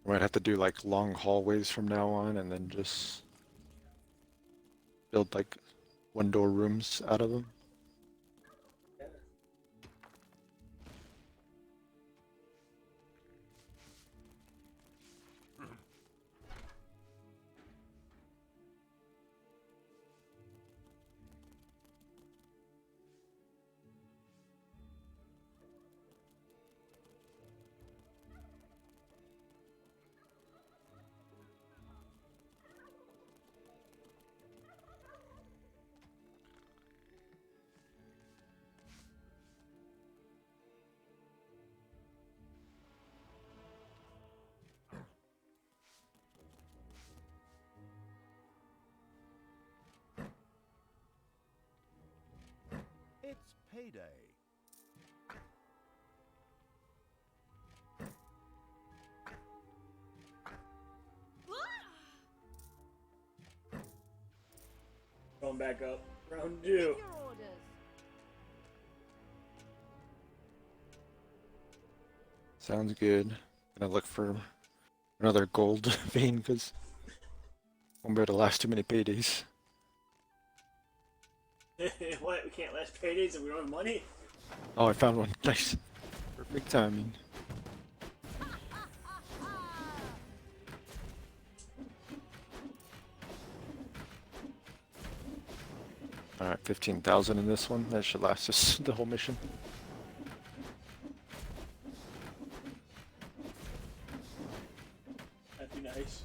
Speaker 1: I might have to do like long hallways from now on and then just build like one door rooms out of them.
Speaker 3: It's payday.
Speaker 2: Going back up. Round
Speaker 5: Give
Speaker 2: 2.
Speaker 5: your orders.
Speaker 1: Sounds good. Gonna look for another gold vein because won't be able to last too many paydays.
Speaker 2: What? We can't last paydays if we don't have money?
Speaker 1: Oh, I found one. Nice. Perfect timing. Alright, 15,000 in this one. That should last us the whole mission.
Speaker 2: That'd be nice.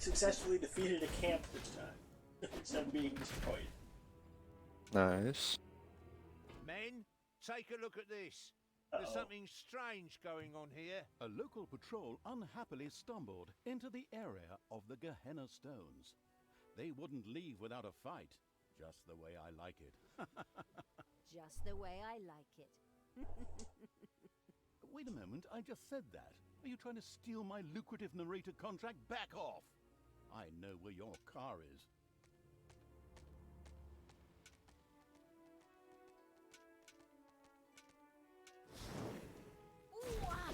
Speaker 2: successfully defeated a camp this time instead of being destroyed.
Speaker 1: Nice.
Speaker 7: Men, take a look at this. There's something strange going on here.
Speaker 3: A local patrol unhappily stumbled into the area of the Gehenna Stones. They wouldn't leave without a fight, just the way I like it.
Speaker 5: Just the way I like it.
Speaker 3: Wait a moment, I just said that. Are you trying to steal my lucrative narrator contract? Back off! I know where your car is.
Speaker 5: Ooh, ah.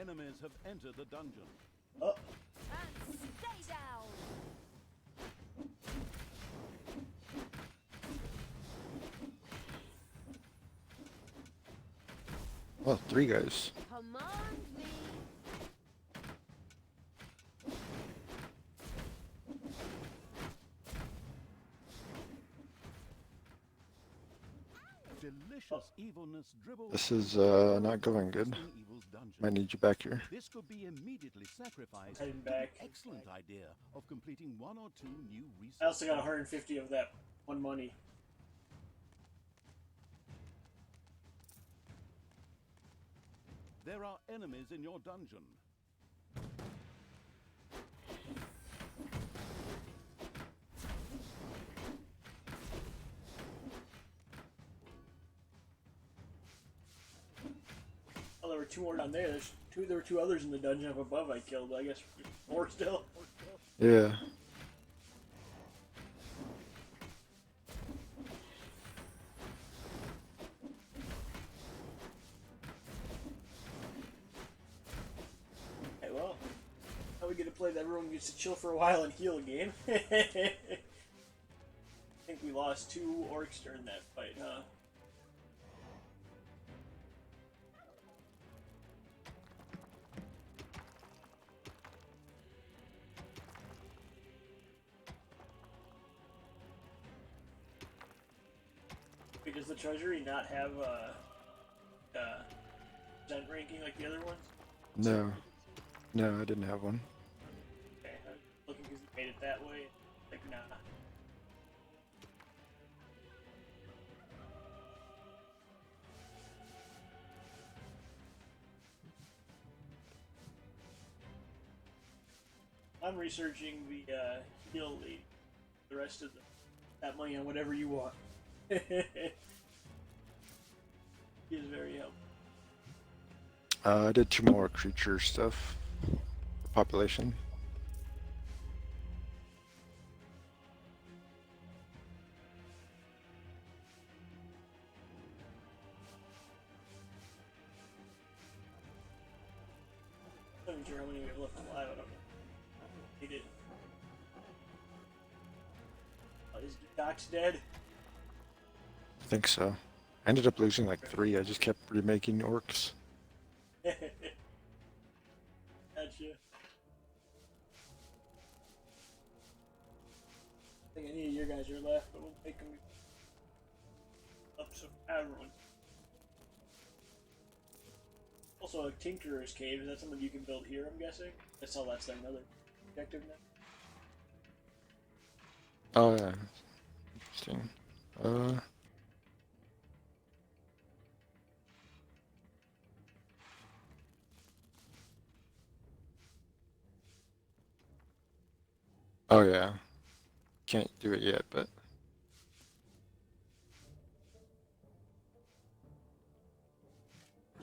Speaker 3: Enemies have entered the dungeon.
Speaker 2: Oh,
Speaker 5: And stay down!
Speaker 1: Oh, 3 guys.
Speaker 5: Command me!
Speaker 3: Delicious evilness dribbles.
Speaker 1: This is not going good.
Speaker 3: Evil's dungeon.
Speaker 1: Might need you back here.
Speaker 3: This could be immediately sacrificed.
Speaker 2: heading
Speaker 3: to
Speaker 2: back.
Speaker 3: the excellent idea of completing 1 or 2 new research.
Speaker 2: I also got 150 of that one money.
Speaker 3: There are enemies in your dungeon.
Speaker 2: Oh, there were 2 more down there. There were 2 others in the dungeon up above I killed. I guess 4 still.
Speaker 1: Yeah.
Speaker 2: Hey, well, now we get to play that everyone gets to chill for a while and heal again. I think we lost 2 orcs during that fight, huh? Does the treasury not have percent ranking like the other ones?
Speaker 1: No. No, I didn't have one.
Speaker 2: Okay, I'm looking because you made it that way. Like, nah. I'm researching the heal lead. The rest of that money on whatever you want. He is very helpful.
Speaker 1: I did 2 more creature stuff. Population.
Speaker 2: I'm not even sure how many we have left alive. I don't know. He did. Oh, is Doc's dead?
Speaker 1: I think so. I ended up losing like 3. I just kept remaking orcs.
Speaker 2: Gotcha. I think any of your guys are left, but we'll make them up so everyone. Also, a Tinkerer's Cave, is that something you can build here, I'm guessing? That's how that's another objective now.
Speaker 1: Oh yeah. Interesting. Oh yeah. Can't do it yet, but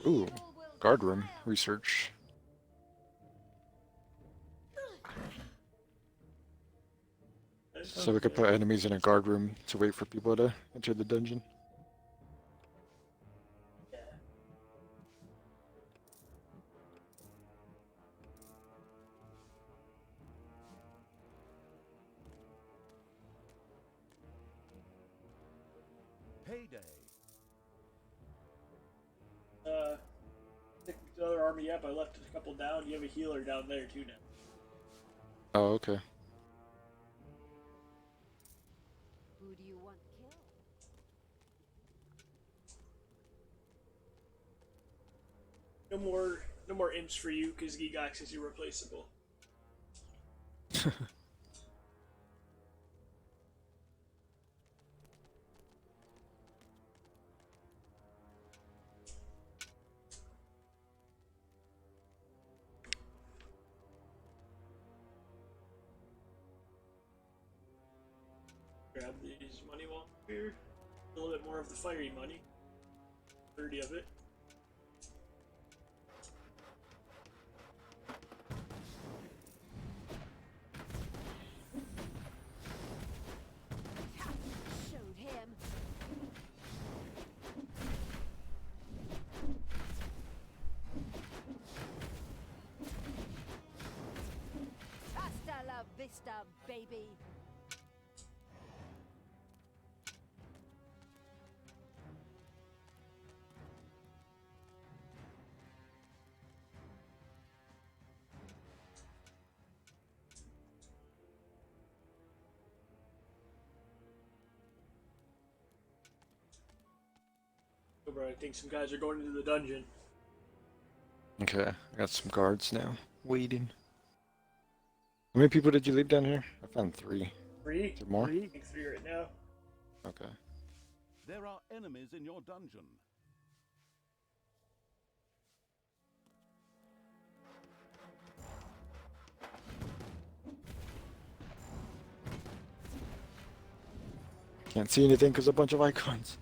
Speaker 1: ooh, guard room research. So we could put enemies in a guard room to wait for people to enter the dungeon.
Speaker 2: Yeah.
Speaker 3: Payday.
Speaker 2: Pick the other army up. I left a couple down. You have a healer down there too now.
Speaker 1: Oh, okay.
Speaker 5: Who do you want killed?
Speaker 2: no more imps for you because Gigax is irreplaceable. Grab these money while I'm here. A little bit more of the fiery money. 30 of it.
Speaker 5: Showed him. Hasta la vista, baby.
Speaker 2: Oh, bro, I think some guys are going into the dungeon.
Speaker 1: Okay, I got some guards now, waiting. How many people did you leave down here? I found 3.
Speaker 2: 3?
Speaker 1: Is there more?
Speaker 2: I think 3 right now.
Speaker 1: Okay.
Speaker 3: There are enemies in your dungeon.
Speaker 1: Can't see anything because a bunch of icons.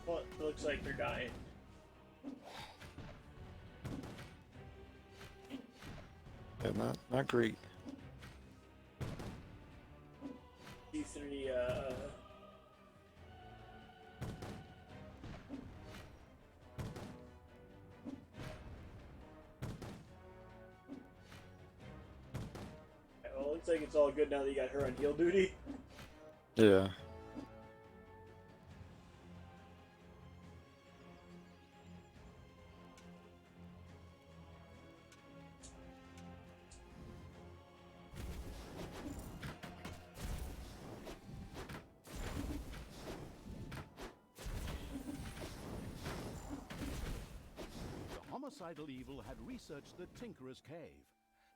Speaker 2: Well, it looks like they're dying.
Speaker 1: Yeah, not great.
Speaker 2: D3, well, it looks like it's all good now that you got her on heal duty.
Speaker 1: Yeah.
Speaker 3: The homicidal evil had researched the Tinkerer's Cave.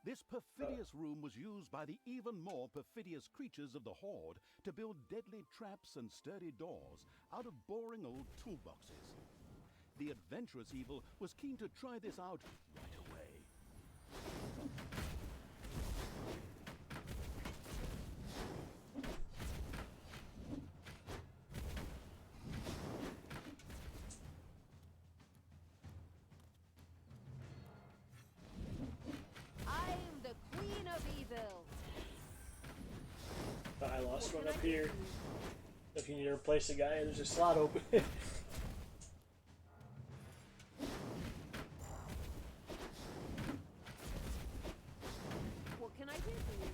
Speaker 3: This perfidious room was used by the even more perfidious creatures of the Horde to build deadly traps and sturdy doors out of boring old toolboxes. The adventurous evil was keen to try this out right away.
Speaker 5: I'm the queen of evil.
Speaker 2: I lost one up here. If you need to replace a guy, there's a slot open.
Speaker 5: What can I do for you?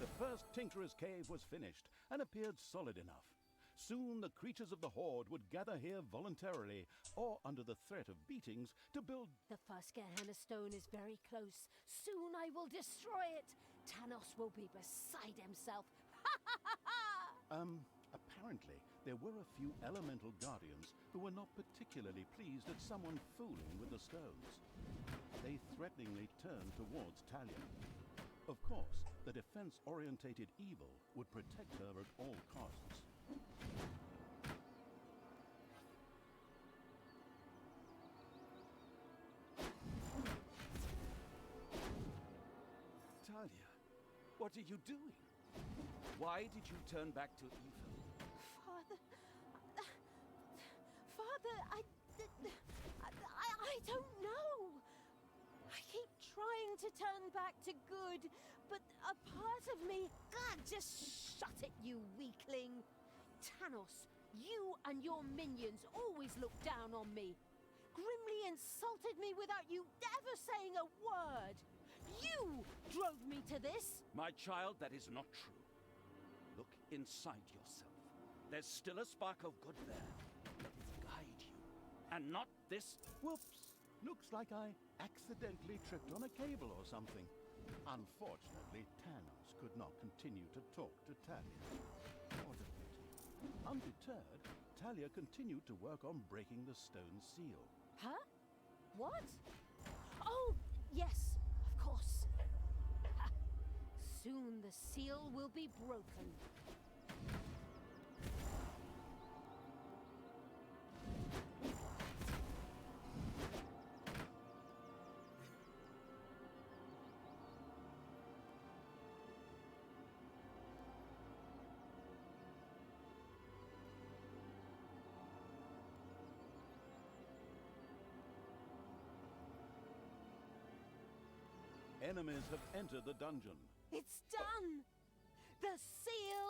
Speaker 3: The first Tinkerer's Cave was finished and appeared solid enough. Soon the creatures of the Horde would gather here voluntarily or under the threat of beatings to build.
Speaker 5: The Fuscarhana stone is very close. Soon I will destroy it. Tanos will be beside himself. Ha ha ha ha!
Speaker 3: Apparently, there were a few elemental guardians who were not particularly pleased at someone fooling with the stones. They threateningly turned towards Talia. Of course, the defense-orientated evil would protect her at all costs.
Speaker 6: Talia,
Speaker 4: What are you doing? Why did you turn back to evil?
Speaker 5: Father, Father, I don't know. I keep trying to turn back to good, but a part of me, God, just shut it, you weakling. Thanos, you and your minions always look down on me. Grimly insulted me without you ever saying a word. You drove me to this.
Speaker 4: My child, that is not true. Look inside yourself. There's still a spark of good there. Let it guide you. And not this.
Speaker 3: Whoops! Looks like I accidentally tripped on a cable or something. Unfortunately, Thanos could not continue to talk to Talia. What a pity. Undeterred, Talia continued to work on breaking the stone seal.
Speaker 5: Huh? What? Oh, yes, of course. Ha. Soon the seal will be broken.
Speaker 3: Enemies have entered the dungeon.
Speaker 5: It's done! The seal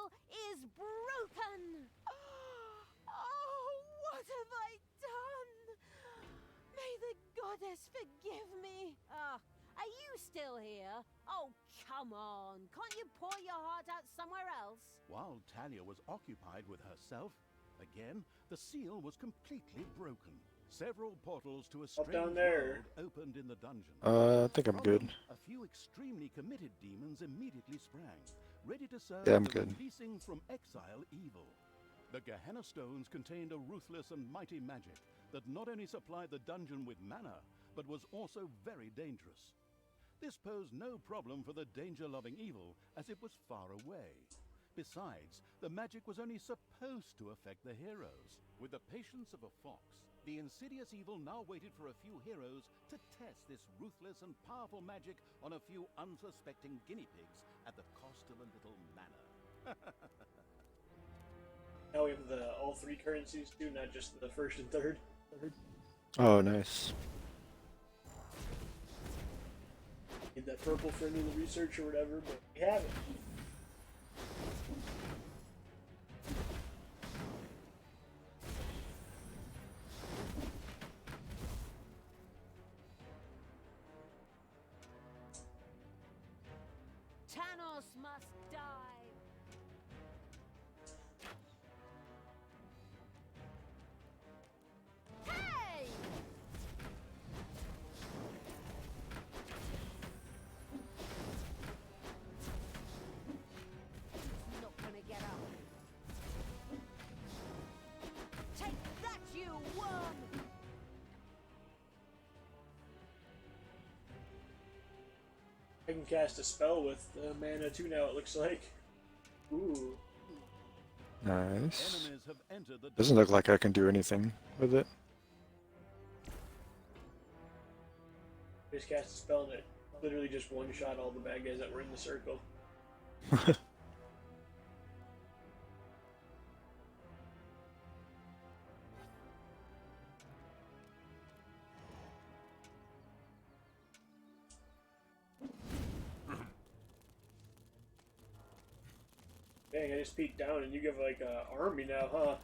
Speaker 5: is broken! Oh, what have I done? May the goddess forgive me. Are you still here? Oh, come on. Can't you pour your heart out somewhere else?
Speaker 3: While Talia was occupied with herself, again, the seal was completely broken. Several portals to a
Speaker 2: Up
Speaker 3: strange
Speaker 2: down there.
Speaker 3: world opened in the dungeon.
Speaker 1: I think I'm
Speaker 3: From
Speaker 1: good.
Speaker 3: them, a few extremely committed demons immediately sprang, ready to serve
Speaker 1: Yeah, I'm
Speaker 3: the
Speaker 1: good.
Speaker 3: releasing from exile evil. The Gehenna stones contained a ruthless and mighty magic that not only supplied the dungeon with mana, but was also very dangerous. This posed no problem for the danger-loving evil, as it was far away. Besides, the magic was only supposed to affect the heroes. With the patience of a fox, the insidious evil now waited for a few heroes to test this ruthless and powerful magic on a few unsuspecting guinea pigs at the cost of a little mana.
Speaker 2: Now we have all three currencies too, not just the first and third.
Speaker 1: Oh, nice.
Speaker 2: Need that purple for any of the research or whatever, but we have it.
Speaker 5: Thanos must die. Hey! He's not gonna get up. Take that, you worm!
Speaker 2: I can cast a spell with mana too now, it looks like. Ooh.
Speaker 1: Nice.
Speaker 3: Enemies have entered the
Speaker 1: Doesn't look like I can do anything with it.
Speaker 2: Just cast a spell and it literally just one-shot all the bad guys that were in the circle. Dang, I just peeked down and you give like a army now, huh?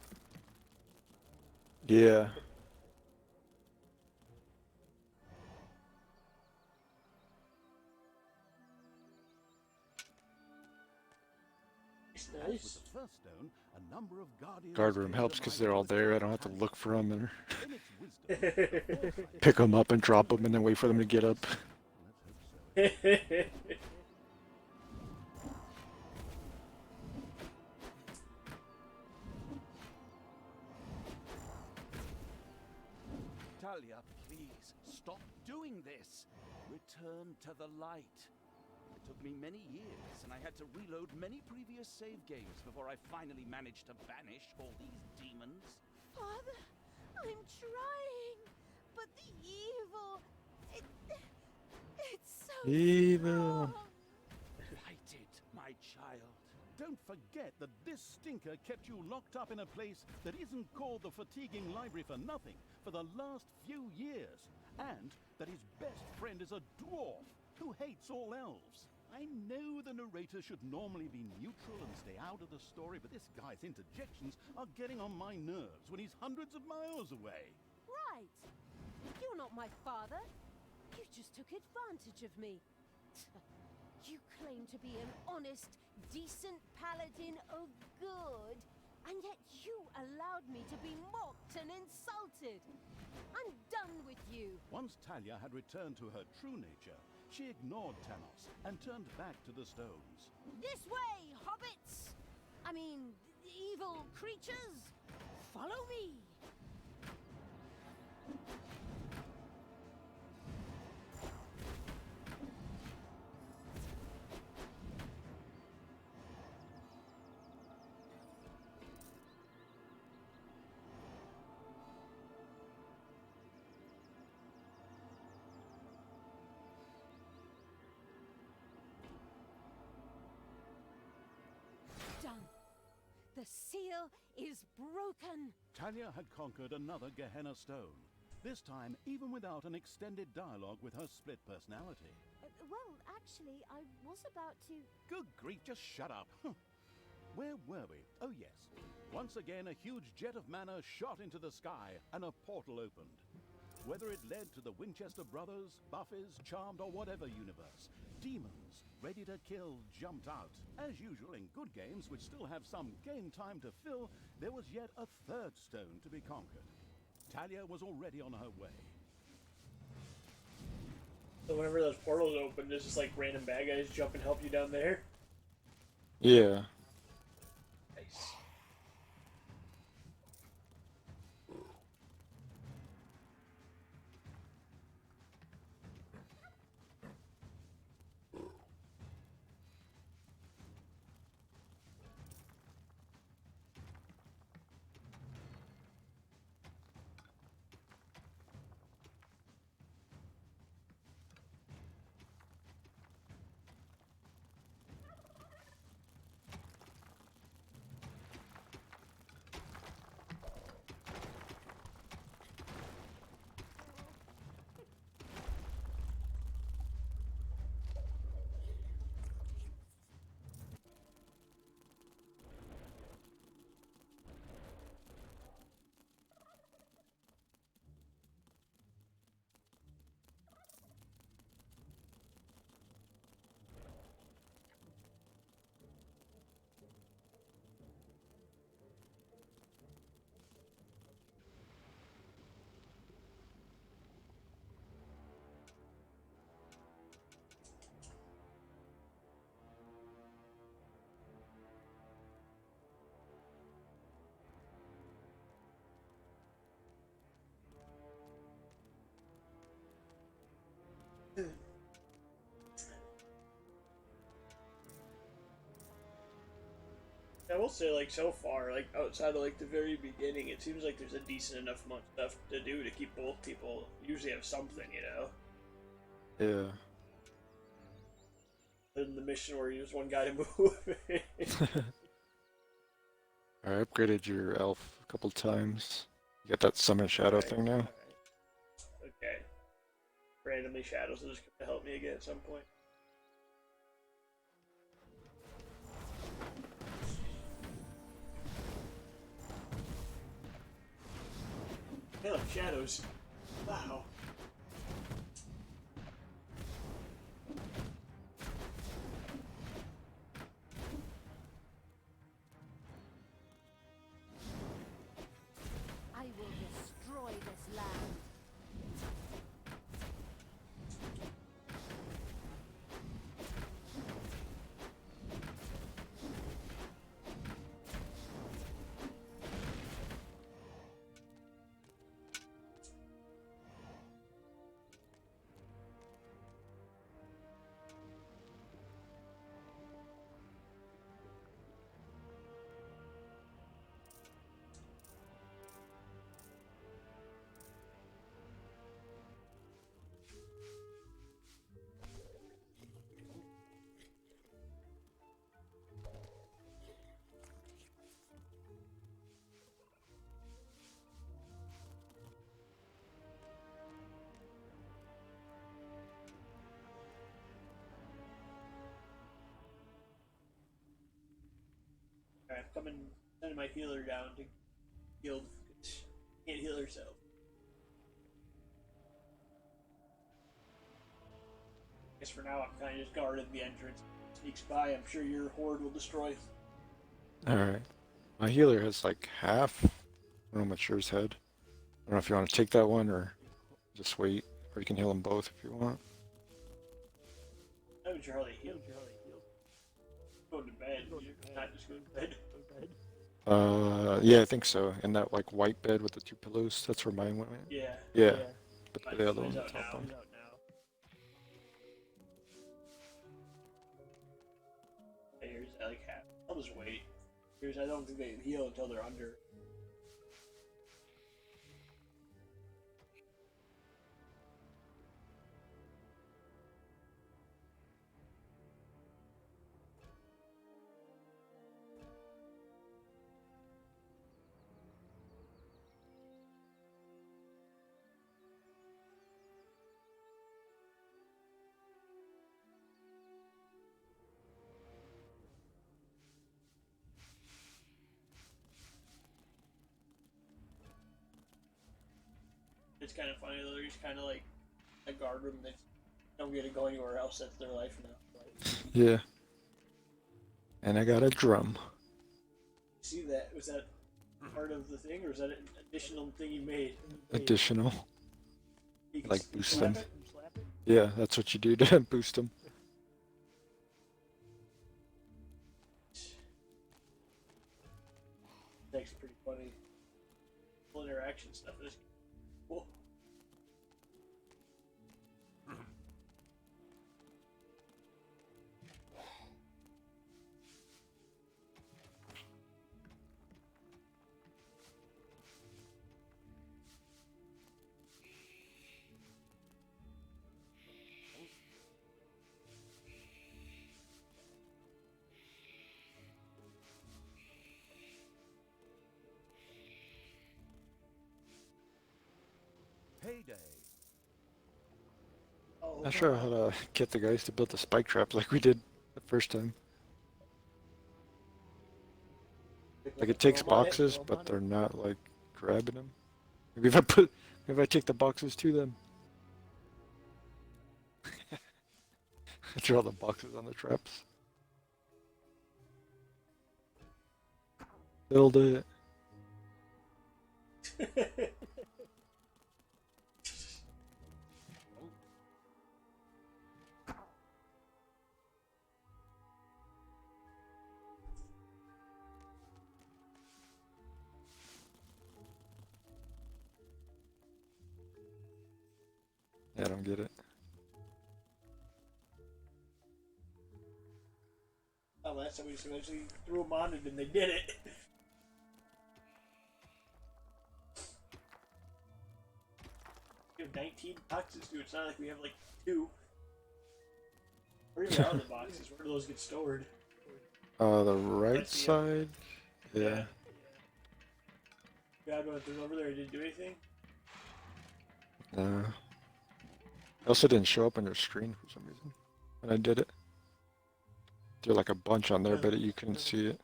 Speaker 1: Yeah.
Speaker 2: It's
Speaker 3: As with
Speaker 2: nice.
Speaker 3: the first stone, a number of guardians
Speaker 1: Guard room
Speaker 3: came
Speaker 1: helps
Speaker 3: to
Speaker 1: because
Speaker 3: mind
Speaker 1: they're all
Speaker 3: with the
Speaker 1: there. I
Speaker 3: dark
Speaker 1: don't have to
Speaker 3: magic.
Speaker 1: look for them and
Speaker 3: In its wisdom, the foresight
Speaker 1: pick them up and drop them and then wait for them to get up.
Speaker 3: Let's hope so.
Speaker 4: Talia, please, stop doing this. Return to the light. It took me many years, and I had to reload many previous save games before I finally managed to banish all these demons.
Speaker 5: Father, I'm trying, but the evil, it's so
Speaker 1: Evil.
Speaker 5: strong.
Speaker 4: Fight it,
Speaker 3: don't forget that this stinker kept you locked up in a place that isn't called the fatiguing library for nothing for the last few years, and that his best friend is a dwarf who hates all elves. I know the narrator should normally be neutral and stay out of the story, but this guy's interjections are getting on my nerves when he's hundreds of miles away.
Speaker 5: Right. You're not my father. You just took advantage of me. You claim to be an honest, decent paladin of good, and yet you allowed me to be mocked and insulted. I'm done with you.
Speaker 3: Once Talia had returned to her true nature, she ignored Tanos and turned back to the stones.
Speaker 5: This way, hobbits! I mean, evil creatures! Follow me! Done. The seal is broken.
Speaker 3: Talia had conquered another Gehenna stone, this time even without an extended dialogue with her split personality.
Speaker 5: Well, actually, I was about to...
Speaker 3: Good grief, just shut up. Where were we? Oh yes. Once again, a huge jet of mana shot into the sky, and a portal opened. Whether it led to the Winchester Brothers, Buffers, Charmed, or whatever universe, demons ready to kill jumped out. As usual in good games, which still have some game time to fill, there was yet a third stone to be conquered. Talia was already on her way.
Speaker 2: So whenever those portals open, there's just like random bad guys jump and help you down there.
Speaker 1: Yeah.
Speaker 2: Nice. I will say, like, so far, like, outside of, like, the very beginning, it seems like there's a decent enough amount of stuff to do to keep both people usually have something, you know?
Speaker 1: Yeah.
Speaker 2: Other than the mission where you just one guy to move.
Speaker 1: I upgraded your elf a couple times. You got that summon shadow thing now?
Speaker 2: Alright. Okay. Randomly shadows are just gonna help me again at some point. I like shadows. Wow.
Speaker 5: I will destroy this land.
Speaker 2: coming, sending my healer down to heal. Can't heal herself. I guess for now I'm kind of just guarding the entrance. Sneaks by. I'm sure your horde will destroy.
Speaker 1: Alright. My healer has like half. I don't know how much yours had. I don't know if you want to take that one or just wait. Or you can heal them both if you want.
Speaker 2: I'm not sure how they heal. Go to bed. Not just go to bed.
Speaker 1: Yeah, I think so. In that like white bed with the 2 pillows. That's where mine went.
Speaker 2: Yeah.
Speaker 1: Yeah. But
Speaker 2: Mine's-
Speaker 1: the other
Speaker 2: mine's
Speaker 1: one,
Speaker 2: out
Speaker 1: top
Speaker 2: now.
Speaker 1: one.
Speaker 2: Here's like half. I'll just wait. Here's I don't think they heal until they're under. It's kind of funny though. There's kind of like a guard room that don't get to go anywhere else. That's their life now.
Speaker 1: Yeah. And I got a drum.
Speaker 2: See that? Was that part of the thing, or was that an additional thing you made?
Speaker 1: Additional.
Speaker 2: You can
Speaker 1: Like boost
Speaker 2: slap
Speaker 1: them.
Speaker 2: it?
Speaker 1: Yeah, that's what you do to boost them.
Speaker 2: It's actually pretty funny. Full interaction stuff is cool.
Speaker 3: Payday.
Speaker 2: Oh,
Speaker 1: Not sure how to get the guys to build the spike trap like we did the first time. Like it takes boxes, but they're not like grabbing them. Maybe if I take the boxes to them. I draw the boxes on the traps. Build it. Yeah, I don't get it.
Speaker 2: Oh, last time we just eventually threw them on it and they did it. We have 19 boxes, dude. It's not like we have like 2. Where even are the boxes? Where do those get stored?
Speaker 1: The right
Speaker 2: That's the-
Speaker 1: side? Yeah.
Speaker 2: God went through over there and didn't do anything?
Speaker 1: It also didn't show up on your screen for some reason when I did it. There's like a bunch on there, but you couldn't see it.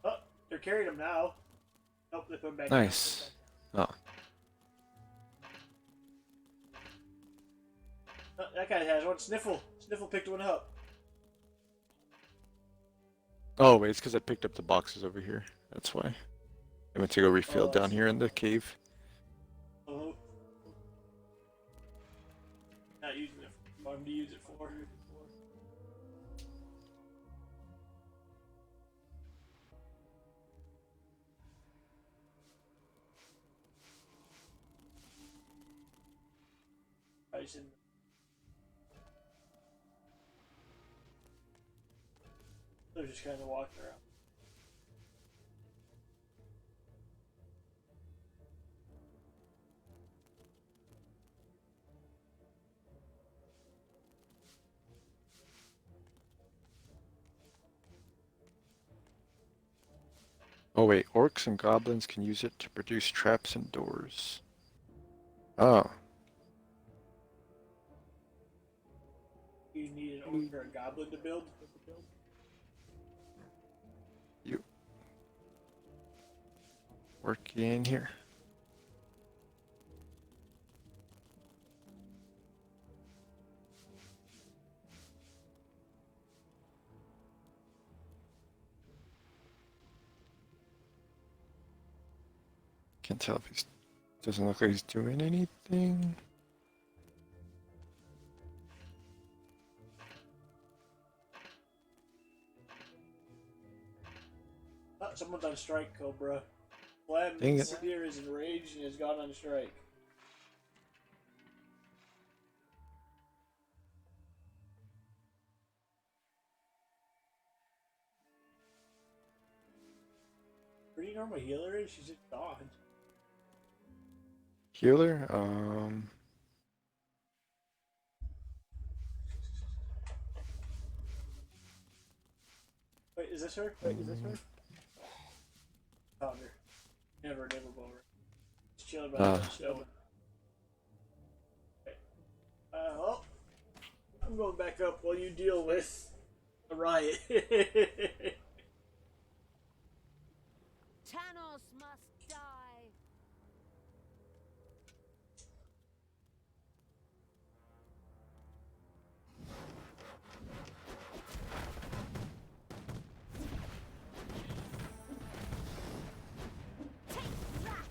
Speaker 2: Oh, they're carrying them now. Nope, they put them back
Speaker 1: Nice. Oh.
Speaker 2: down. Oh, that guy has one. Sniffle. Sniffle picked one up.
Speaker 1: Oh, wait, it's because I picked up the boxes over here. That's why. I went to go refill
Speaker 2: Oh, I
Speaker 1: down
Speaker 2: see.
Speaker 1: here in the cave.
Speaker 2: Oh. Not using it for what I'm to use it for. I just didn't. They're just kind of walking around.
Speaker 1: Oh, wait, orcs and goblins can use it to produce traps and doors. Oh.
Speaker 2: or a goblin to build.
Speaker 1: You work in here. Can't tell if he's doesn't look like he's doing anything.
Speaker 2: Oh, someone's on strike, Cobra. Vlad
Speaker 1: Dang it.
Speaker 2: Sevier is enraged and has gone on strike. Where do you know where my healer is? She's just gone.
Speaker 1: Healer?
Speaker 2: Wait, is this her? Found her. Never over. Just chilling by the stone. Okay. Well, I'm going back up while you deal with the riot.
Speaker 5: Tanos must die. Take that!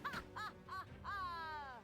Speaker 5: Ha ha ha ha!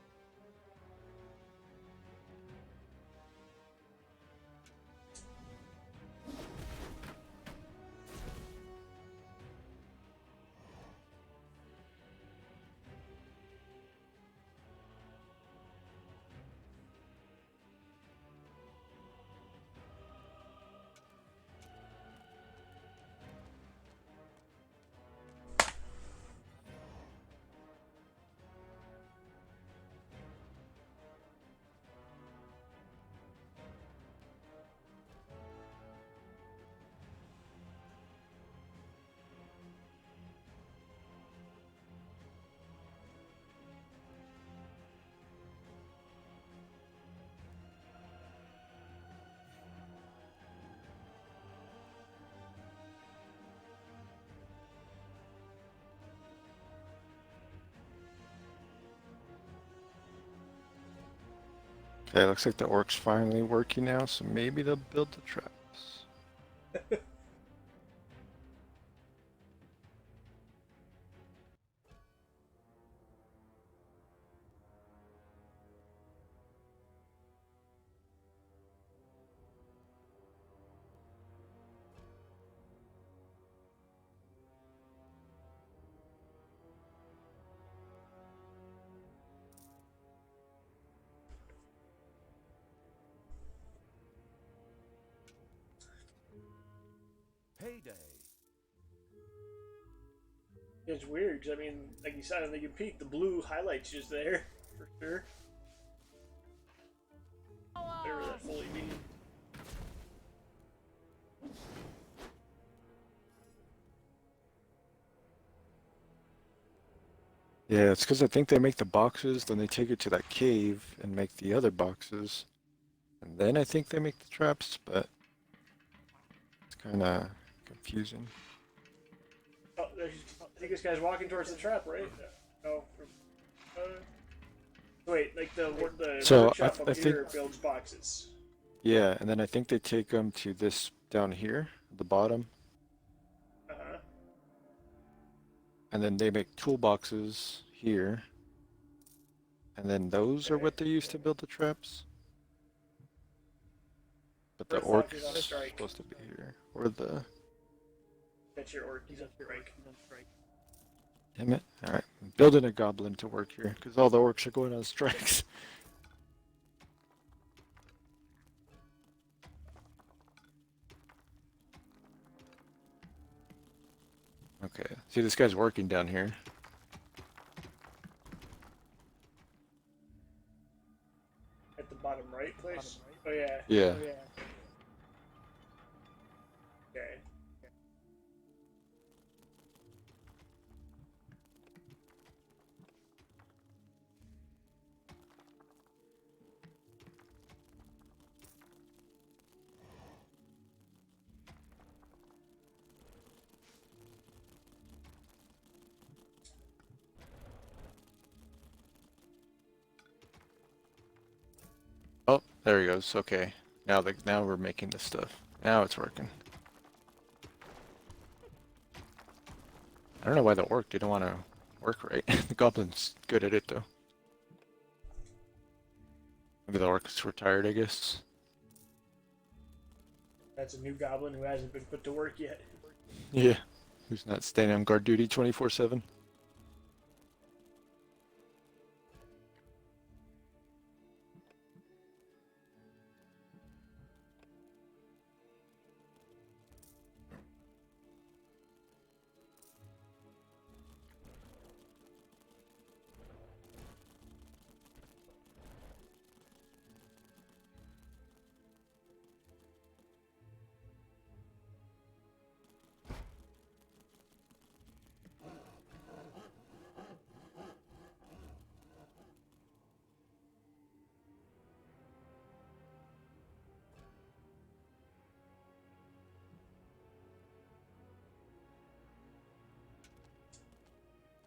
Speaker 1: Okay, looks like the orc's finally working now, so maybe they'll build the traps.
Speaker 4: Payday.
Speaker 2: It's weird, because, I mean, like you said, I think you peek, the blue highlight's just there, for sure. Whatever that fully means.
Speaker 1: Yeah, it's because I think they make the boxes, then they take it to that cave and make the other boxes. And then I think they make the traps, but it's kind of confusing.
Speaker 2: Oh, I think this guy's walking towards the trap, right? No. Wait, like the
Speaker 1: So,
Speaker 2: workshop
Speaker 1: I
Speaker 2: up
Speaker 1: think-
Speaker 2: here builds boxes.
Speaker 1: Yeah, and then I think they take them to this down here, the bottom,
Speaker 2: Uh-huh.
Speaker 1: and then they make toolboxes here. And then those are
Speaker 2: Okay.
Speaker 1: what they use to build the traps. But the
Speaker 2: Earth
Speaker 1: orc
Speaker 2: Walk is
Speaker 1: is
Speaker 2: on strike.
Speaker 1: supposed to be here. Or the...
Speaker 2: That's your orc. He's on strike.
Speaker 1: Damn it. Alright, I'm building a goblin to work here, because all the orcs are going on strikes. Okay, see this guy's working down here.
Speaker 2: At the bottom right place? Oh, yeah.
Speaker 1: Yeah.
Speaker 2: Okay.
Speaker 1: There he goes. Okay. Now we're making this stuff. Now it's working. I don't know why the orc didn't want to work right. The goblin's good at it though. Maybe the orc's retired, I guess.
Speaker 2: That's a new goblin who hasn't been put to work yet.
Speaker 1: Yeah. Who's not staying on guard duty 24/7?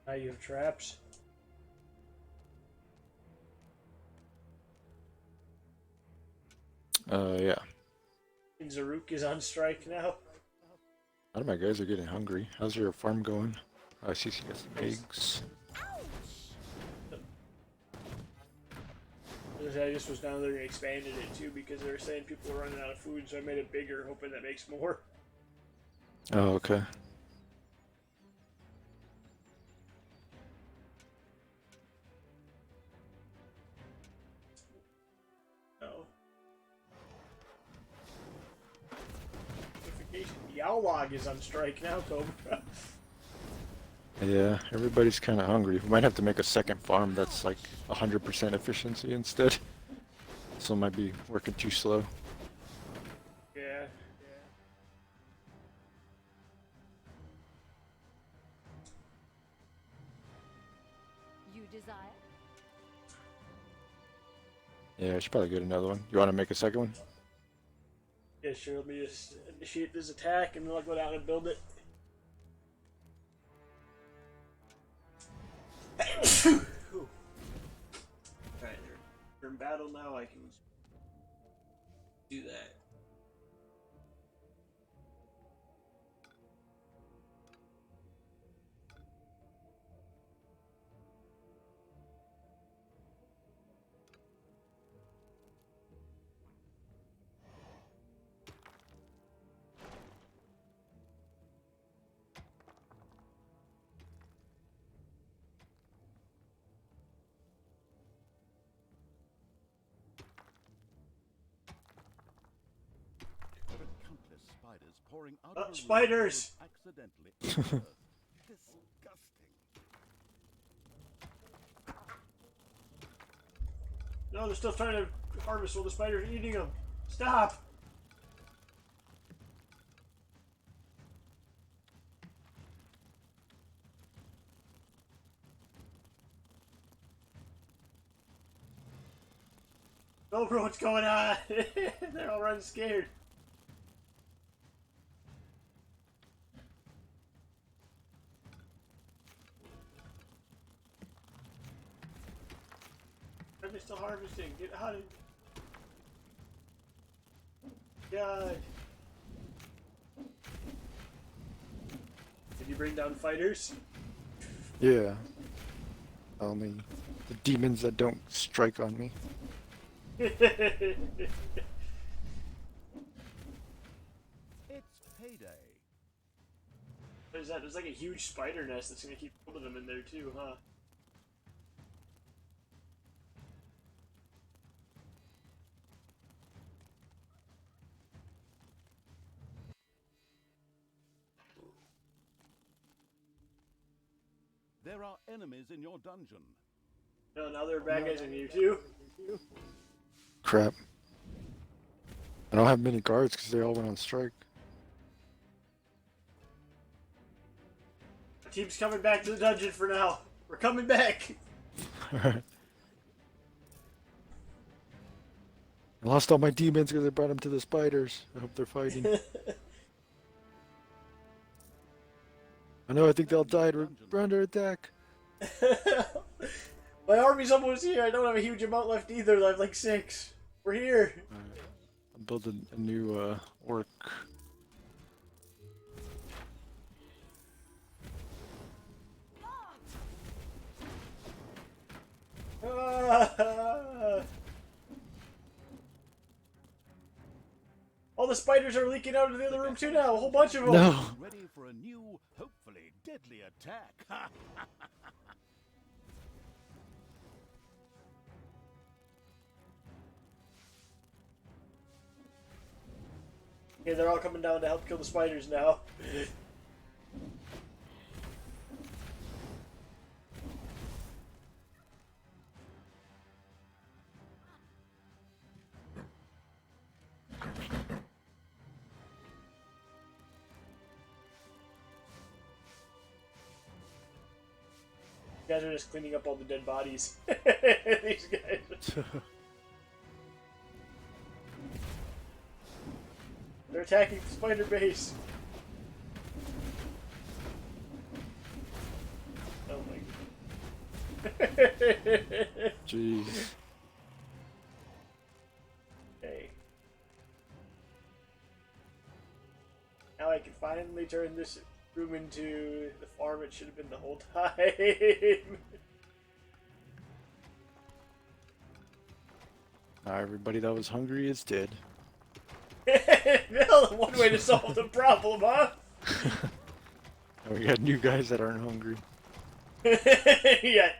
Speaker 2: Now you have traps.
Speaker 1: Yeah.
Speaker 2: And Zaruk is on strike now.
Speaker 1: A lot of my guys are getting hungry. How's your farm going? I see you got some eggs.
Speaker 2: I just was down there and expanded it too because they were saying people were running out of food, so I made it bigger, hoping that makes more.
Speaker 1: Oh, okay.
Speaker 2: No. Notification. Yowlog is on strike now, Cobra.
Speaker 1: Yeah, everybody's kind of hungry. We might have to make a second farm that's like 100% efficiency instead. So it might be working too slow.
Speaker 2: Yeah.
Speaker 5: You desire?
Speaker 1: Yeah, I should probably get another one. You want to make a second one?
Speaker 2: Yeah, sure. Let me just initiate this attack and then I'll go down and build it. Alright, they're in battle now. I can do that.
Speaker 3: Countless spiders pouring out of a room
Speaker 2: Spiders!
Speaker 3: accidentally into the earth. Disgusting.
Speaker 2: No, they're still trying to harvest while the spiders are eating them. Stop! Oh, bro, what's going on? They're all running scared. Are they still harvesting? Get out of... God. Did you bring down fighters?
Speaker 1: Yeah. Only the demons that don't strike on me.
Speaker 3: It's payday.
Speaker 2: What is that? There's like a huge spider nest that's gonna keep pulling them in there too, huh?
Speaker 3: There are enemies in your dungeon.
Speaker 2: No, now there are bad guys in here too.
Speaker 1: Crap. I don't have many guards because they all went on strike.
Speaker 2: The team's coming back to the dungeon for now. We're coming back.
Speaker 1: I lost all my demons because I brought them to the spiders. I hope they're fighting. I know, I think they all died. We're under attack.
Speaker 2: My army's almost here. I don't have a huge amount left either. I have like 6. We're here.
Speaker 1: I'm building a new orc.
Speaker 2: Ah! All the spiders are leaking out of the other room too now. A whole bunch of them.
Speaker 1: No.
Speaker 3: Ready for a new, hopefully deadly attack.
Speaker 2: Okay, they're all coming down to help kill the spiders now. You guys are just cleaning up all the dead bodies. These guys. They're attacking the spider base. Oh my god.
Speaker 1: Jeez.
Speaker 2: Okay. Now I can finally turn this room into the farm it should have been the whole time.
Speaker 1: Now everybody that was hungry is dead.
Speaker 2: Well, one way to solve the problem, huh?
Speaker 1: And we got new guys that aren't hungry.
Speaker 2: Yeah.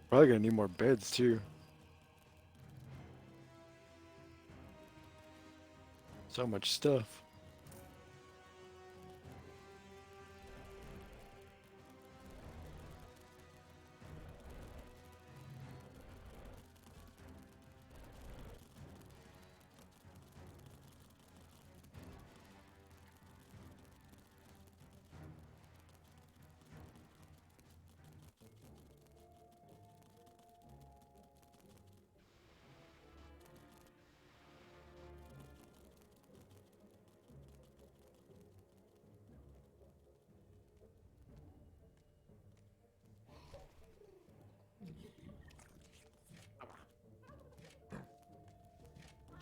Speaker 1: Probably gonna need more beds too. So much stuff.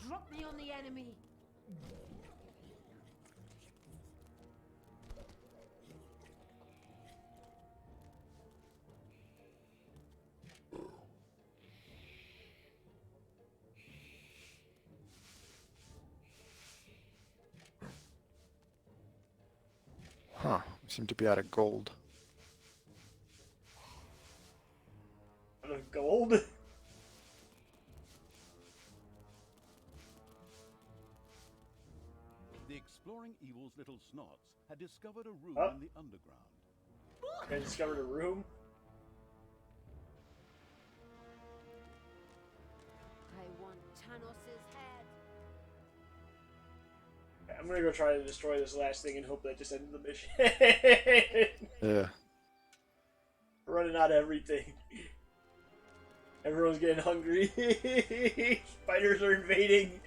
Speaker 5: Drop me on the enemy.
Speaker 1: Huh. We seem to be out of gold.
Speaker 2: Out of gold?
Speaker 3: The exploring evil's little snots had discovered a room
Speaker 2: Huh?
Speaker 3: in the underground.
Speaker 2: I discovered a room.
Speaker 5: I want Tanos's head.
Speaker 2: I'm gonna go try to destroy this last thing and hope that just ended the mission.
Speaker 1: Yeah.
Speaker 2: We're running out of everything. Everyone's getting hungry. Spiders are invading.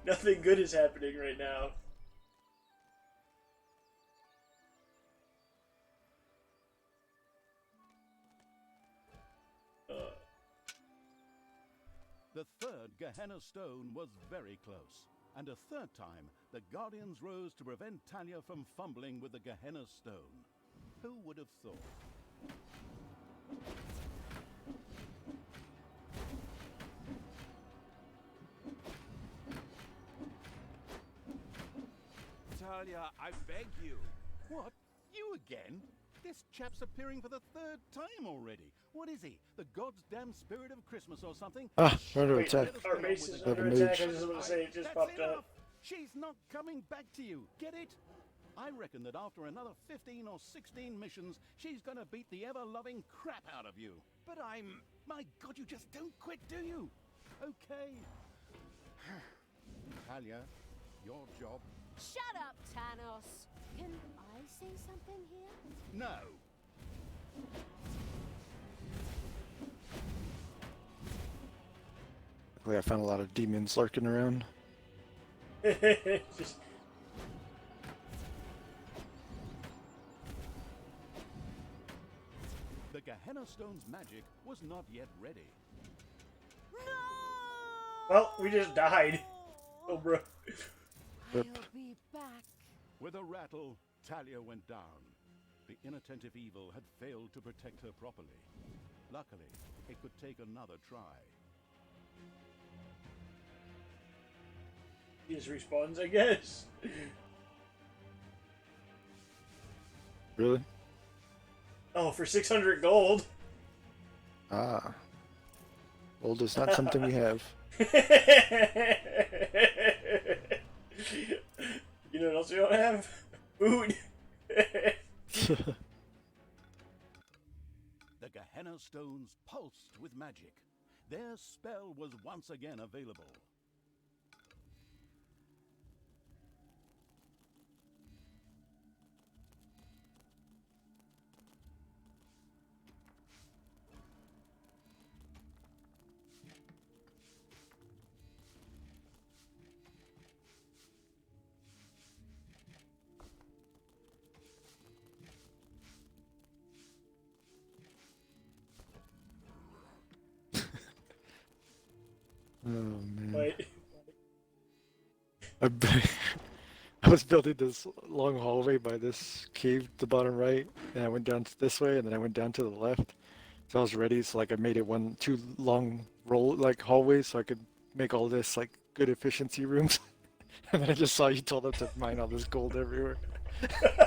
Speaker 2: Nothing good is happening right now.
Speaker 3: The third Gehenna stone was very close, and a third time the Guardians rose to prevent Talia from fumbling with the Gehenna stone. Who would have thought?
Speaker 7: Talia, I beg you.
Speaker 3: What? You again? This chap's appearing for the third time already. What is he? The God's damn spirit of Christmas or something?
Speaker 1: Ah, we're under
Speaker 2: Wait,
Speaker 1: attack.
Speaker 2: our base is
Speaker 1: Have a
Speaker 2: under attack.
Speaker 1: mage.
Speaker 2: I just want to say it just
Speaker 3: That's
Speaker 2: popped
Speaker 3: enough.
Speaker 2: up.
Speaker 3: She's not coming back to you. Get it? I reckon that after another 15 or 16 missions, she's gonna beat the ever-loving crap out of you. But my God, you just don't quit, do you? Okay. Talia, your job.
Speaker 5: Shut up, Tanos. Can I say something here?
Speaker 3: No.
Speaker 1: Luckily, I found a lot of demons lurking around.
Speaker 2: Just
Speaker 3: Gehenna Stone's magic was not yet ready.
Speaker 2: Well, we just died. Oh, bro.
Speaker 5: I'll be back.
Speaker 3: With a rattle, Talia went down. The inattentive evil had failed to protect her properly. Luckily, it could take another try.
Speaker 2: He just respawns, I guess.
Speaker 1: Really?
Speaker 2: Oh, for 600 gold.
Speaker 1: Ah. Gold is not something we have.
Speaker 2: You know what else we don't have? Food.
Speaker 3: The Gehenna Stones pulsed with magic. Their spell was once again available.
Speaker 1: Oh man.
Speaker 2: Wait.
Speaker 1: I was building this long hallway by this cave at the bottom right, and I went down this way, and then I went down to the left. So I was ready, so like I made it two long hallways, so I could make all this like good efficiency rooms. And then I just saw you told them to mine all this gold everywhere,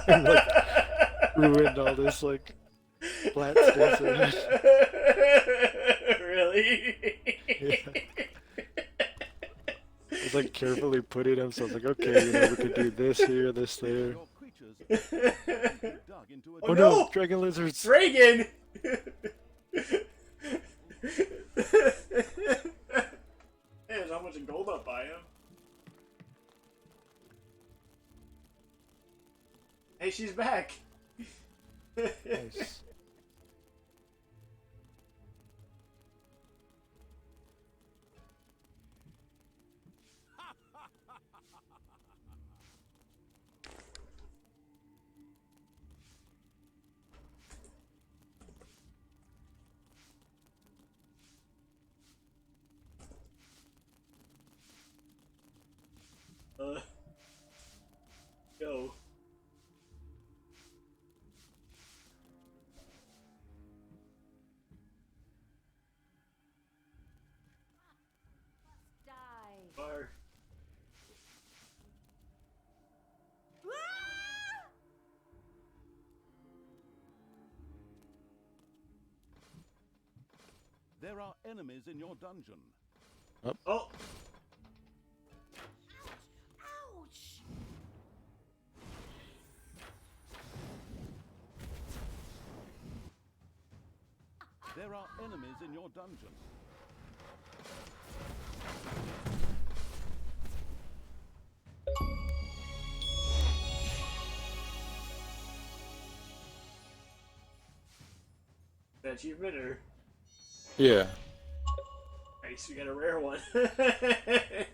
Speaker 1: and like ruined all this like flat space.
Speaker 2: Really?
Speaker 1: Yeah. I was like carefully putting them, so I was like, okay, we could do this here, this there.
Speaker 3: Your creatures dug into a
Speaker 2: Oh,
Speaker 1: Oh
Speaker 2: no!
Speaker 1: no, dragon lizards!
Speaker 2: Dragon! There's how much gold up by him. Hey, she's back!
Speaker 1: Nice.
Speaker 2: Go.
Speaker 5: Die.
Speaker 2: Fire.
Speaker 3: There are enemies in your dungeon.
Speaker 2: Oh!
Speaker 5: Ouch!
Speaker 3: There are enemies in your dungeon.
Speaker 2: That achievement, or?
Speaker 1: Yeah.
Speaker 2: Nice, we got a rare one. I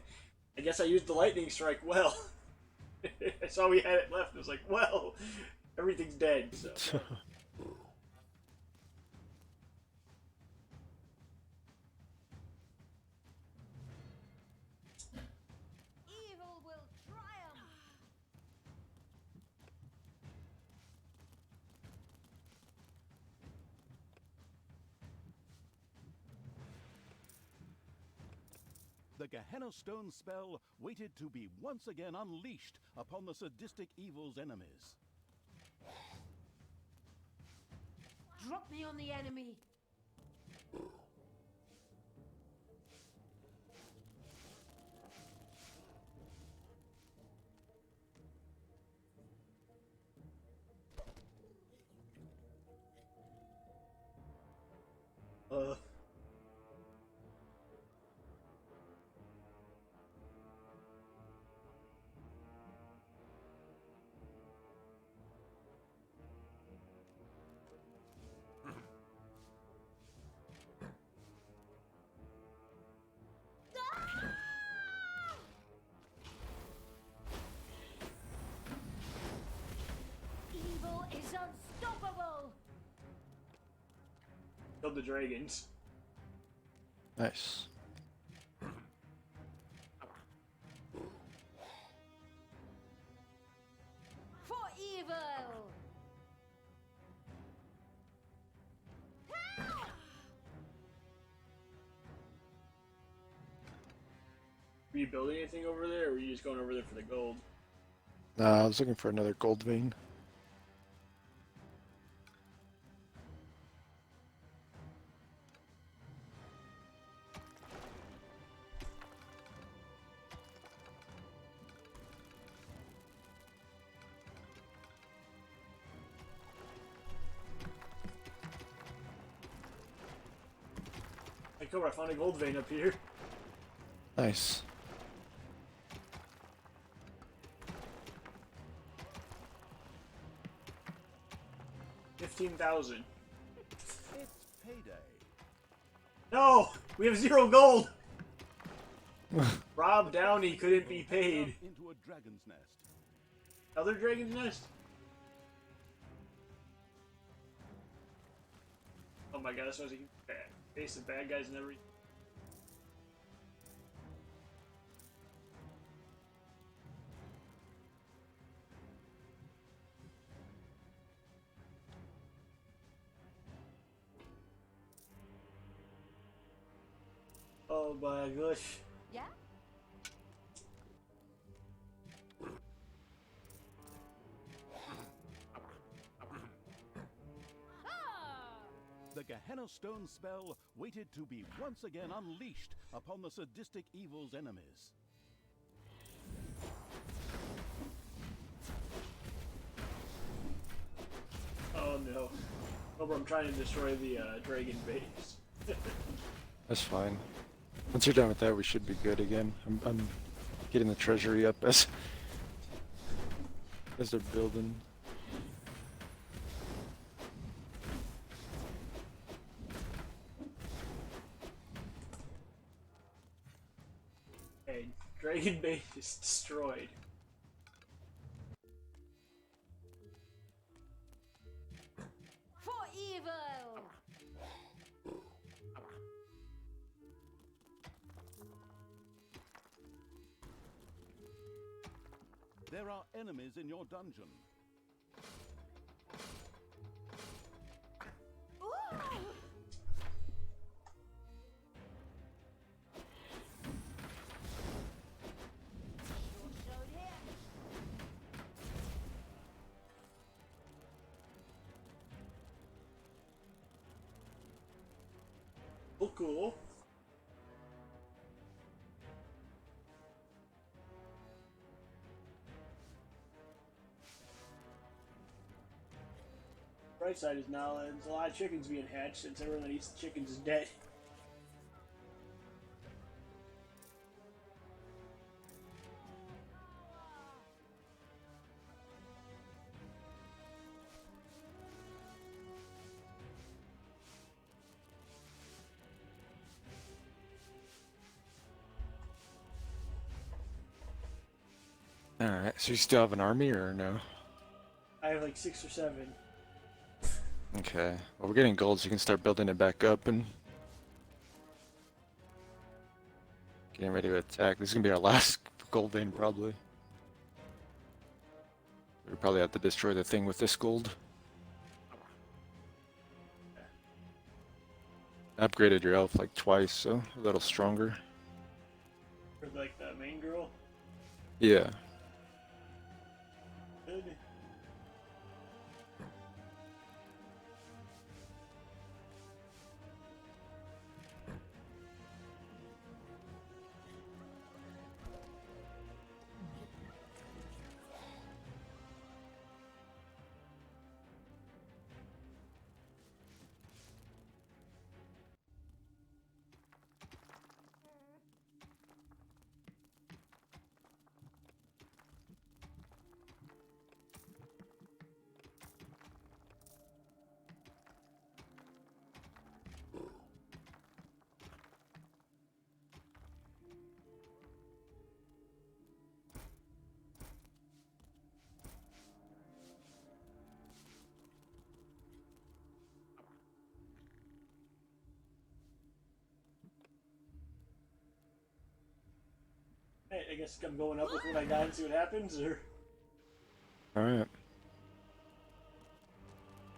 Speaker 2: guess I used the lightning strike well. I saw we had it left, I was like, well, everything's dead, so.
Speaker 5: Evil will triumph.
Speaker 3: The Gehenna Stone spell waited to be once again unleashed upon the sadistic evil's enemies.
Speaker 5: Drop me on the enemy. Evil is unstoppable.
Speaker 2: Killed the dragons.
Speaker 1: Nice.
Speaker 5: For evil!
Speaker 2: Were you building anything over there, or were you just going over there for the gold?
Speaker 1: I was looking for another gold vein.
Speaker 2: Hey, Cobra, I found a gold vein up here.
Speaker 1: Nice.
Speaker 2: $15,000.
Speaker 3: It's payday.
Speaker 2: No! We have 0 gold! Rob Downey couldn't be paid.
Speaker 3: Into a dragon's nest.
Speaker 2: Other dragon's nest? Oh my god, this was a face of bad guys and everything. Oh my gosh.
Speaker 5: Yeah?
Speaker 3: The Gehenna Stone spell waited to be once again unleashed upon the sadistic evil's enemies.
Speaker 2: Oh no. Cobra, I'm trying to destroy the dragon base.
Speaker 1: That's fine. Once you're done with that, we should be good again. I'm getting the treasury up as they're building.
Speaker 2: Okay, dragon base is destroyed.
Speaker 5: For evil!
Speaker 3: There are enemies in your dungeon.
Speaker 5: Ooh! Sure showed here.
Speaker 2: Oh, cool. Bright side is now there's a lot of chickens being hatched since everyone that eats the chickens is dead.
Speaker 1: Alright, so you still have an army or no?
Speaker 2: I have like 6 or 7.
Speaker 1: Okay. Well, we're getting gold, so you can start building it back up and getting ready to attack. This is gonna be our last gold vein, probably. We probably have to destroy the thing with this gold. I upgraded your elf like twice, so a little stronger.
Speaker 2: For like the main girl.
Speaker 1: Yeah.
Speaker 2: Good. I guess I'm going up with what I got and see what happens, or...
Speaker 1: Alright.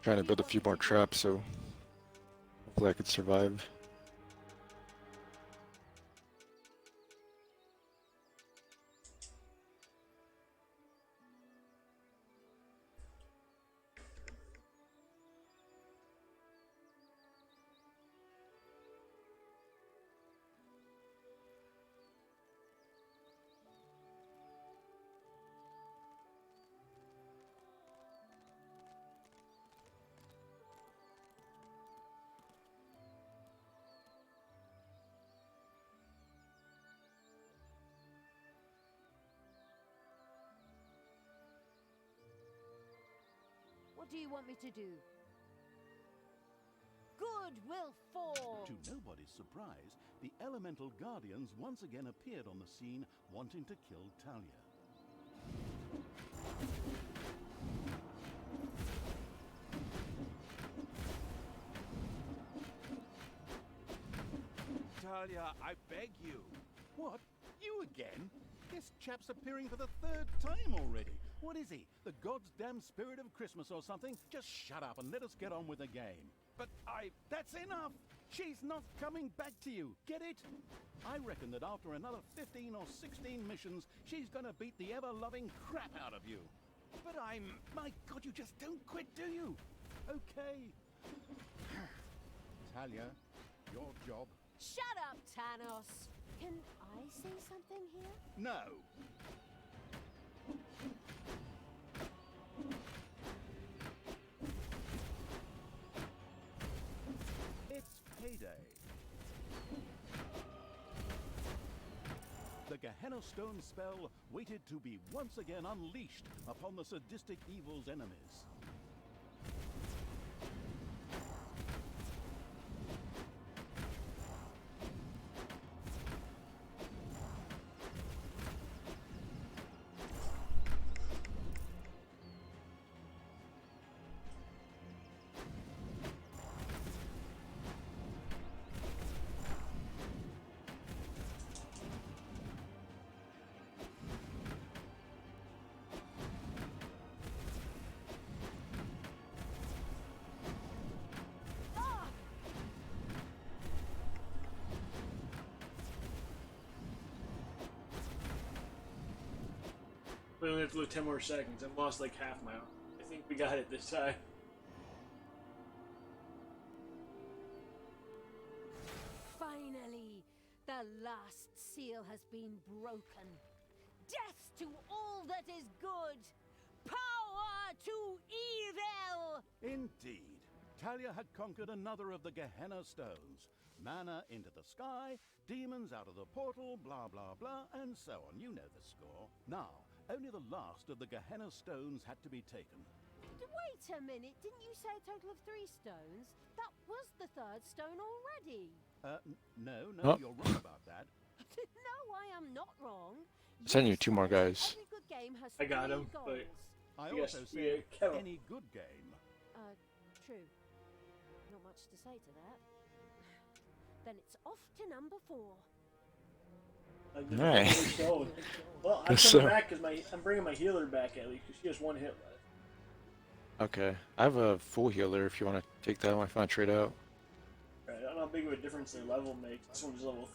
Speaker 1: Trying to build a few more traps so hopefully I could survive.
Speaker 5: What do you want me to do? Good will fall!
Speaker 3: To nobody's surprise, the Elemental Guardians once again appeared on the scene, wanting to kill Talia.
Speaker 7: Talia, I beg you.
Speaker 3: What? You again? This chap's appearing for the third time already. What is he? The goddamn spirit of Christmas or something? Just shut up and let us get on with the game.
Speaker 7: But
Speaker 3: That's enough! She's not coming back to you. Get it? I reckon that after another 15 or 16 missions, she's gonna beat the ever-loving crap out of you.
Speaker 7: But I'm...
Speaker 3: My God, you just don't quit, do you? Okay. Talia, your job.
Speaker 5: Shut up, Thanos! Can I say something here?
Speaker 3: No. It's payday. The Gehenna Stone spell waited to be once again unleashed upon the sadistic evil's enemies.
Speaker 2: We only have to live 10 more seconds. I've lost like half my arm. I think we got it this time.
Speaker 5: Finally, the last seal has been broken. Death to all that is good! Power to evil!
Speaker 3: Indeed. Talia had conquered another of the Gehenna stones. Mana into the sky, demons out of the portal, blah blah blah, and so on. You know the score. Now, only the last of the Gehenna stones had to be taken.
Speaker 5: Wait a minute, didn't you say a total of 3 stones? That was the 3rd stone already.
Speaker 3: No,
Speaker 1: Oh.
Speaker 3: you're wrong about that.
Speaker 5: No, I am not wrong.
Speaker 1: Send you 2 more guys.
Speaker 5: Every good game has
Speaker 2: I got
Speaker 5: 3
Speaker 2: him,
Speaker 5: goals.
Speaker 2: but-
Speaker 3: I
Speaker 2: Yes,
Speaker 3: also
Speaker 2: yeah,
Speaker 3: said
Speaker 2: Carol.
Speaker 3: any good game.
Speaker 5: True. Not much to say to that. Then it's off to number 4.
Speaker 1: Nice.
Speaker 2: Well, I'm
Speaker 1: Yes,
Speaker 2: coming
Speaker 1: sir.
Speaker 2: back because I'm bringing my healer back at least because she has 1 hit left.
Speaker 1: Okay. I have a full healer if you want to take that one if you want to trade out.
Speaker 2: Right, I don't know how big of a difference their level makes. This one's level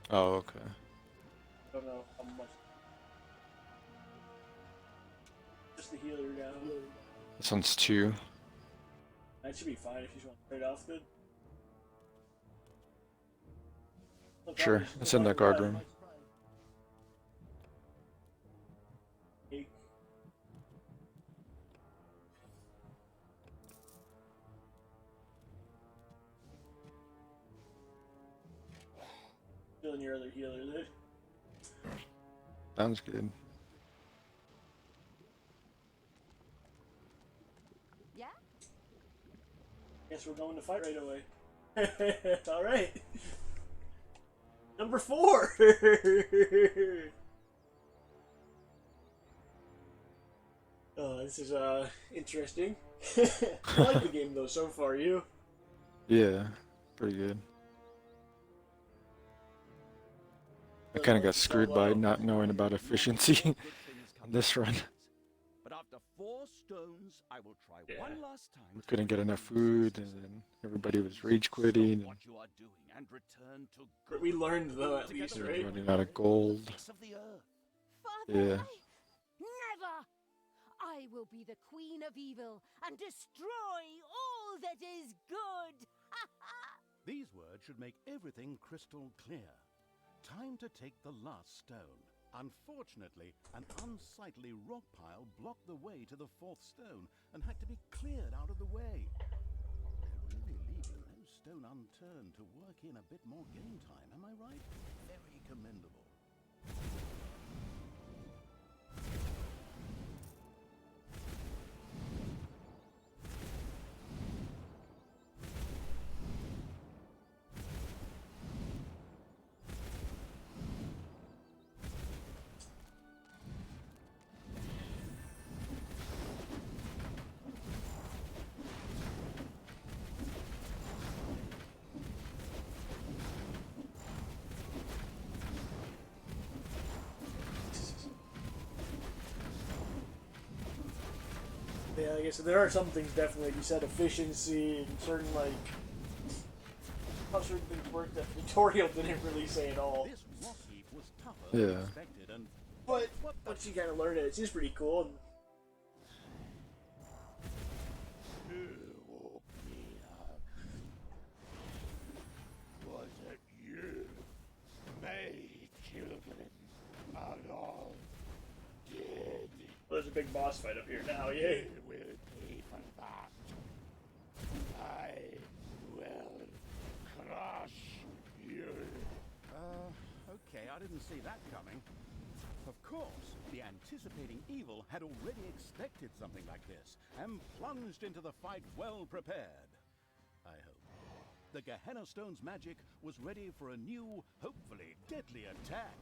Speaker 2: 3.
Speaker 1: Oh, okay.
Speaker 2: I don't know how much. Just the healer down.
Speaker 1: This one's 2.
Speaker 2: That should be fine if you just want to trade off good. Look,
Speaker 1: Sure.
Speaker 2: obviously,
Speaker 1: It's in the
Speaker 2: like,
Speaker 1: guard room.
Speaker 2: Cake. Killing your other healer, dude.
Speaker 1: Sounds good.
Speaker 5: Yeah?
Speaker 2: Guess we're going to fight right away. Alright. Number 4! Oh, this is interesting. I like the game though so far, you?
Speaker 1: Yeah. Pretty good. I
Speaker 2: Really
Speaker 1: kind of got
Speaker 2: like the
Speaker 1: screwed by
Speaker 2: solo.
Speaker 1: not knowing about efficiency
Speaker 4: More good things come
Speaker 1: on this
Speaker 4: to
Speaker 1: run.
Speaker 4: us. But after 4 stones, I will try
Speaker 2: Yeah.
Speaker 4: one last time.
Speaker 1: We
Speaker 4: to
Speaker 1: couldn't get
Speaker 4: free
Speaker 1: enough
Speaker 4: you,
Speaker 1: food,
Speaker 4: sisters.
Speaker 1: and then everybody was
Speaker 4: Please
Speaker 1: rage quitting,
Speaker 4: stop what you are doing and return to good.
Speaker 2: We learned though, at
Speaker 4: Together
Speaker 2: least,
Speaker 1: and
Speaker 4: we
Speaker 1: we
Speaker 2: right?
Speaker 1: were
Speaker 4: can
Speaker 1: running out of gold.
Speaker 4: the face of the earth.
Speaker 5: Father,
Speaker 1: Yeah.
Speaker 5: never! I will be the Queen of Evil and destroy all that is good!
Speaker 3: These words should make everything crystal clear. Time to take the last stone. Unfortunately, an unsightly rock pile blocked the way to the 4th stone and had to be cleared out of the way. They're really leaving no stone unturned to work in a bit more game time, am I right? Very commendable.
Speaker 2: Yeah, like I said, there are some things definitely, like you said, efficiency and certain, like, how certain things work that the tutorial didn't really say at all.
Speaker 3: This rock heap was tougher than
Speaker 1: Yeah.
Speaker 3: expected, and
Speaker 2: But once you kind of learn it, it seems pretty cool. And
Speaker 7: Who woke me up? Was it you? My children are all dead.
Speaker 2: there's a big boss fight up here now, yay.
Speaker 7: You will pay for that. I will crush you.
Speaker 3: Okay, I didn't see that coming. Of course, the anticipating evil had already expected something like this, and plunged into the fight well prepared. I hope. The Gehenna Stone's magic was ready for a new, hopefully deadly attack.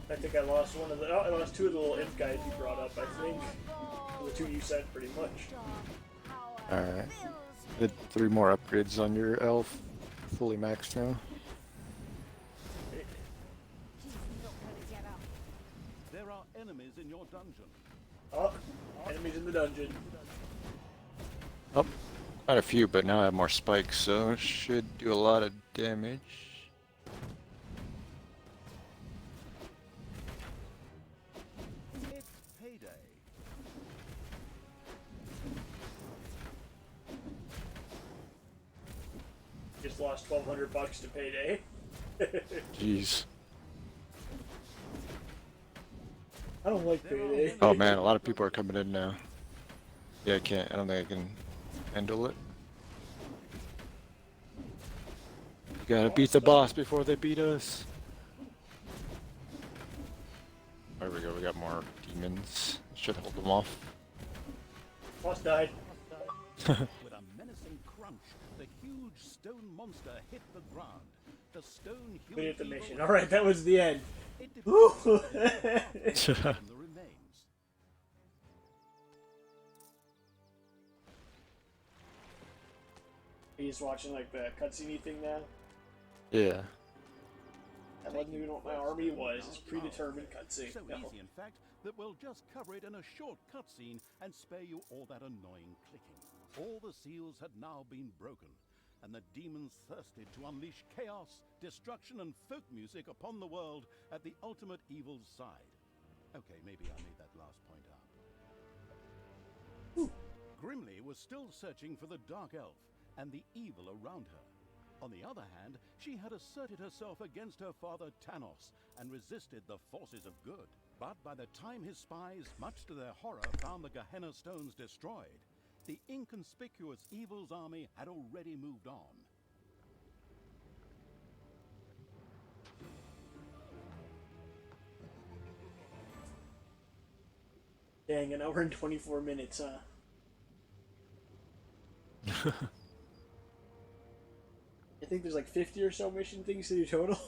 Speaker 2: I think I lost one of the. Oh, I lost two of the little imp guys you brought up, I think. The two you said, pretty much.
Speaker 1: Alright. Did 3 more upgrades on your elf. Fully maxed now.
Speaker 3: There are enemies in your dungeon.
Speaker 2: Oh, enemies in the dungeon.
Speaker 1: Oh, quite a few, but now I have more spikes, so it should do a lot of damage.
Speaker 3: It's payday.
Speaker 2: Just lost $1,200 to payday.
Speaker 1: Jeez.
Speaker 2: I don't like payday.
Speaker 1: Oh man, a lot of people are coming in now. Yeah, I don't think I can handle it. We gotta beat the boss before they beat us. There we go, we got more demons. Should hold them off.
Speaker 2: Boss died.
Speaker 3: With a menacing crunch, the huge stone monster hit the ground. The stone
Speaker 2: We
Speaker 3: human
Speaker 2: did the
Speaker 3: evil
Speaker 2: mission. Alright, that was the end.
Speaker 3: It
Speaker 2: Woo!
Speaker 3: defeated from the remains.
Speaker 2: Are you just watching like the cutscene thing now?
Speaker 1: Yeah.
Speaker 2: That wasn't even what my army was. It's predetermined cutscene.
Speaker 3: So
Speaker 2: No.
Speaker 3: easy, in fact, that we'll just cover it in a short cutscene and spare you all that annoying clicking. All the seals had now been broken, and the demons thirsted to unleash chaos, destruction, and folk music upon the world at the ultimate evil's side. Okay, maybe I made that last point up. Grimly was still searching for the Dark Elf and the evil around her. On the other hand, she had asserted herself against her father Tanos and resisted the forces of good. But by the time his spies, much to their horror, found the Gehenna Stones destroyed, the inconspicuous evil's army had already moved on.
Speaker 2: Dang, an hour and 24 minutes, huh? I think there's like 50 or so mission things to do total.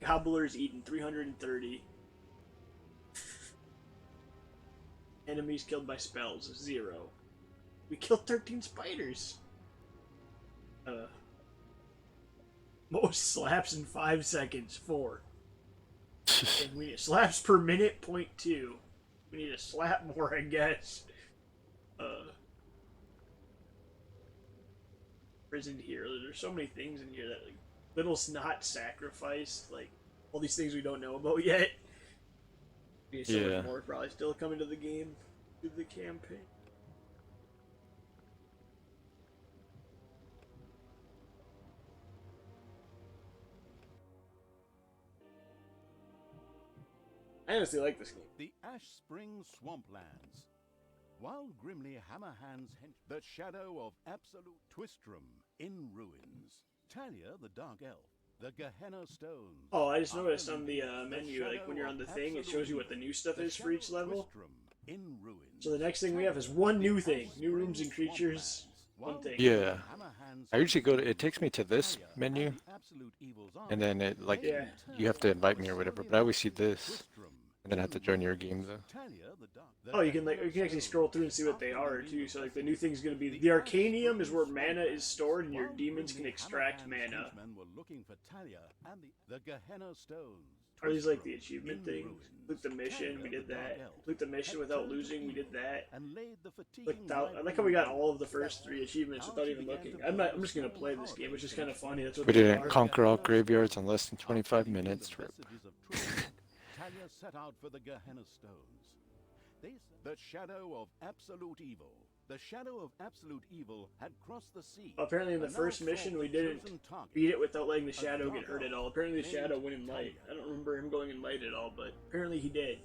Speaker 2: Gobbler's eaten 330. Enemies killed by spells, 0. We killed 13 spiders. Most slaps in 5 seconds, 4. And we need slaps per minute, 0.2. We need to slap more, I guess. Prisoned here. There's so many things in here that, like, little snot sacrificed, like, all these things we don't know about yet. There's so much more probably still coming to the game through the campaign. I honestly like this game.
Speaker 3: The Ash Spring Swamplands. While grimly Hammerhand's the shadow of absolute Twistrum in ruins. Talia, the Dark Elf, the Gehenna Stones.
Speaker 2: Oh, I just noticed on the menu, like when you're on the thing, it shows you what the new stuff is for each level. So the next thing we have is one new thing. New rooms and creatures, one thing.
Speaker 1: Yeah. I usually go to, it takes me to this menu, and then it, like, you have to invite me or whatever, but I always see this, and then I have to join your game, though.
Speaker 2: Oh, you can actually scroll through and see what they are, too. So, like, the new thing's gonna be, the Arcanium is where mana is stored, and your demons can extract mana. Are these, like, the achievement things? Complete the mission, we did that. Complete the mission without losing, we did that. I like how we got all of the first 3 achievements without even looking. I'm just gonna play this game, which is kind of funny. That's what
Speaker 1: We didn't conquer all graveyards in less than 25 minutes. Rip.
Speaker 3: Talia set out for the Gehenna Stones. The shadow of absolute evil. The shadow of absolute evil had crossed the sea.
Speaker 2: Well, apparently in the first mission we didn't beat it without letting the shadow get hurt at all. Apparently the shadow went in light. I don't remember him going in light at all, but apparently he did.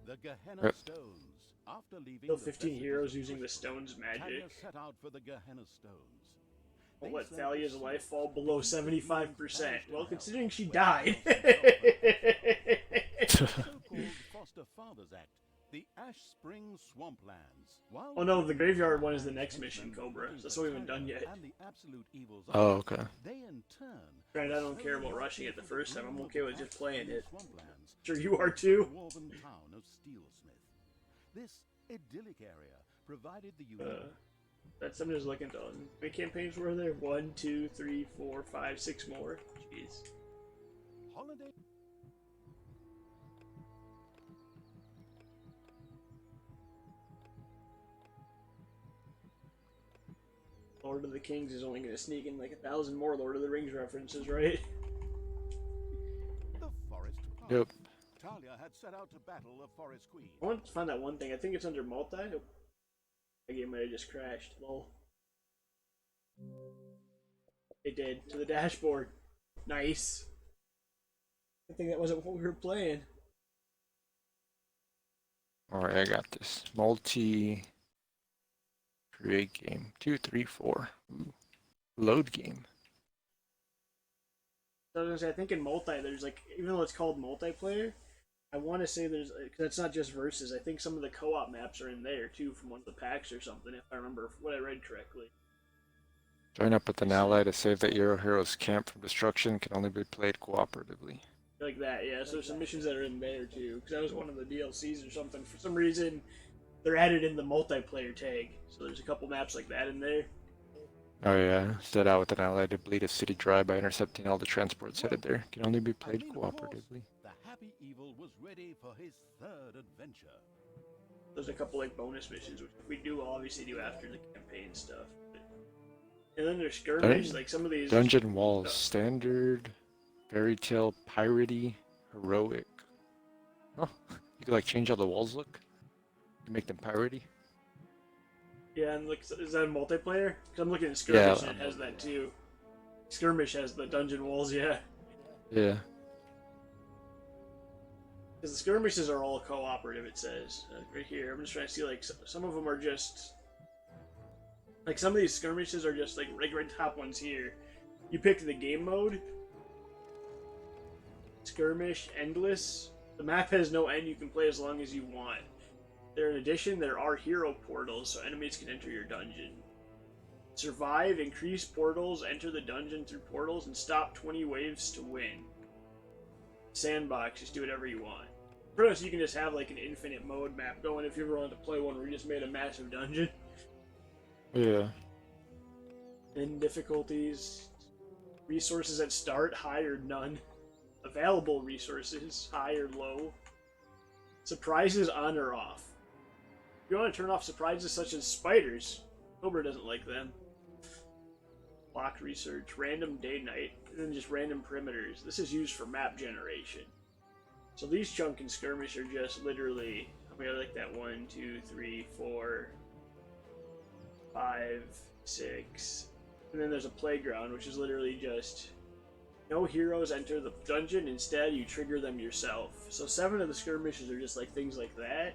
Speaker 3: The Gehenna Stones. After leaving
Speaker 2: Kill 15 heroes using the stone's magic.
Speaker 3: Set out for the Gehenna Stones.
Speaker 2: Won't let Thalia's life fall below 75%. Well, considering she died.
Speaker 3: So-called Foster Fathers Act. The Ash Spring Swamplands.
Speaker 2: Oh no, the graveyard one is the next mission, Cobra. That's what we haven't done yet.
Speaker 1: Oh, okay.
Speaker 2: Granted, I don't care about rushing it the first time. I'm okay with just playing it. Sure you are too?
Speaker 3: This idyllic area provided the
Speaker 2: That's, I'm just looking down. How many campaigns were there? 1, 2, 3, 4, 5, 6 more. Jeez.
Speaker 3: Holiday.
Speaker 2: Lord of the Kings is only going to sneak in like 1,000 more Lord of the Rings references, right?
Speaker 3: The Forest Path.
Speaker 1: Yep.
Speaker 3: Talia had set out to battle a Forest Queen.
Speaker 2: I want to find that one thing. I think it's under multi. My game might have just crashed. Lol. It did. To the dashboard. Nice. I think that wasn't what we were playing.
Speaker 1: Alright, I got this. Multi... Create game. 2, 3, 4. Ooh. Load game.
Speaker 2: So I was gonna say, I think in multi, there's like, even though it's called multiplayer, I want to say there's, because it's not just versus, I think some of the co-op maps are in there too from one of the packs or something, if I remember what I read correctly.
Speaker 1: Join up with an ally to save the Hero Hero's camp from destruction. Can only be played cooperatively.
Speaker 2: Like that, yeah. So there's some missions that are in there too, because that was one of the DLCs or something. For some reason, they're added in the multiplayer tag. So there's a couple maps like that in there.
Speaker 1: Oh yeah, set out with an ally to bleed a city dry by intercepting all the transports headed there. Can only be played cooperatively.
Speaker 3: The happy evil was ready for his third adventure.
Speaker 2: There's a couple like bonus missions, which we do obviously do after the campaign stuff. And then there's skirmish, like some of these...
Speaker 1: Dungeon walls, standard, fairy tale, piratey, heroic. Oh, you can like change how the walls look. You can make them piratey.
Speaker 2: Yeah, and like, is that multiplayer? Because I'm looking at skirmish and it has that too. Skirmish has the dungeon walls, yeah.
Speaker 1: Yeah.
Speaker 2: Because the skirmishes are all cooperative, it says. Right here, I'm just trying to see, like, some of them are just... Like, some of these skirmishes are just, like right top ones here. You pick the game mode. Skirmish, endless. The map has no end, you can play as long as you want. In addition, there are hero portals, so enemies can enter your dungeon. Survive, increase portals, enter the dungeon through portals, and stop 20 waves to win. Sandbox, just do whatever you want. Pretty much you can just have like an infinite mode map going if you ever wanted to play one where you just made a massive dungeon.
Speaker 1: Yeah.
Speaker 2: And difficulties, resources at start, high or none. Available resources, high or low. Surprises on or off. If you want to turn off surprises such as spiders, Cobra doesn't like them. Block research, random day-night, and then just random perimeters. This is used for map generation. So these chunk and skirmish are just literally, I mean, I like that 1, 2, 3, 4, 5, 6, and then there's a playground, which is literally just no heroes enter the dungeon. Instead, you trigger them yourself. So 7 of the skirmishes are just like things like that.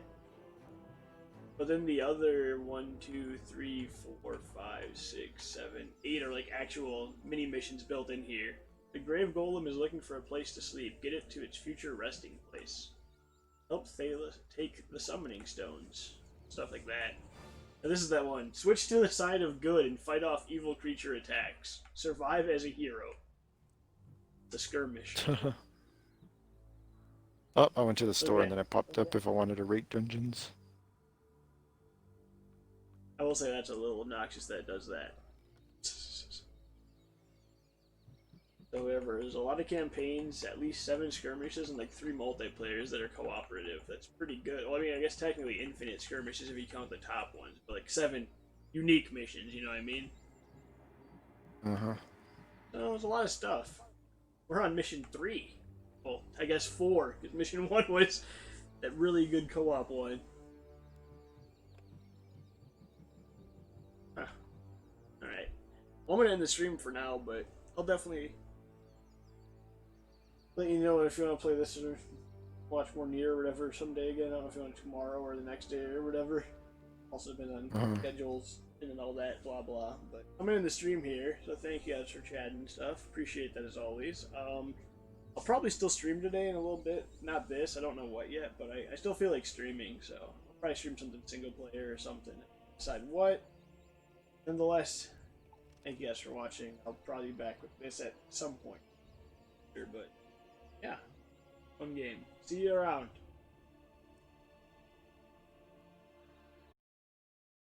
Speaker 2: But then the other 1, 2, 3, 4, 5, 6, 7, 8 are like actual mini missions built in here. The Grave Golem is looking for a place to sleep. Get it to its future resting place. Help Thalia take the summoning stones. Stuff like that. And this is that one. Switch to the side of good and fight off evil creature attacks. Survive as a hero. The skirmish.
Speaker 1: Oh, I went to the store
Speaker 2: Okay.
Speaker 1: and then it popped up if I wanted to rate dungeons.
Speaker 2: I will say that's a little obnoxious that it does that. However, there's a lot of campaigns, at least 7 skirmishes, and like 3 multiplayers that are cooperative. That's pretty good. Well, I mean, I guess technically infinite skirmishes if you count the top ones, but like 7 unique missions, you know what I mean?
Speaker 1: Uh-huh.
Speaker 2: So there's a lot of stuff. We're on mission 3. Well, I guess 4, because mission 1 was that really good co-op one. Huh. Alright. Well, I'm going to end the stream for now, but I'll definitely let you know if you want to play this or watch more Nier or whatever someday again. I don't know if you want it tomorrow or the next day or whatever. Also depends on schedules and all that, blah blah. But I'm gonna end the stream here, so thank you guys for chatting and stuff. Appreciate that as always. I'll probably still stream today in a little bit. Not this, I don't know what yet, but I still feel like streaming, so I'll probably stream something single player or something. Decide what. Nonetheless, thank you guys for watching. I'll probably be back with this at some point. But yeah, fun game. See you around.